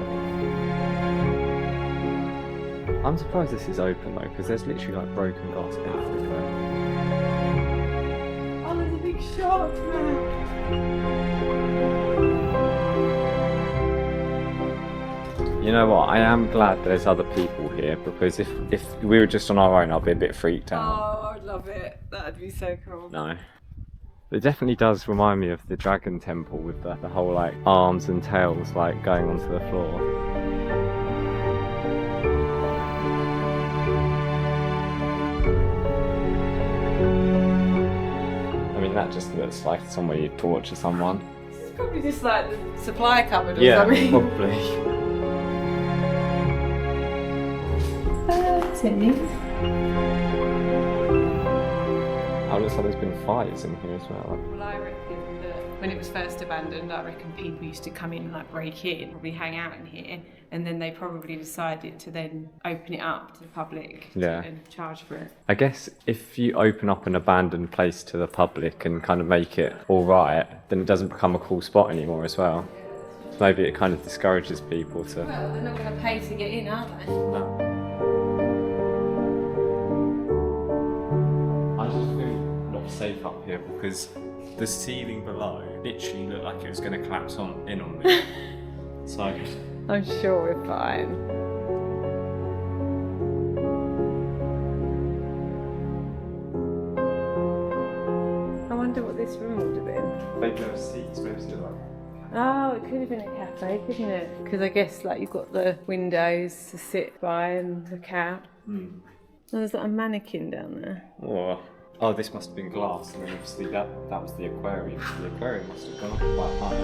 I'm surprised this is open though, because there's literally like broken glass everywhere. Oh, there's a big shark there. You know what, I am glad there's other people here, because if we were just on our own, I'd be a bit freaked out. Oh, I would love it. That'd be so cool. No. It definitely does remind me of the Dragon Temple with the whole like arms and tails like going onto the floor. I mean, that just looks like somewhere you'd torture someone. This is probably just like the supply cupboard or Yeah, something. probably. Oh, it looks like there's been fights in here as well. Well, I reckon that when it was first abandoned, I reckon people used to come in and like break in, probably hang out in here, and then they probably decided to then open it up to the public and charge for it. I guess if you open up an abandoned place to the public and kind of make it all right, then it doesn't become a cool spot anymore as well. So maybe it kind of discourages people to... Well, they're not going to pay to get in, are they? No. I just feel not safe up here because the ceiling below literally looked like it was going to collapse in on me. So I'm sure we're fine. I wonder what this room would have been. maybe there were seats, maybe still like... Oh, it could have been a cafe, couldn't it? Because I guess like you've got the windows to sit by and look out. Oh, there's like a mannequin down there. Oh, this must have been glass, and then obviously that was the aquarium. The aquarium must have gone up quite high.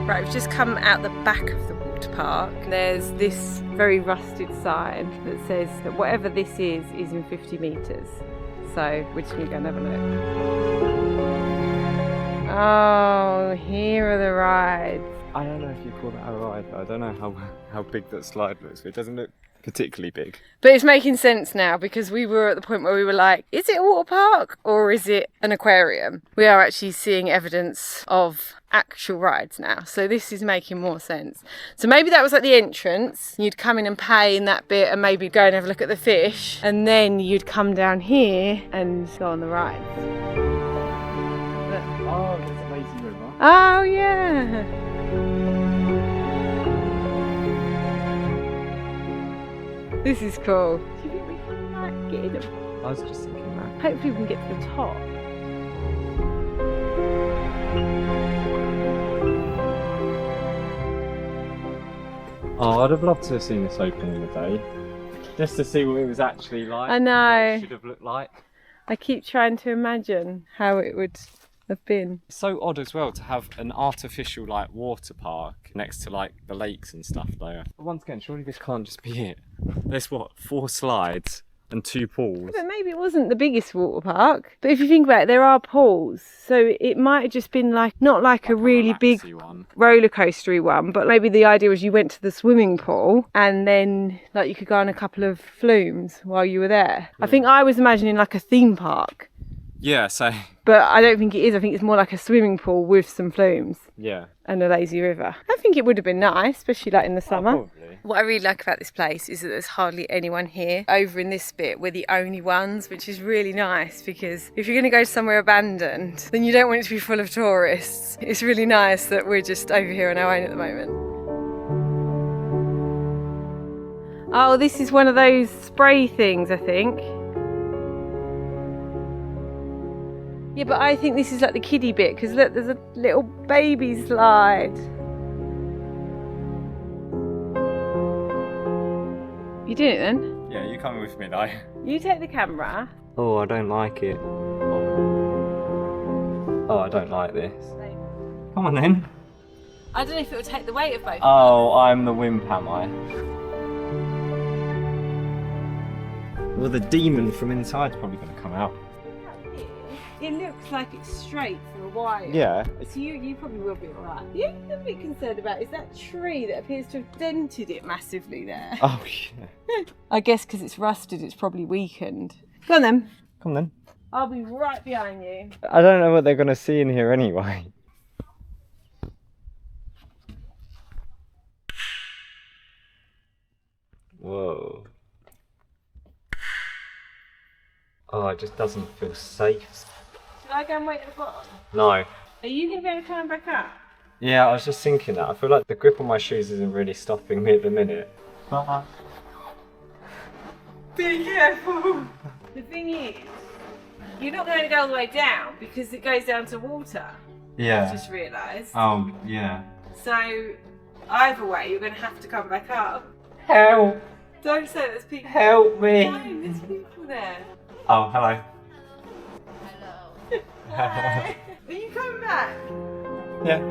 Right, we've just come out the back of the water park. There's this very rusted sign that says that whatever this is in 50 metres. So we're just going to go and have a look. Oh, here are the rides. I don't know if you call that a ride, though. I don't know how big that slide looks, but it doesn't look particularly big. But it's making sense now because we were at the point where we were like, is it a water park or is it an aquarium? We are actually seeing evidence of actual rides now, so this is making more sense. So maybe that was at the entrance, you'd come in and pay in that bit and maybe go and have a look at the fish, and then you'd come down here and go on the rides. Oh, there's a lazy river. Oh yeah. This is cool. Do you think we can like get in? I was just thinking that. Hopefully we can get to the top. Oh, I'd have loved to have seen this open in the day, just to see what it was actually like. I know. What it should have looked like. I keep trying to imagine how it would have been. It's so odd as well to have an artificial like water park next to like the lakes and stuff though. But once again, surely this can't just be it. There's what, 4 slides, and 2 pools. But maybe it wasn't the biggest water park. But if you think about it, there are pools. So it might have just been like, not like a really big one. roller coastery one, but maybe the idea was you went to the swimming pool and then like you could go on a couple of flumes while you were there. I think I was imagining like a theme park. Yeah, so But I don't think it is. I think it's more like a swimming pool with some flumes yeah. and a lazy river. I think it would have been nice, especially like in the summer. Probably. What I really like about this place is that there's hardly anyone here. Over in this bit, we're the only ones, which is really nice because if you're going to go somewhere abandoned, then you don't want it to be full of tourists. It's really nice that we're just over here on our own at the moment. Oh, this is one of those spray things, I think. Yeah, but I think this is like the kiddie bit because look, there's a little baby slide. You doing it then? Yeah, you coming with me though. You take the camera. Oh, I don't like it. Oh, I don't like this. Come on then. I don't know if it will take the weight of both. Oh, I'm the wimp, am I? Well, the demon from inside's probably going to come out. It looks like it's straight for a while. Yeah. So you probably will be alright. The only thing I'm a bit concerned about is that tree that appears to have dented it massively there. Oh, yeah. I guess because it's rusted, it's probably weakened. Go on then. Come on then. I'll be right behind you. I don't know what they're going to see in here anyway. Whoa. Oh, it just doesn't feel safe. Should I go and wait at the bottom? No. Are you going to be able to climb back up? Yeah, I was just thinking that. I feel like the grip on my shoes isn't really stopping me at the minute. Be careful! The thing is, you're not going to go all the way down because it goes down to water. Yeah. I just realised. Oh, yeah. So, either way, you're going to have to come back up. Help! Don't say there's people. Help me! No, there's people there. Oh, hello. Hi. Are you coming back? Yeah.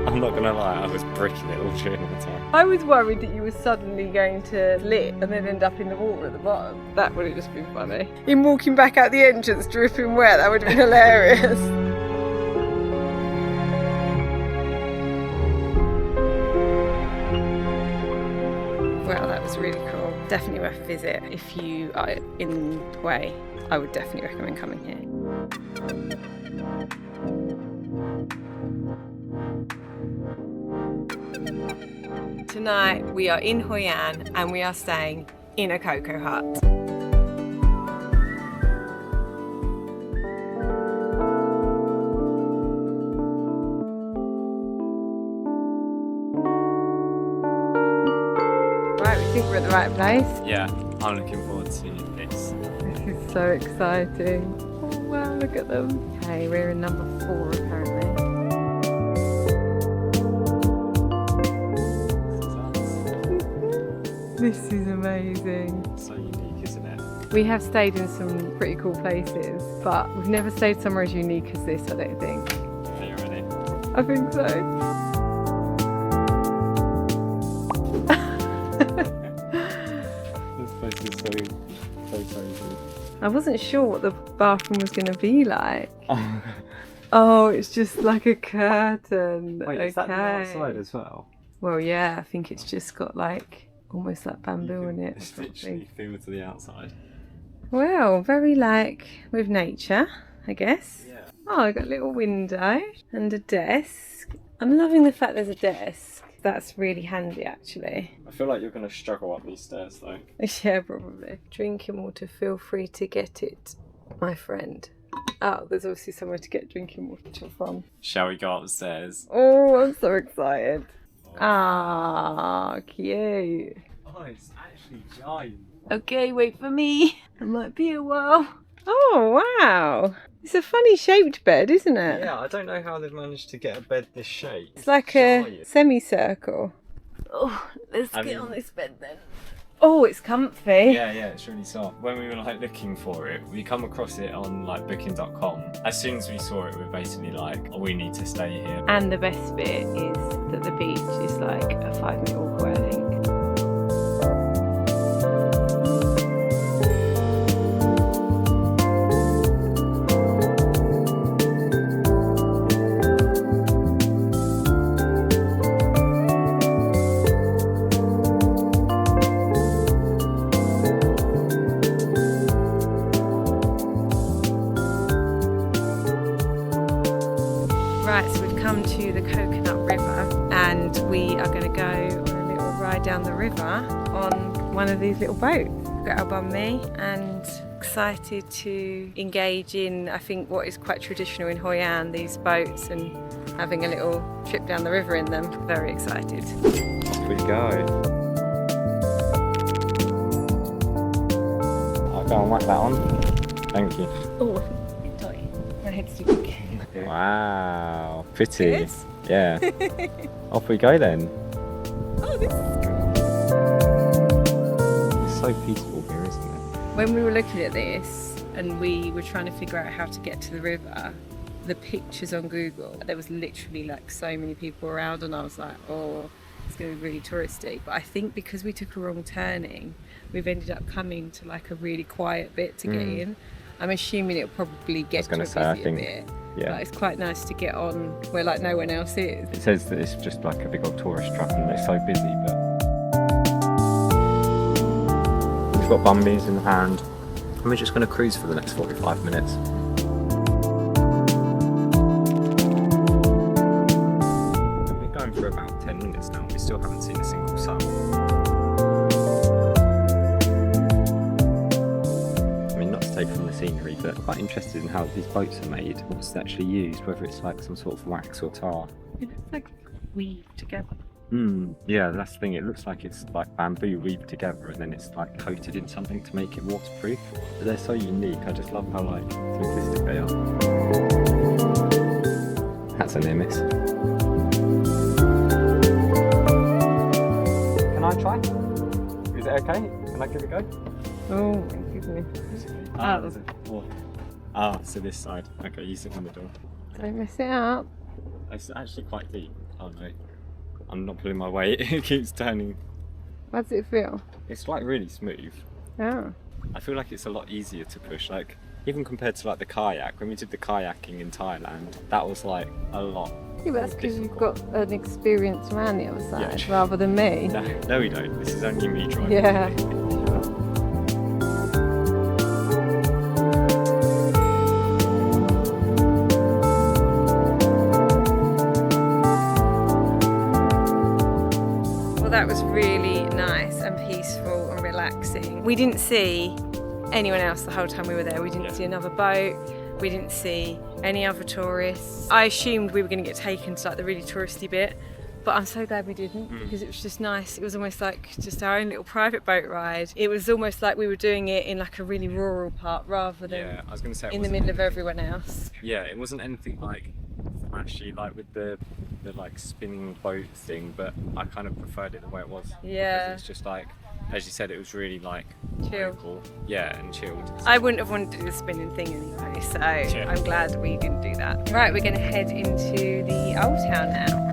I'm not gonna lie, I was bricking it all during the time. I was worried that you were suddenly going to lit and then end up in the water at the bottom. That would have just been funny. In walking back out the entrance dripping wet, that would have been hilarious. Well, that was really cool. Definitely worth a visit. If you are in the way, I would definitely recommend coming here. Tonight we are in Hoi An and we are staying in a cocoa hut. Right, we think we're at the right place. Yeah, I'm looking forward to this. This is so exciting. Oh wow, look at them. Okay, we're in number 4 apparently. This is amazing. So unique, isn't it? We have stayed in some pretty cool places, but we've never stayed somewhere as unique as this, I don't think. Are you ready? I think so. This place is so crazy. I wasn't sure what the bathroom was going to be like. Oh, it's just like a curtain. Wait, okay. is that the outside as well? Well, yeah, I think it's just got like almost like bamboo in it. Or It's literally something. feel to the outside. Well, very like with nature, I guess. Yeah. Oh, I got a little window and a desk. I'm loving the fact there's a desk. That's really handy, actually. I feel like you're going to struggle up these stairs though. Yeah, probably. Drinking water, feel free to get it, my friend. Oh, there's obviously somewhere to get drinking water from. Shall we go upstairs? Oh, I'm so excited. Ah, cute. Oh, it's actually giant. Okay, wait for me. I might be a while. Oh, wow. It's a funny shaped bed, isn't it? Yeah, I don't know how they've managed to get a bed this shape. It's like a semicircle. Oh, let's I get mean- on this bed then. Oh, it's comfy. Yeah, it's really soft. When we were like looking for it, we come across it on like booking.com. As soon as we saw it, we were basically like, oh, we need to stay here. And the best bit is that the beach is like a 5-minute walk away, I think. Right, so we've come to the Coconut River and we are going to go on a little ride down the river on one of these little boats. We've got our bum me and excited to engage in, I think, what is quite traditional in Hoi An, these boats, and having a little trip down the river in them. Very excited. Off we go. I'll go and whack that on. Thank you. Oh, sorry, my head's too big. Wow, pretty. Good? Yeah. Off we go then. Oh, this is It's so peaceful here, isn't it? When we were looking at this and we were trying to figure out how to get to the river, the pictures on Google, there was literally like so many people around and I was like, oh, it's going to be really touristy. But I think because we took a wrong turning, we've ended up coming to like a really quiet bit to get in. I'm assuming it'll probably get to a gonna say, I busier think- bit. Yeah. But it's quite nice to get on where like no one else is. It says that it's just like a big old tourist trap and they're so busy, but we've got bumbies in hand and we're just going to cruise for the next 45 minutes. We've been going for about 10 minutes now and we still haven't seen a single soul. I mean, not to take from the scenery, but I'm quite interested in how these boats are made, what's actually used, whether it's like some sort of wax or tar. It looks like weaved together. Yeah, that's the thing. It looks like it's like bamboo weaved together and then it's like coated in something to make it waterproof. But they're so unique. I just love how like simplistic they are. That's a near miss. Can I try? Is it okay? Can I give it a go? Oh my goodness. There's a door. So this side. Okay, you sit on the door. Don't mess it up. It's actually quite deep. Oh no. I'm not pulling my weight. It keeps turning. How does it feel? It's like really smooth. Oh. I feel like it's a lot easier to push, like even compared to like the kayak. When we did the kayaking in Thailand, that was like a lot. Yeah, but that's because you've got an experienced man the other side Yeah. rather than me. No, we don't. This is only me driving. Yeah. Well, that was really nice and peaceful and relaxing. We didn't see anyone else the whole time we were there. We didn't see another boat. We didn't see any other tourists. I assumed we were going to get taken to like the really touristy bit, but I'm so glad we didn't because it was just nice. It was almost like just our own little private boat ride. It was almost like we were doing it in like a really rural part rather than Yeah, I was going to say it in the wasn't middle of anything- everyone else. Yeah, it wasn't anything like actually like with the like spinning boat thing, but I kind of preferred it the way it was. Yeah. Because it's just like, as you said, it was really like Chill. local. Yeah, and chilled. I wouldn't have wanted to do the spinning thing anyway, so I'm glad we didn't do that. Right, we're going to head into the Old Town now.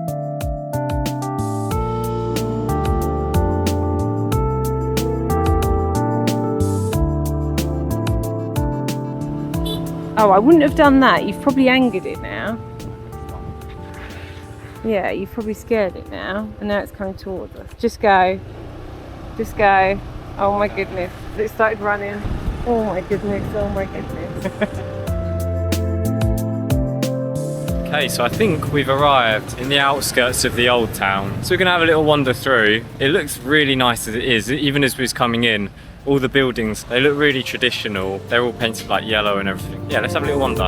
Oh, I wouldn't have done that. You've probably angered it now. Yeah, you've probably scared it now, and now it's coming towards us. Just go. Just go. Oh my goodness. It started running. Oh my goodness. Oh my goodness. Okay, so I think we've arrived in the outskirts of the old town. So we're gonna have a little wander through. It looks really nice as it is, even as we was coming in. All the buildings, they look really traditional. They're all painted like yellow and everything. Yeah, let's have a little wander.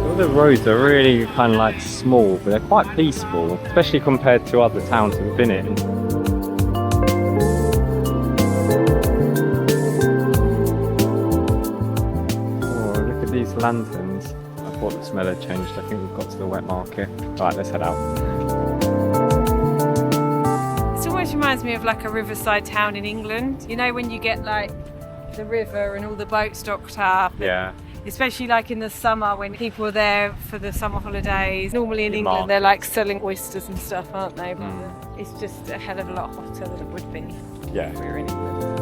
All the roads are really kind of like small, but they're quite peaceful, especially compared to other towns we've been in. Oh, look at these lanterns. I thought the smell had changed. I think we've got to the wet market. Right, let's head out. almost reminds me of like a riverside town in England. You know, when you get like the river and all the boats docked up. Yeah. Especially like in the summer when people are there for the summer holidays. Normally in The England they're markets. like selling oysters and stuff, aren't they? But it's just a hell of a lot hotter than it would be Yeah. if we were in England.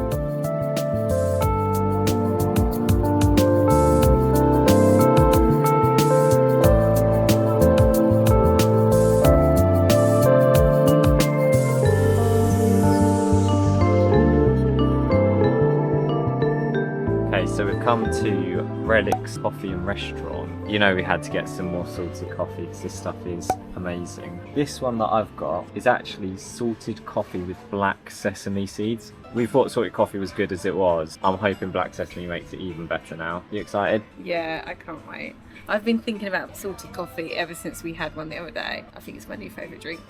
Okay, so we've come to Relic's Coffee and Restaurant. You know we had to get some more salted coffee because this stuff is amazing. This one that I've got is actually salted coffee with black sesame seeds. We thought salted coffee was good as it was. I'm hoping black sesame makes it even better now. You excited? Yeah, I can't wait. I've been thinking about salted coffee ever since we had one the other day. I think it's my new favourite drink.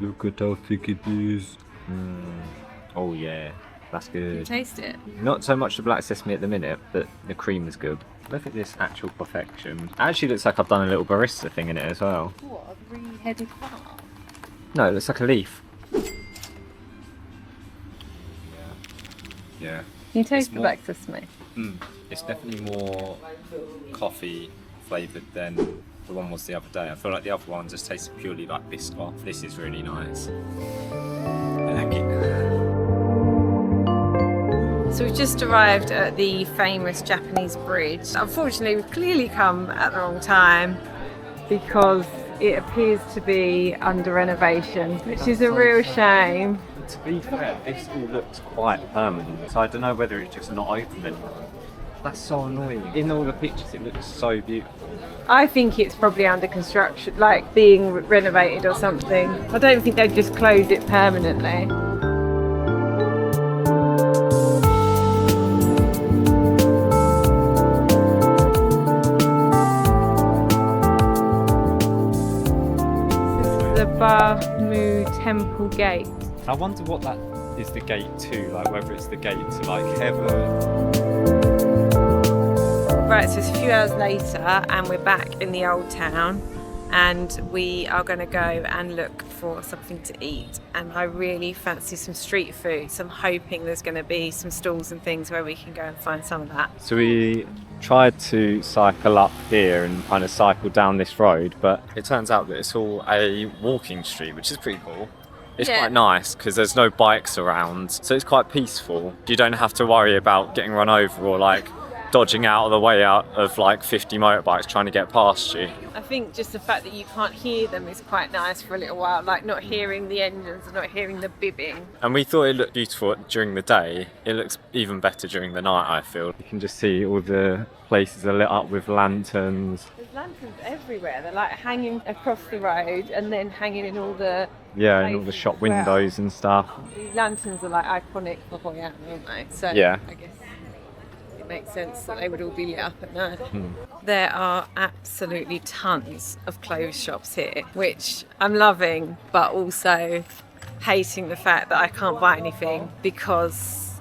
Look at how thick it is. Oh yeah, that's Can you good. taste it? Not so much the black sesame at the minute, but the cream is good. Look at this actual perfection. It actually looks like I've done a little barista thing in it as well. What, a three-headed farm? No, it looks like a leaf. Yeah. Can you taste the more- black sesame? It's definitely more coffee flavoured than the one was the other day. I feel like the other one just tasted purely like Biscoff. This is really nice. I like it. So we've just arrived at the famous Japanese bridge. Unfortunately, we've clearly come at the wrong time because it appears to be under renovation, which is a real shame. To be fair, this all looks quite permanent, so I don't know whether it's just not open anymore. That's so annoying. In all the pictures, it looks so beautiful. I think it's probably under construction, like being renovated or something. I don't think they'd just close it permanently. The Ba-Mu Temple Gate. I wonder what that is the gate to, like whether it's the gate to like heaven. Right, so it's a few hours later and we're back in the old town and we are going to go and look for something to eat, and I really fancy some street food, so I'm hoping there's going to be some stalls and things where we can go and find some of that. So we tried to cycle up here and kind of cycle down this road, but It turns out that it's all a walking street, which is pretty cool. It's Yeah. quite nice because there's no bikes around, so it's quite peaceful. You don't have to worry about getting run over or like dodging out of the way out of like 50 motorbikes trying to get past you. I think just the fact that you can't hear them is quite nice for a little while, like not hearing the engines and not hearing the bibbing. And we thought it looked beautiful during the day. It looks even better during the night, I feel. you can just see all the places are lit up with lanterns. There's lanterns everywhere, they're like hanging across the road and then hanging in all the Yeah, and all the places shop as well. windows and stuff. These lanterns are like iconic for Hoi An, aren't they? So Yeah. I guess it makes sense that they would all be lit up at night. There are absolutely tons of clothes shops here, which I'm loving, but also hating the fact that I can't buy anything because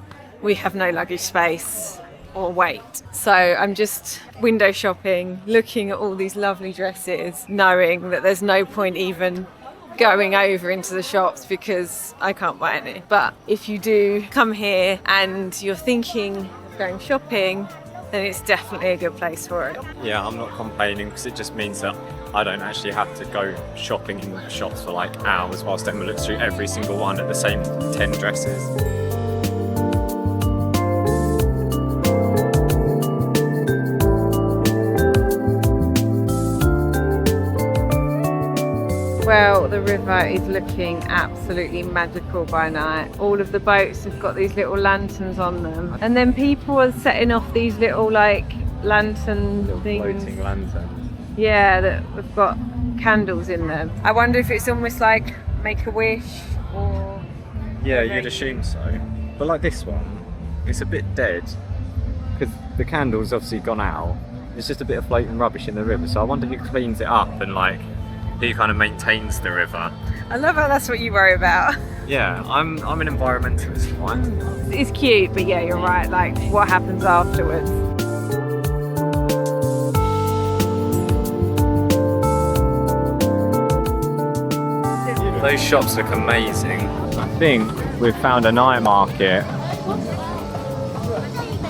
we have no luggage space or weight. So I'm just window shopping, looking at all these lovely dresses, knowing that there's no point even going over into the shops because I can't buy any. But if you do come here and you're thinking of going shopping, then it's definitely a good place for it. Yeah, I'm not complaining because it just means that I don't actually have to go shopping in shops for like hours whilst Emma looks through every single one at the same 10 dresses. Well, the river is looking absolutely magical by night. All of the boats have got these little lanterns on them. And then people are setting off these little like lantern things. Floating lanterns. Yeah, that have got candles in them. I wonder if it's almost like Make-A-Wish or... Yeah, you'd assume so. But like this one, it's a bit dead because the candle's obviously gone out. It's just a bit of floating rubbish in the river. So I wonder who cleans it up and like who kind of maintains the river. I love how that's what you worry about. Yeah, I'm an environmentalist. Fine. It's cute, but yeah, you're right. Like, what happens afterwards? Those shops look amazing. I think we've found a night market.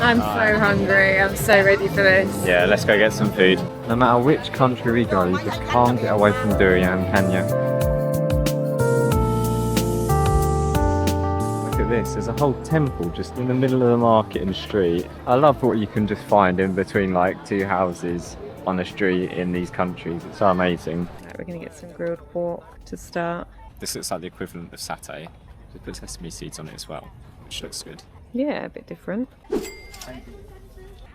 I'm so hungry. I'm so ready for this. Yeah, let's go get some food. No matter which country we go, you just can't get away from durian, can you? Look at this, there's a whole temple just in the middle of the market in the street. I love what you can just find in between like two houses on a street in these countries. It's so amazing. Right, we're going to get some grilled pork to start. This looks like the equivalent of satay. Just put sesame seeds on it as well, which looks good. Yeah, a bit different.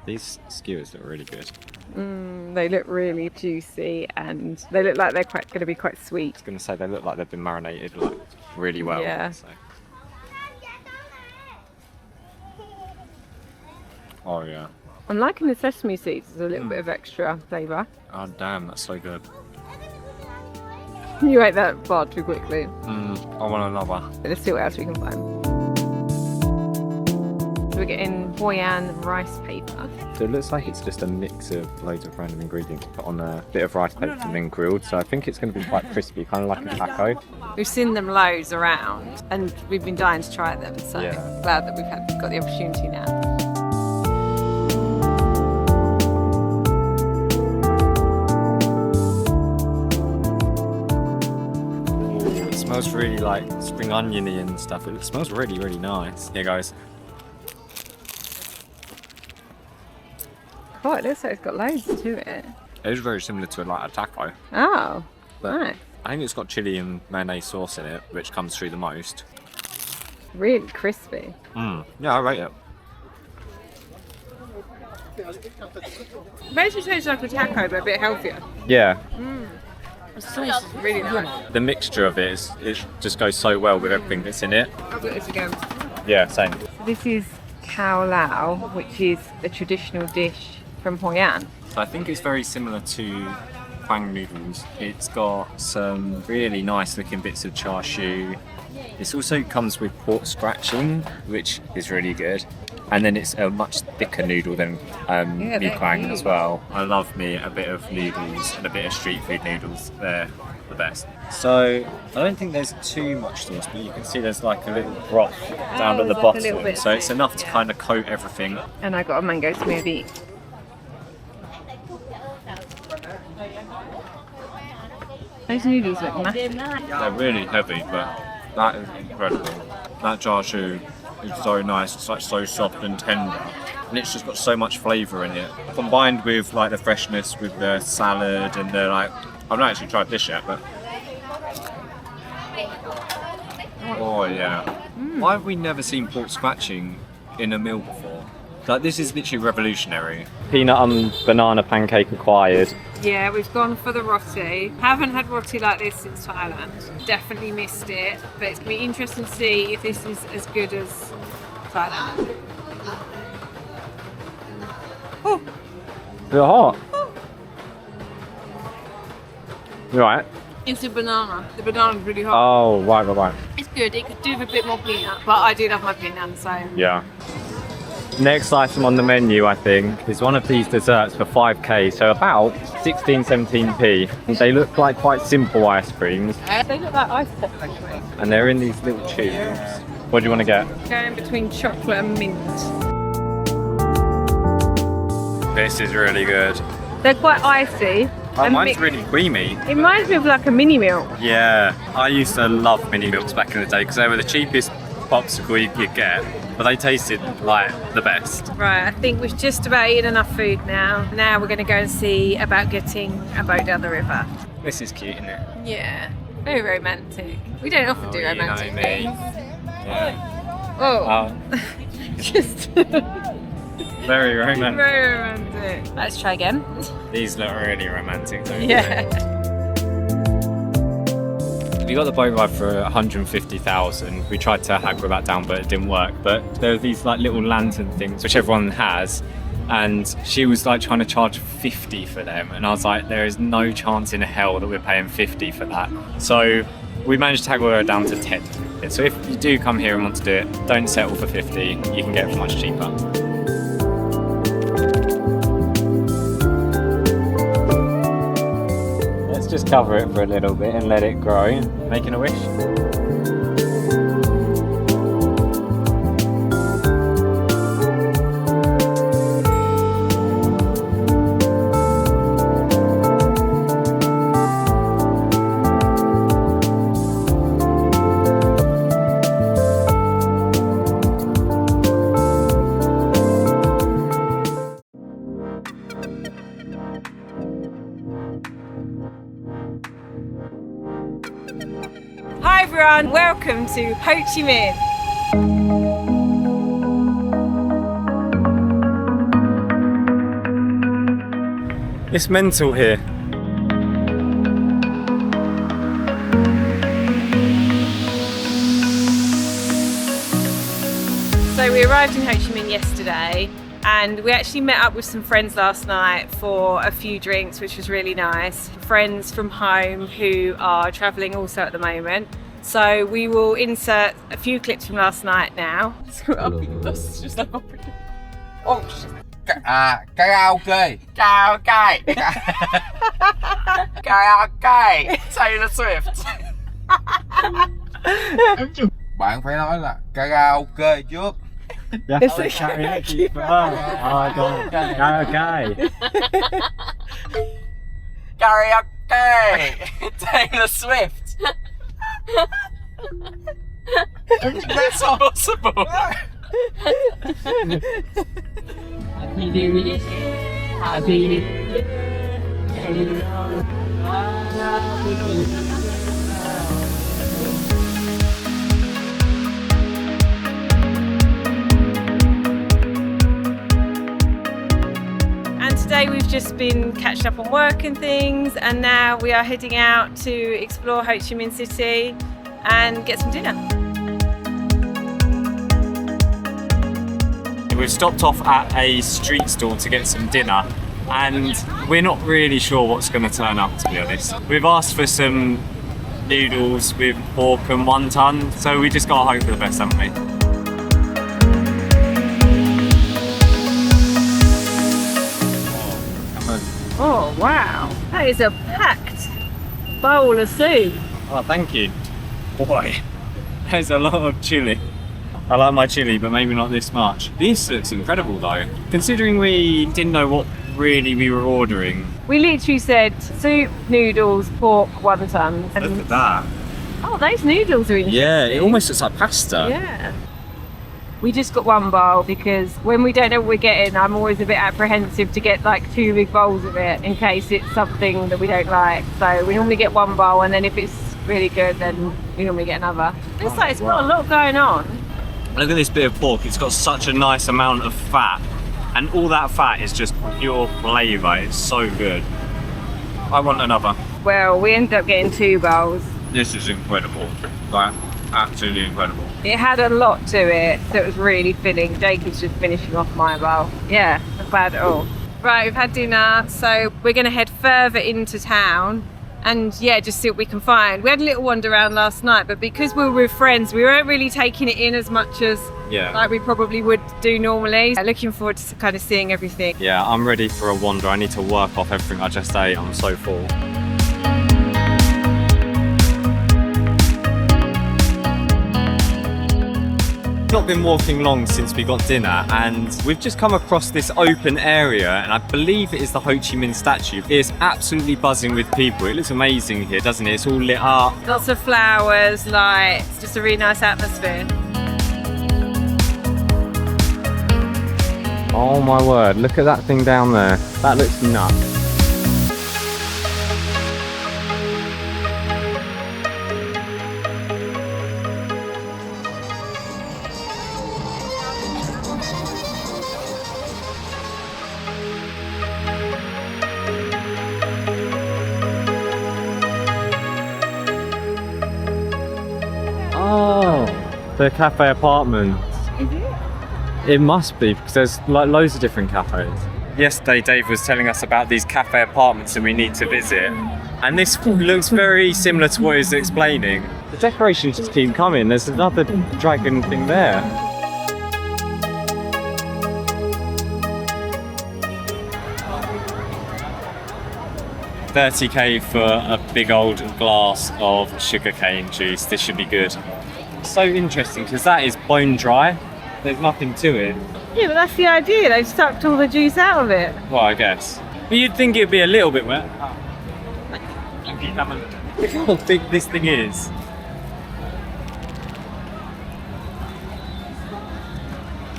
These skewers look really good. They look really juicy and they look like they're going to be quite sweet. I was going to say they look like they've been marinated like really well. Yeah. So. Oh yeah. I'm liking the sesame seeds. There's a little bit of extra flavour. Oh damn, that's so good. You ate that far too quickly. I want another. Let's see what else we can find. So we're getting Hoi An rice paper. So it looks like it's just a mix of loads of random ingredients put on a bit of rice paper and then grilled. So I think it's going to be quite crispy, kind of like a taco. We've seen them loads around and we've been dying to try them. So Yeah. glad that we've got the opportunity now. It smells really like spring oniony and stuff. It smells really, really nice. Here goes. Oh, it looks like it's got loads to it. It is very similar to like a taco. Oh, But nice. I think it's got chili and mayonnaise sauce in it, which comes through the most. Really crispy. Yeah, I rate it. Basically tastes like a taco, but a bit healthier. Yeah. The sauce is really nice. The mixture of it just goes so well with everything that's in it. I'll get this again. Yeah, same. This is Khao Lao, which is a traditional dish from Hoi An. So I think it's very similar to Kwang noodles. It's got some really nice looking bits of char siu. This also comes with pork scratching, which is really good. And then it's a much thicker noodle than Mi Kwang as well. I love me a bit of noodles and a bit of street food noodles. They're the best. So I don't think there's too much sauce, but you can see there's like a little broth down at the there's like a bottom. little bit. So it's enough to kind of coat everything. And I got a mango smoothie. Those noodles look massive. They're really heavy, but that is incredible. That char siu is so nice. It's like so soft and tender, and it's just got so much flavour in it. Combined with like the freshness with the salad and the like. I've not actually tried this yet, but oh yeah. Why have we never seen pork scratching in a meal before? Like this is literally revolutionary. Peanut and banana pancake acquired. Yeah, we've gone for the roti. Haven't had roti like this since Thailand. Definitely missed it, but it's going to be interesting to see if this is as good as Thailand. Oh, They're hot. You alright? it's a banana. The banana's really hot. Oh, right. It's good. It could do with a bit more peanut, but I do love my peanut, so. Yeah. Next item on the menu, I think, is one of these desserts for 5k, so about 16, 17p. They look like quite simple ice creams, They look like ice pop actually. and they're in these little tubes. What do you want to get? Going between chocolate and mint. This is really good. They're quite icy. Oh, and mine's mixed. really creamy. It reminds me of like a mini milk. Yeah, I used to love mini milks back in the day because they were the cheapest popsicle you could get, but they tasted like the best. Right, I think we've just about eaten enough food now. Now we're going to go and see about getting a boat down the river. This is cute, isn't it? Yeah, very romantic. We don't often do romantic you know me. things. Yeah. Oh, just Very romantic. very romantic. Let's try again. These look really romantic, don't they? Yeah. We got the boat ride for 150,000. We tried to haggle that down, but it didn't work. But there are these like little lantern things, which everyone has, and she was like trying to charge 50 for them, and I was like, there is no chance in hell that we're paying 50 for that. So we managed to haggle her down to 10. So if you do come here and want to do it, don't settle for 50. You can get it for much cheaper. Just cover it for a little bit and let it grow, making a wish. everyone, welcome to Ho Chi Minh. It's mental here. So we arrived in Ho Chi Minh yesterday and we actually met up with some friends last night for a few drinks, which was really nice. Friends from home who are travelling also at the moment. So we will insert a few clips from last night now. Karaoke. Karaoke. Karaoke. Taylor Swift. Bạn phải nói là karaoke trước. That's the karaoke. Oh god. Karaoke. Karaoke. Taylor Swift. That's possible. And today we've just been catching up on work and things, and now we are heading out to explore Ho Chi Minh City and get some dinner. We've stopped off at a street stall to get some dinner and we're not really sure what's going to turn up, to be honest. We've asked for some noodles with pork and wonton, so we just got to hope for the best, haven't we? Oh wow, that is a packed bowl of soup. Oh, thank you. Boy, there's a lot of chilli. I like my chilli, but maybe not this much. This looks incredible though, considering we didn't know what really we were ordering. We literally said soup, noodles, pork, wonton. Look at that. Oh, those noodles are interesting. Yeah, it almost looks like pasta. Yeah. We just got one bowl because when we don't know what we're getting, I'm always a bit apprehensive to get like 2 big bowls of it in case it's something that we don't like. So we normally get one bowl, and then if it's really good, then we normally get another. Looks like it's got a lot going on. Look at this bit of pork, it's got such a nice amount of fat, and all that fat is just pure flavour. It's so good. I want another. Well, we ended up getting 2 bowls. This is incredible, like absolutely incredible. It had a lot to it, so it was really filling. Jacob's just finishing off my bowl. Yeah, not bad at all. Right, we've had dinner, so we're going to head further into town and yeah, just see what we can find. We had a little wander around last night, but because we were with friends, we weren't really taking it in as much as like we probably would do normally. Looking forward to kind of seeing everything. Yeah, I'm ready for a wander. I need to work off everything I just ate. I'm so full. Not been walking long since we got dinner, and we've just come across this open area, and I believe it is the Ho Chi Minh statue. It's absolutely buzzing with people. It looks amazing here, doesn't it? It's all lit up. Lots of flowers, lights, just a really nice atmosphere. Oh my word, look at that thing down there. That looks nuts. Oh, the cafe apartments. Is it? It must be, because there's like loads of different cafes. Yesterday Dave was telling us about these cafe apartments that we need to visit, and this looks very similar to what he's explaining. The decorations just keep coming. There's another dragon thing there. $30k for a big old glass of sugarcane juice. This should be good. So interesting, because that is bone dry. There's nothing to it. Yeah, but that's the idea. They've sucked all the juice out of it. Well, I guess. But you'd think it'd be a little bit wet. Look how big this thing is.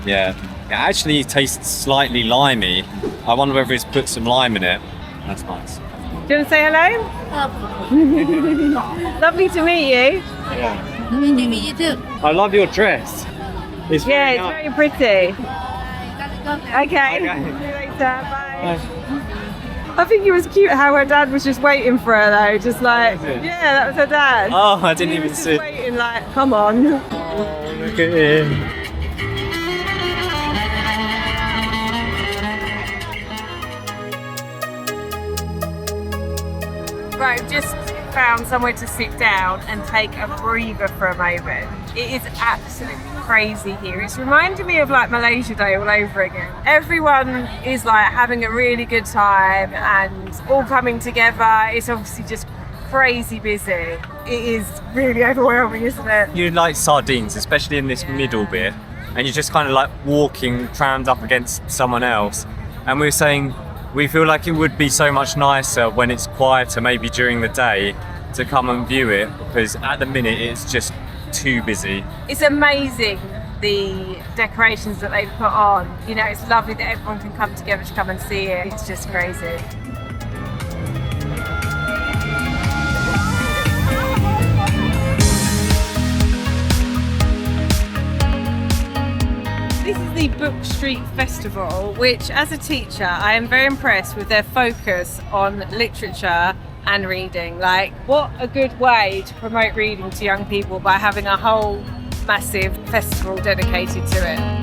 Yeah, it actually tastes slightly limey. I wonder whether it's put some lime in it. That's nice. Do you want to say hello? Lovely to meet you. Yeah. I love your dress. It's Yeah, very it's nice. very pretty. Okay. Okay. See you later. Bye. I think it was cute how her dad was just waiting for her though, just like, Was it? yeah, that was her dad. Oh, I didn't He even was just see. waiting like, come on. Oh, look at him. Right, I've just found somewhere to sit down and take a breather for a moment. It is absolutely crazy here. It's reminding me of like Malaysia Day all over again. Everyone is like having a really good time and all coming together. It's obviously just crazy busy. It is really overwhelming, isn't it? You like sardines, especially in this middle bit, and you're just kind of like walking, crammed up against someone else. And we were saying, we feel like it would be so much nicer when it's quieter, maybe during the day, to come and view it, because at the minute it's just too busy. It's amazing the decorations that they've put on. You know, it's lovely that everyone can come together to come and see it. It's just crazy. This is the Book Street Festival, which as a teacher, I am very impressed with their focus on literature and reading. Like, what a good way to promote reading to young people by having a whole massive festival dedicated to it.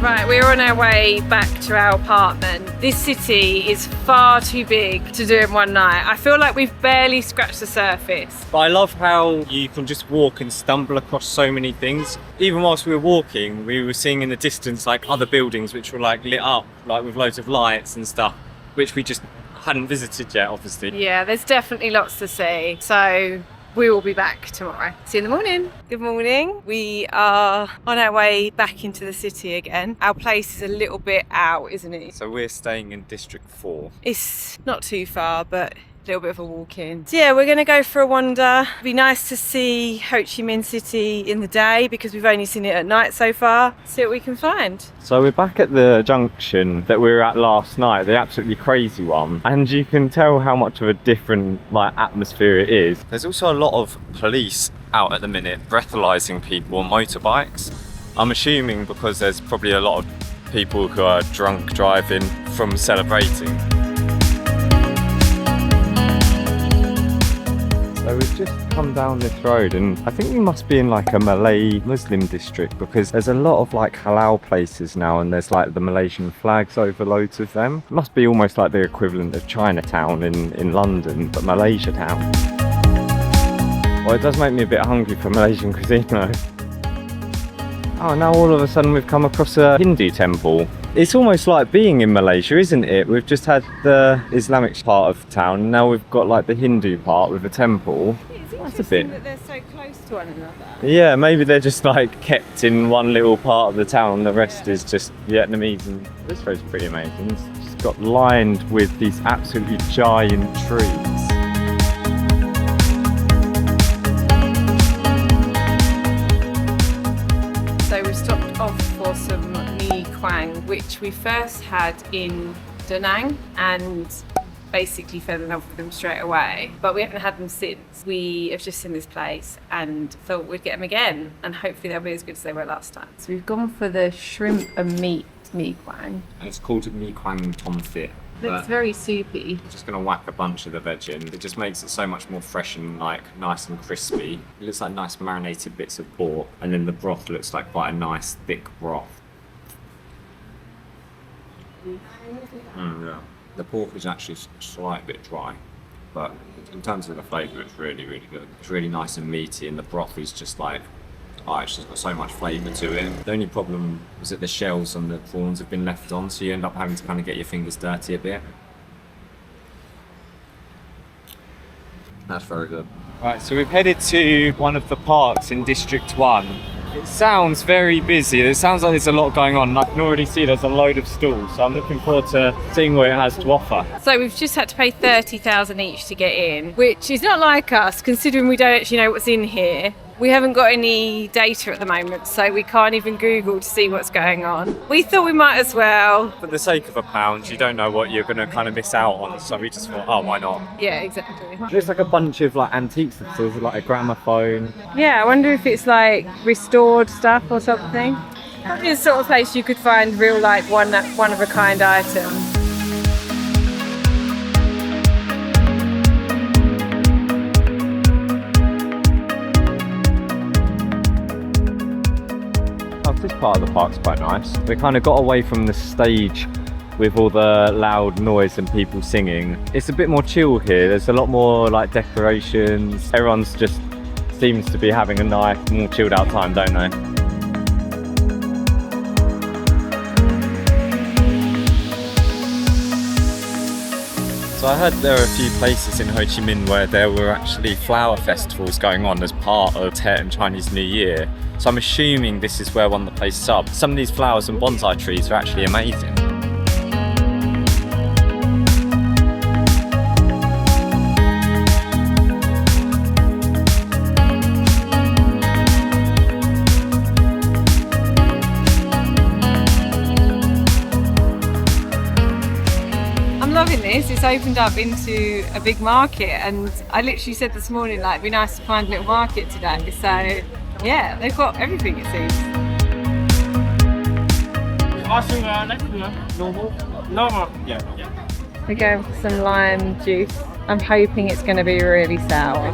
Right, we're on our way back to our apartment. This city is far too big to do in one night. I feel like we've barely scratched the surface. But I love how you can just walk and stumble across so many things. Even whilst we were walking, we were seeing in the distance like other buildings which were like lit up, like with loads of lights and stuff, which we just hadn't visited yet, obviously. Yeah, there's definitely lots to see. So we will be back tomorrow. See you in the morning. Good morning. We are on our way back into the city again. Our place is a little bit out, isn't it? So we're staying in District 4. It's not too far, but a little bit of a walk in. So yeah, we're going to go for a wander. It'd be nice to see Ho Chi Minh City in the day because we've only seen it at night so far. See what we can find. So we're back at the junction that we were at last night, the absolutely crazy one, and you can tell how much of a different like atmosphere it is. There's also a lot of police out at the minute breathalyzing people on motorbikes. I'm assuming because there's probably a lot of people who are drunk driving from celebrating. So we've just come down this road and I think we must be in like a Malay Muslim district because there's a lot of like halal places now and there's like the Malaysian flags over loads of them. It must be almost like the equivalent of Chinatown in London, but Malaysia town. Well, it does make me a bit hungry for Malaysian cuisine though. Oh, now all of a sudden we've come across a Hindu temple. It's almost like being in Malaysia, isn't it? We've just had the Islamic part of town, now we've got like the Hindu part with a temple. It's That's a interesting bit- that they're so close to one another. Yeah, maybe they're just like kept in one little part of the town, the rest is just Vietnamese, and this road's pretty amazing. It's just got lined with these absolutely giant trees. So we stopped off for some mi quang, which we first had in Da Nang and basically fell in love with them straight away. But we haven't had them since. We have just seen this place and thought we'd get them again and hopefully they'll be as good as they were last time. So we've gone for the shrimp and meat mi quang. And it's called Mi Quang Tom Fit. Looks very soupy. I'm just gonna whack a bunch of the veg in. It just makes it so much more fresh and like nice and crispy. It looks like nice marinated bits of pork, and then the broth looks like quite a nice thick broth. Yeah. The pork is actually a slight bit dry, but in terms of the flavour, it's really, really good. It's really nice and meaty, and the broth is just like, oh, it's just got so much flavour to it. The only problem was that the shells on the prawns have been left on, so you end up having to kind of get your fingers dirty a bit. That's very good. Right, so we've headed to one of the parks in District 1 It sounds very busy. It sounds like there's a lot going on. I can already see there's a load of stalls, so I'm looking forward to seeing what it has to offer. So we've just had to pay 30,000 each to get in, which is not like us, considering we don't actually know what's in here. We haven't got any data at the moment, so we can't even Google to see what's going on. We thought we might as well. For the sake of £1, you don't know what you're going to kind of miss out on, so we just thought, oh, why not? Yeah, exactly. It looks like a bunch of like antique stuff. So there's like a gramophone. Yeah, I wonder if it's like restored stuff or something. Probably the sort of place you could find real like one of a kind items. This part of the park's quite nice. We kind of got away from the stage with all the loud noise and people singing. It's a bit more chill here. There's a lot more like decorations. Everyone's just seems to be having a nice, more chilled out time, don't they? So I heard there are a few places in Ho Chi Minh where there were actually flower festivals going on as part of Tet and Chinese New Year. So I'm assuming this is where one of the places are. Some of these flowers and bonsai trees are actually amazing. I'm loving this. It's opened up into a big market, and I literally said this morning, like, it'd be nice to find a little market today. So yeah, they've got everything, it seems. Normal? Yeah. We're going for some lime juice. I'm hoping it's going to be really sour.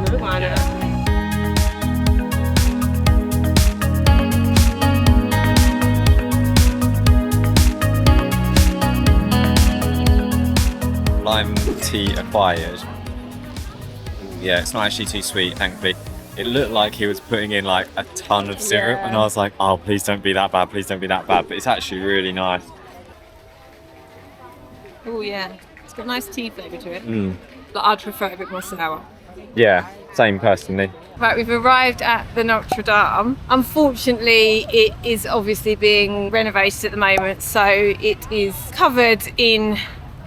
Lime tea acquired. Yeah, it's not actually too sweet, thankfully. It looked like he was putting in like a ton of syrup, and I was like, oh, please don't be that bad, please don't be that bad. But it's actually really nice. Oh yeah, it's got nice tea flavour to it. Mm. But I'd prefer a bit more sour. Yeah, same personally. Right, we've arrived at the Notre Dame. Unfortunately, it is obviously being renovated at the moment, so it is covered in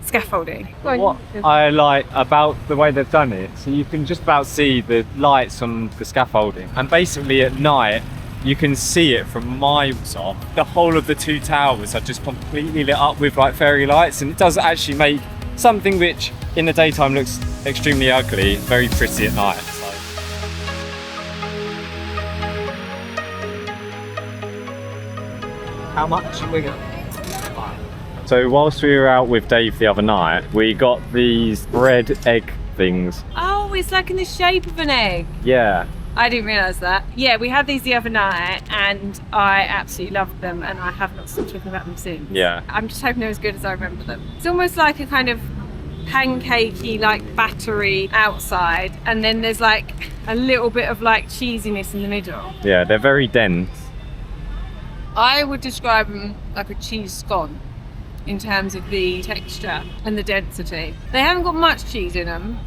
scaffolding. What I like about the way they've done it, so you can just about see the lights on the scaffolding, and basically at night you can see it from miles off. The whole of the two towers are just completely lit up with like fairy lights, and it does actually make something which in the daytime looks extremely ugly very pretty at night. So. How much? So whilst we were out with Dave the other night, we got these bread egg things. Oh, it's like in the shape of an egg. Yeah. I didn't realise that. Yeah, we had these the other night and I absolutely loved them, and I have not stopped talking about them since. Yeah. I'm just hoping they're as good as I remember them. It's almost like a kind of pancakey, like battery outside, and then there's like a little bit of like cheesiness in the middle. Yeah, they're very dense. I would describe them like a cheese scone in terms of the texture and the density. They haven't got much cheese in them,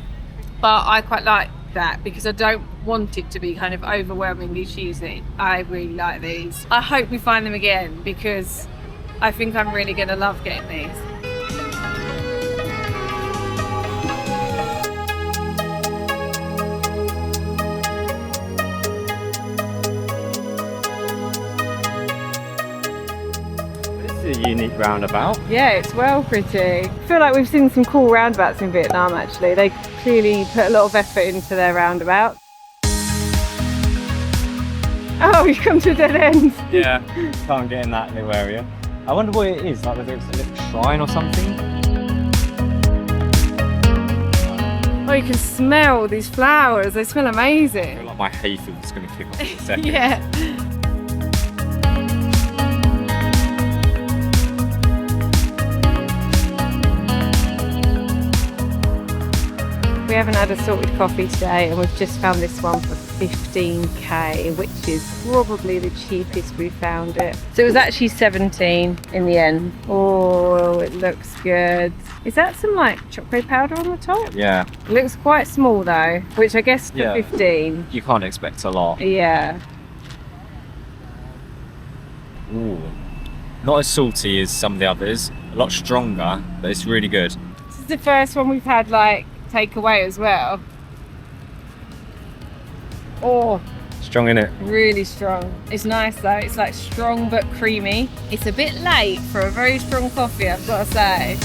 but I quite like that because I don't want it to be kind of overwhelmingly cheesy. I really like these. I hope we find them again because I think I'm really going to love getting these. This is a unique roundabout. Yeah, it's well pretty. I feel like we've seen some cool roundabouts in Vietnam actually. They clearly put a lot of effort into their roundabouts. Oh, you come to a dead end. Yeah, can't get in that little area. I wonder what it is, like whether it's a little shrine or something. Oh, you can smell these flowers. They smell I amazing. feel like my hay fever's going to kick off in a second. Yeah. We haven't had a sorted coffee today, and we've just found this one for 15k, which is probably the cheapest we found it. So it was actually 17 in the end. Oh, it looks good. Is that some like chocolate powder on the top? Yeah, It looks quite small though, which I guess for Yeah. 15. you can't expect a lot. Yeah. Ooh. Not as salty as some of the others, a lot stronger, but it's really good. This is the first one we've had like takeaway as well. Oh, Strong in it. really strong. It's nice though. It's like strong but creamy. It's a bit late for a very strong coffee, I've got to say.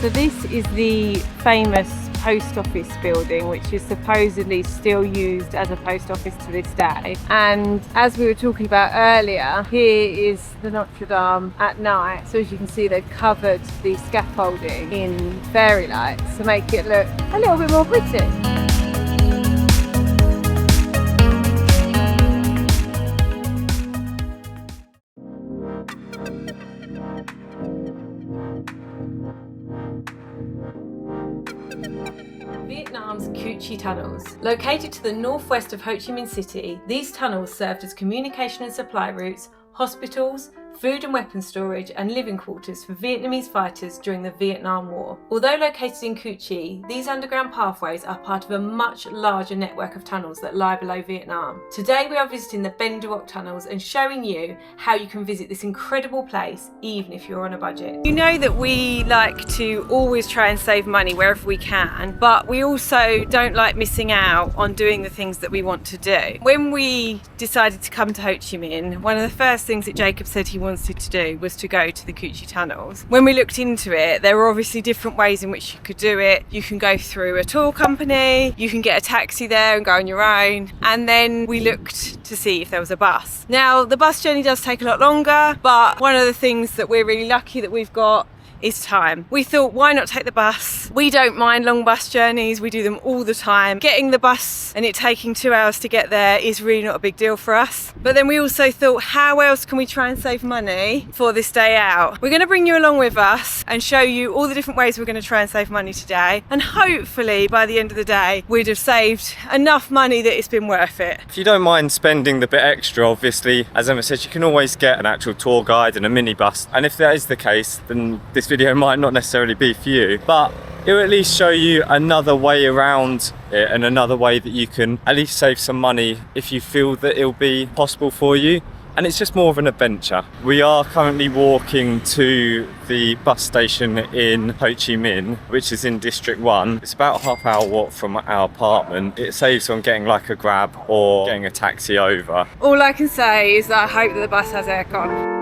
So this is the famous post office building, which is supposedly still used as a post office to this day. And as we were talking about earlier, here is the Notre Dame at night. So as you can see, they've covered the scaffolding in fairy lights to make it look a little bit more pretty. Vietnam's Chi tunnels. Located to the northwest of Ho Chi Minh City, these tunnels served as communication and supply routes, hospitals, food and weapon storage and living quarters for Vietnamese fighters during the Vietnam War. Although located in Cu Chi, these underground pathways are part of a much larger network of tunnels that lie below Vietnam. Today we are visiting the Ben Duoc tunnels and showing you how you can visit this incredible place even if you're on a budget. You know that we like to always try and save money wherever we can, but we also don't like missing out on doing the things that we want to do. When we decided to come to Ho Chi Minh, one of the first things that Jacob said he wanted to do was to go to the Cu Chi tunnels. When we looked into it, there were obviously different ways in which you could do it. You can go through a tour company, you can get a taxi there and go on your own, and then we looked to see if there was a bus. Now the bus journey does take a lot longer, but one of the things that we're really lucky that we've got is time. We thought, why not take the bus? We don't mind long bus journeys, we do them all the time. Getting the bus and it taking 2 hours to get there is really not a big deal for us. But then we also thought, how else can we try and save money for this day out? We're going to bring you along with us and show you all the different ways we're going to try and save money today. And hopefully by the end of the day, we'd have saved enough money that it's been worth it. If you don't mind spending the bit extra, obviously, as Emma said, you can always get an actual tour guide and a minibus. And if that is the case, then this video might not necessarily be for you, but it will at least show you another way around it and another way that you can at least save some money if you feel that it'll be possible for you. And it's just more of an adventure. We are currently walking to the bus station in Ho Chi Minh, which is in District 1. It's about a half-hour walk from our apartment. It saves on getting like a grab or getting a taxi over. All I can say is that I hope that the bus has aircon.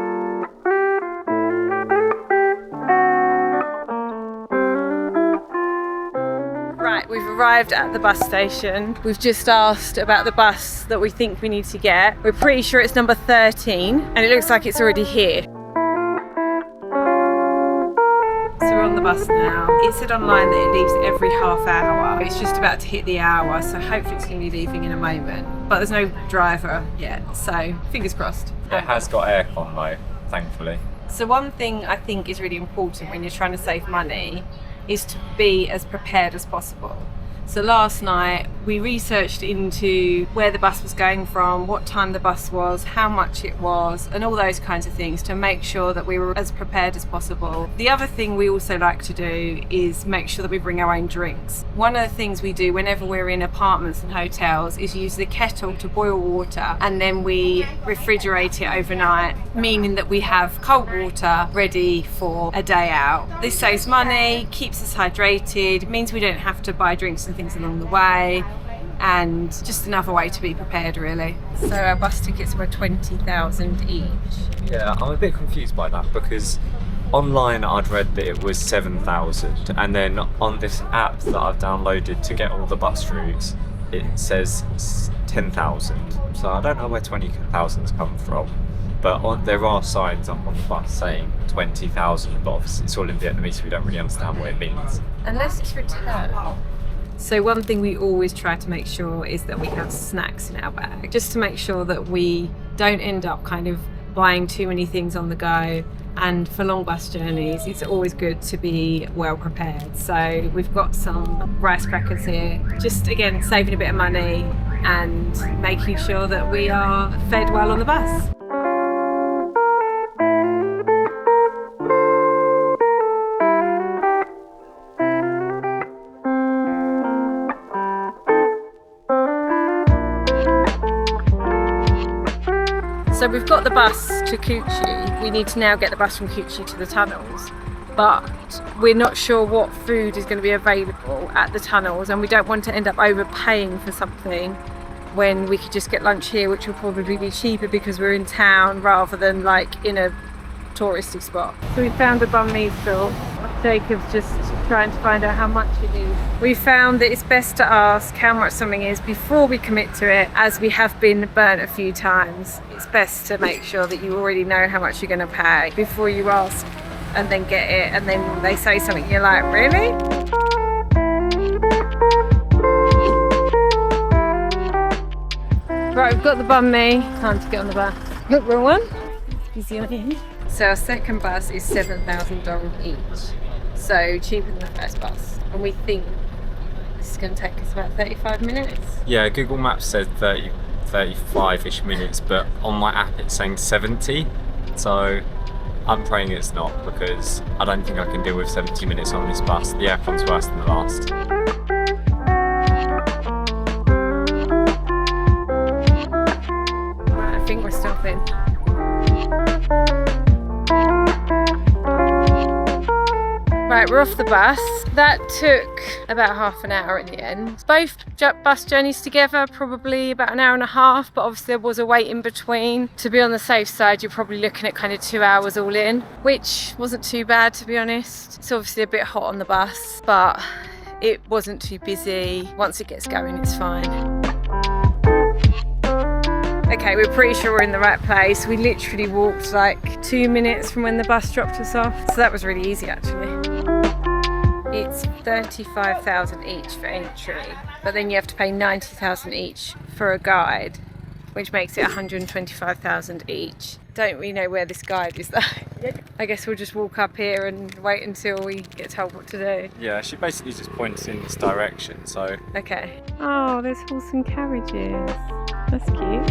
Right, we've arrived at the bus station. We've just asked about the bus that we think we need to get. We're pretty sure it's number 13 and it looks like it's already here. So we're on the bus now. It said online that it leaves every half hour. It's just about to hit the hour, so hopefully it's going to be leaving in a moment. But there's no driver yet, so fingers crossed. It has got aircon though, thankfully. So one thing I think is really important when you're trying to save money is to be as prepared as possible. So last night we researched into where the bus was going from, what time the bus was, how much it was, and all those kinds of things to make sure that we were as prepared as possible. The other thing we also like to do is make sure that we bring our own drinks. One of the things we do whenever we're in apartments and hotels is use the kettle to boil water and then we refrigerate it overnight, meaning that we have cold water ready for a day out. This saves money, keeps us hydrated, means we don't have to buy drinks and things along the way, and just another way to be prepared really. So our bus tickets were 20,000 each. Yeah, I'm a bit confused by that because online I'd read that it was 7,000 and then on this app that I've downloaded to get all the bus routes it says 10,000. So I don't know where 20,000's come from, but there are signs up on the bus saying 20,000, but obviously it's all in Vietnamese so we don't really understand what it means. Unless it's return. So one thing we always try to make sure is that we have snacks in our bag, just to make sure that we don't end up kind of buying too many things on the go. And for long bus journeys, it's always good to be well prepared. So we've got some rice crackers here, just again, saving a bit of money and making sure that we are fed well on the bus. So we've got the bus to Kuchi. We need to now get the bus from Kuchi to the tunnels. But we're not sure what food is going to be available at the tunnels, and we don't want to end up overpaying for something when we could just get lunch here, which will probably be cheaper because we're in town rather than like in a touristy spot. So we found a banh mi stall. Jacob's just trying to find out how much it is. We found that it's best to ask how much something is before we commit to it, as we have been burnt a few times. It's best to make sure that you already know how much you're going to pay before you ask and then get it, and then they say something you're like, really? Right, we've got the banh mi. Time to get on the bus. Look, wrong one. Easy on in. So our second bus is $7,000 each. So cheaper than the first bus. And we think this is going to take us about 35 minutes. Yeah, Google Maps said 35-ish minutes, but on my app it's saying 70. So I'm praying it's not, because I don't think I can deal with 70 minutes on this bus. The aircon's worse than the last. Right, I think we're stopping. Right, we're off the bus. That took about half an hour in the end. Both bus journeys together, probably about an hour and a half, but obviously there was a wait in between. To be on the safe side, you're probably looking at kind of 2 hours all in, which wasn't too bad, to be honest. It's obviously a bit hot on the bus, but it wasn't too busy. Once it gets going, it's fine. Okay, we're pretty sure we're in the right place. We literally walked like 2 minutes from when the bus dropped us off, so that was really easy actually. It's 35,000 each for entry, but then you have to pay 90,000 each for a guide, which makes it 125,000 each. Don't really know where this guide is though. I guess we'll just walk up here and wait until we get told what to do. Yeah, she basically just points in this direction, so... Okay. Oh, there's horse and carriages. That's cute.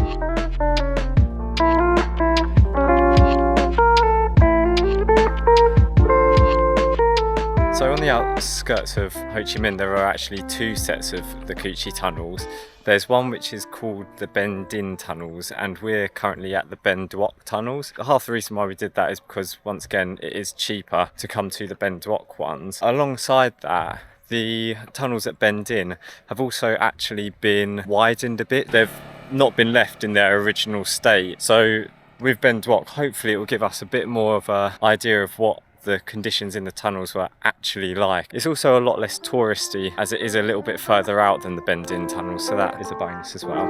So on the outskirts of Ho Chi Minh there are actually two sets of the Kuchi tunnels. There's one which is called the Ben Din tunnels, and we're currently at the Ben Duoc tunnels. Half the reason why we did that is because, once again, it is cheaper to come to the Ben Duoc ones. Alongside that, the tunnels at Ben Din have also actually been widened a bit. They've not been left in their original state. So with Ben Duoc, hopefully it will give us a bit more of an idea of what the conditions in the tunnels were actually like. It's also a lot less touristy, as it is a little bit further out than the Ben Din tunnels, so that is a bonus as well.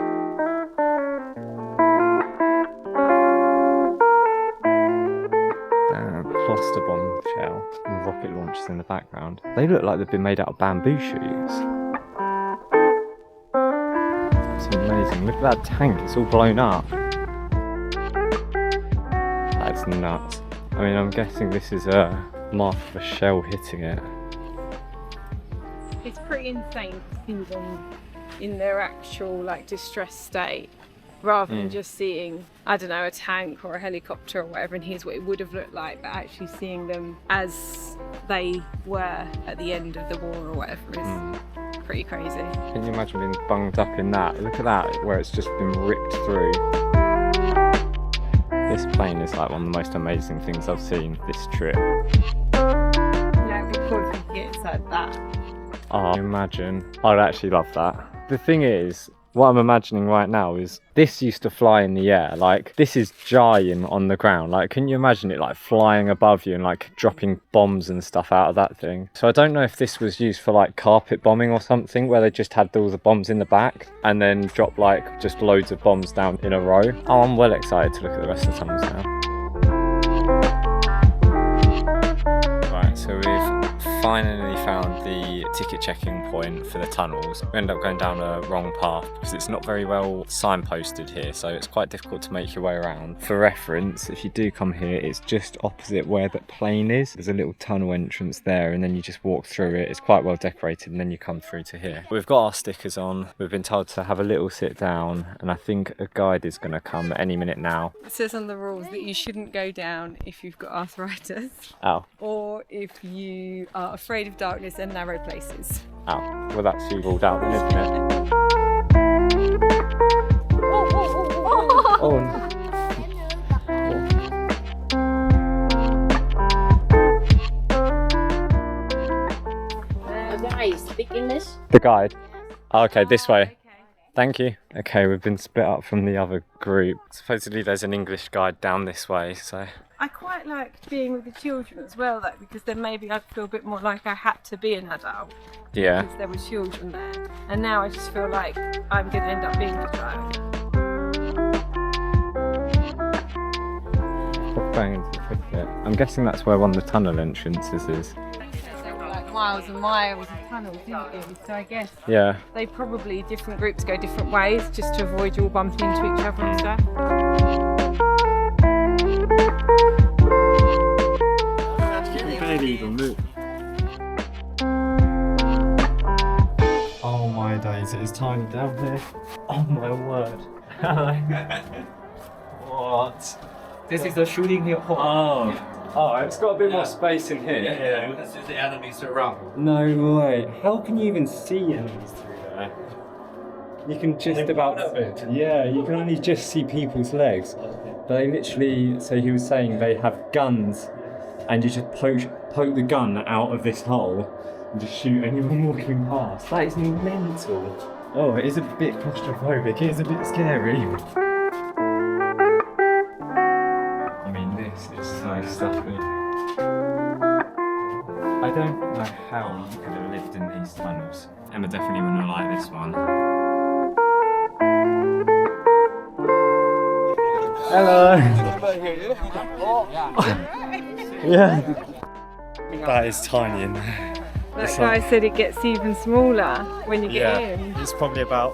Cluster bomb shell and rocket launchers in the background. They look like they've been made out of bamboo shoots. It's amazing. Look at that tank, it's all blown up. That's nuts. I mean, I'm guessing this is a mark of a shell hitting it. It's pretty insane to see them in their actual like distressed state, rather than just seeing, I don't know, a tank or a helicopter or whatever, and here's what it would have looked like, but actually seeing them as they were at the end of the war or whatever is pretty crazy. Can you imagine being bunged up in that? Look at that, where it's just been ripped through. This plane is like one of the most amazing things I've seen this trip. Yeah, it'd be cool if we could get inside that. Oh, imagine. I'd actually love that. The thing is, what I'm imagining right now is this used to fly in the air. Like, this is giant on the ground. Like, can you imagine it like flying above you and like dropping bombs and stuff out of that thing? So I don't know if this was used for like carpet bombing or something, where they just had all the bombs in the back and then drop like just loads of bombs down in a row. Oh, I'm well excited to look at the rest of the tunnels now. Right, so we've finally found the ticket checking point for the tunnels. We ended up going down a wrong path because it's not very well signposted here, so it's quite difficult to make your way around. For reference, if you do come here, it's just opposite where the plane is. There's a little tunnel entrance there, and then you just walk through it. It's quite well decorated, and then you come through to here. We've got our stickers on. We've been told to have a little sit down, and I think a guide is going to come any minute now. It says on the rules that you shouldn't go down if you've got arthritis. Oh. Or if you are afraid of darkness and narrow places. Oh, well that's you ruled out then, isn't it? Oh, The guide. Oh, okay, this way. Thank you. Okay, we've been split up from the other group. Supposedly there's an English guide down this way, so... I quite like being with the children as well, though, because then maybe I'd feel a bit more like I had to be an adult. Yeah. Because there were children there. And now I just feel like I'm going to end up being a child. Going into the cricket. I'm guessing that's where one of the tunnel entrances is. There were like miles and miles of tunnels, didn't there? So I guess Yeah. they probably, different groups go different ways just to avoid you all bumping into each other and stuff. Barely even move. Oh my days, it is tiny down here. Oh my word. What? This is the shooting hill. Oh, it's got a bit more space in here. Yeah, this is the enemies around. No way. How can you even see enemies through there? You can just about... Yeah, you can only just see people's legs. But they literally, so he was saying they have guns and you just poke the gun out of this hole and just shoot anyone walking past. That is mental. Oh, it is a bit claustrophobic. It is a bit scary. I mean, this is so stuffy. I don't know how you could have lived in these tunnels. Emma definitely wouldn't have liked this one. Hello! Yeah. That is tiny in there. That guy said it gets even smaller when you get in. It's probably about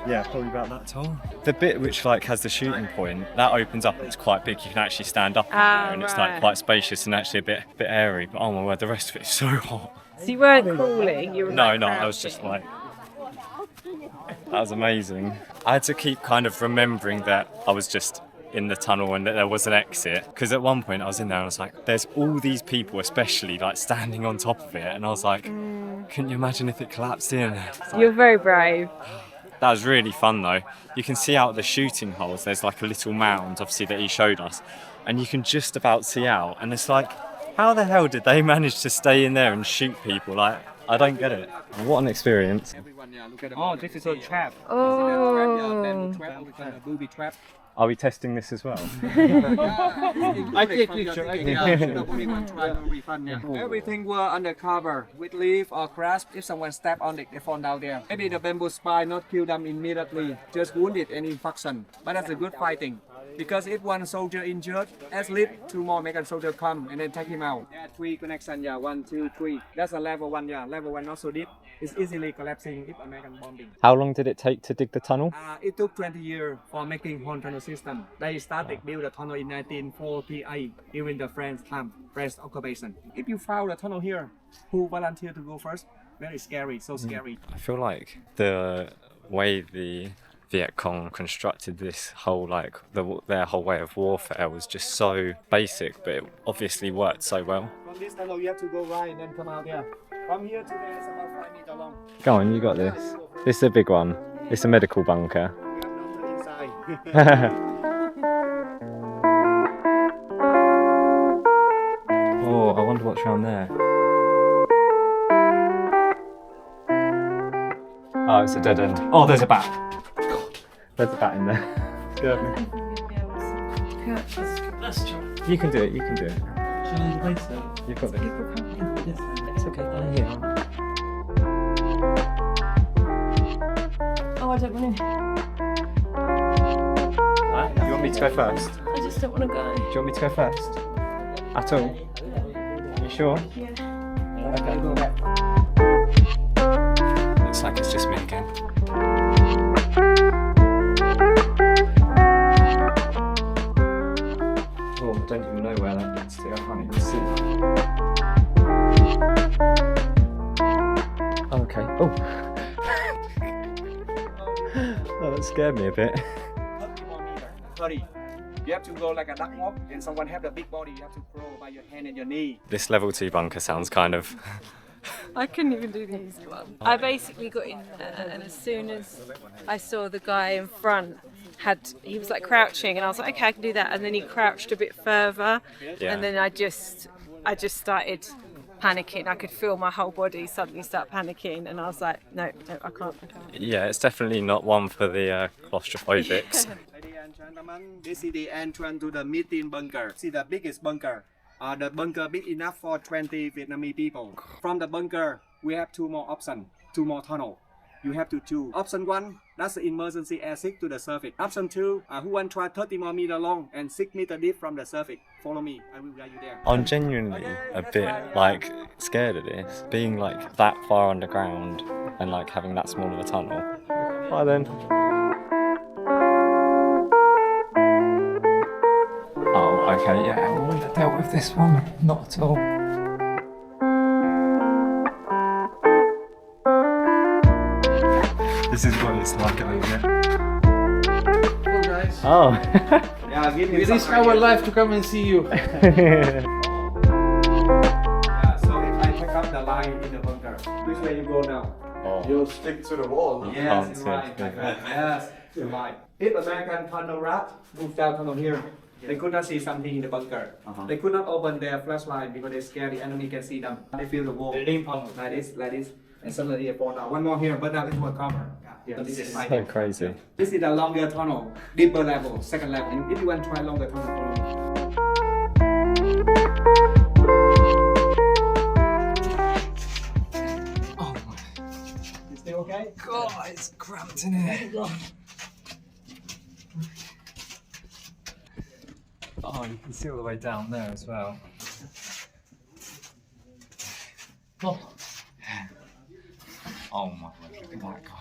that tall. The bit which like has the shooting point, that opens up and it's quite big. You can actually stand up in there and it's like quite spacious and actually a bit airy. But oh my word, the rest of it is so hot. So you weren't crawling, you were No, like I was just like... That was amazing. I had to keep kind of remembering that I was just in the tunnel and that there was an exit. Because at one point I was in there and I was like, there's all these people especially like standing on top of it. And I was like, couldn't you imagine if it collapsed in? You're very brave. That was really fun though. You can see out the shooting holes, there's like a little mound obviously that he showed us. And you can just about see out. And it's like, how the hell did they manage to stay in there and shoot people? Like, I don't get it. What an experience. Oh, this is a trap. Oh. Booby trap. Are we testing this as well? I take picture. Everything were undercover with leaf or grass. If someone step on it, they fall down there. Maybe the bamboo spine not kill them immediately, just wounded and infection. But that's a good fighting. Because if one soldier injured, at least 2 more American soldiers come and then take him out. Yeah, 3 connection, yeah, 1, 2, 3. That's a level 1, yeah. Level 1 not so deep. It's easily collapsing if American bombing. How long did it take to dig the tunnel? It took 20 years for making whole tunnel system. They started build the tunnel in 1948 during the French time, French occupation. If you found a tunnel here, who volunteer to go first? Very scary, so scary. I feel like the way the Viet Cong constructed this whole their whole way of warfare was just so basic, but it obviously worked so well. From this tunnel you have to go right and then come out there. From here to there is about 5 meters long. Go on, you got this. This is a big one. It's a medical bunker. We have no inside. Oh, I wonder what's around there. Oh, it's a dead end. Oh, there's a bat. There's a bat in there. Scared me. You can do it, you can do it. You've got this. It's okay, I'm here. Oh, I don't want to. You want me to go first? I just don't want to go. Do you want me to go first? At all? You sure? Yeah. Okay, go back. Looks like it's just me again. Oh, I don't even know where that gets to. I can't even see. Okay. Oh. Oh, that scared me a bit. 30. You have to go like a duck walk, and someone have the big body. You have to crawl by your hand and your knee. This level 2 bunker sounds kind of... I couldn't even do these ones. I basically got in there, and as soon as I saw the guy in front, he was like crouching, and I was like, okay, I can do that. And then he crouched a bit further, Yeah. and then I just started panicking. I could feel my whole body suddenly start panicking, and I was like, no, I can't. Yeah, it's definitely not one for the claustrophobics. Ladies and gentlemen, this is the entrance to the meeting bunker. See the biggest bunker. The bunker big enough for 20 Vietnamese people. From the bunker, we have two more options, two more tunnel. You have to choose. Option 1, that's the emergency exit to the surface. Option 2, who want to try 30 more meter long and 6 meter deep from the surface. Follow me, I will guide you there. I'm genuinely a bit like scared of this, being like that far underground and like having that small of a tunnel. Bye then. Oh, okay, yeah, I would have dealt with this one. Not at all. This is what it's like over here. Hello guys. Oh. Yeah, give me We risk our life to come and see you. Yeah, so if I pick up the line in the bunker, which way you go now? Oh. You'll stick to the wall. Yes, can't in see line, it. my friend. Yes, in line. If American tunnel rat move down tunnel here, they could not see something in the bunker. They could not open their flashlight because they're scared the enemy can see them. They feel the wall. They lean on like this, and suddenly they fall down. One more here, but now it will cover. Yeah, so this is my So crazy. This is the longer tunnel, deeper level, second level. And if you want to try longer tunnel, follow me. Oh You still okay? god, it's cramped in here. Oh, you can see all the way down there as well. Oh my god, look at that guy.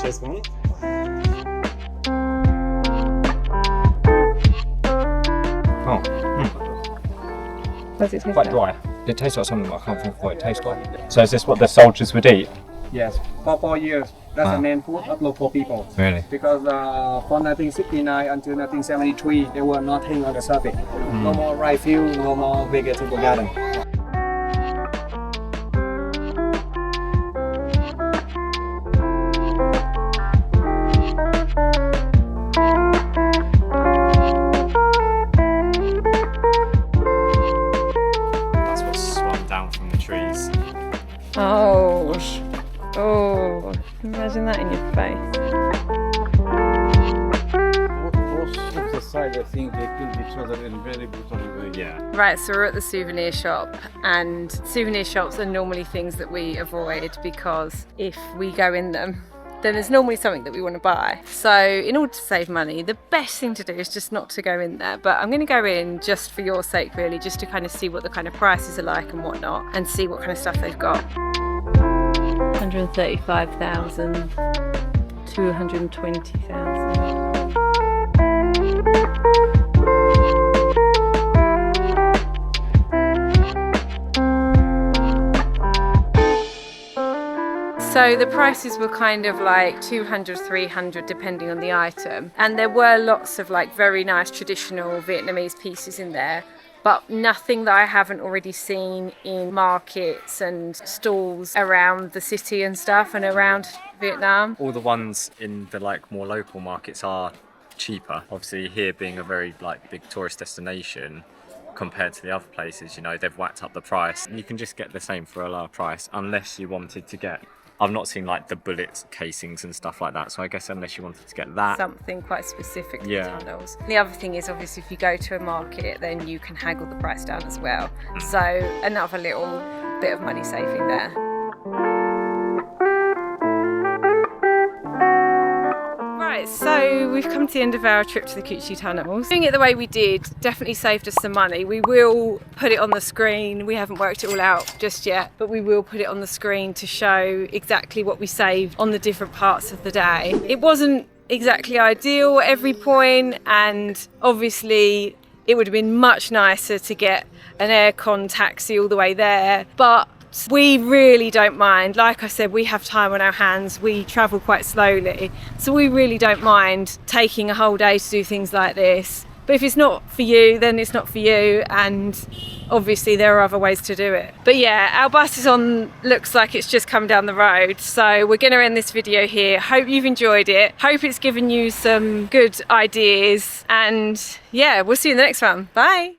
Cheers, mate. Oh, Does it taste quite dry. It tastes like something, but I can't think of what it tastes like. So is this what the soldiers would eat? Yes, for 4 years. That's the main food of local people. Really? Because from 1969 until 1973, there were nothing on the surface. No more rice field, no more vegetable garden. That's what's swung down from the trees. Oh, imagine that in your face. Most of the side, I think they killed each other in very brutal way. Yeah. Right, so we're at the souvenir shop, and souvenir shops are normally things that we avoid because if we go in them, then there's normally something that we want to buy. So in order to save money, the best thing to do is just not to go in there. But I'm going to go in just for your sake, really, just to kind of see what the kind of prices are like and whatnot, and see what kind of stuff they've got. 135,000 to 120,000. So the prices were kind of like 200, 300 depending on the item. And there were lots of like very nice traditional Vietnamese pieces in there, but nothing that I haven't already seen in markets and stalls around the city and stuff and around Vietnam. All the ones in the like more local markets are cheaper. Obviously here being a very like big tourist destination compared to the other places, you know, they've whacked up the price. You can just get the same for a lower price unless you wanted to get, I've not seen like the bullets casings and stuff like that, so I guess unless you wanted to get that. Something quite specific to Yeah. the tunnels. The other thing is obviously if you go to a market then you can haggle the price down as well. So another little bit of money saving there. Right, so we've come to the end of our trip to the Chi tunnels. Doing it the way we did definitely saved us some money. We will put it on the screen. We haven't worked it all out just yet, but we will put it on the screen to show exactly what we saved on the different parts of the day. It wasn't exactly ideal at every point, and obviously it would have been much nicer to get an aircon taxi all the way there, but we really don't mind. Like I said, we have time on our hands, we travel quite slowly, so we really don't mind taking a whole day to do things like this. But if it's not for you, then it's not for you, and obviously there are other ways to do it. But yeah, our bus is on, looks like it's just come down the road. So we're going to end this video here. Hope you've enjoyed it. Hope it's given you some good ideas. And yeah, we'll see you in the next one. Bye.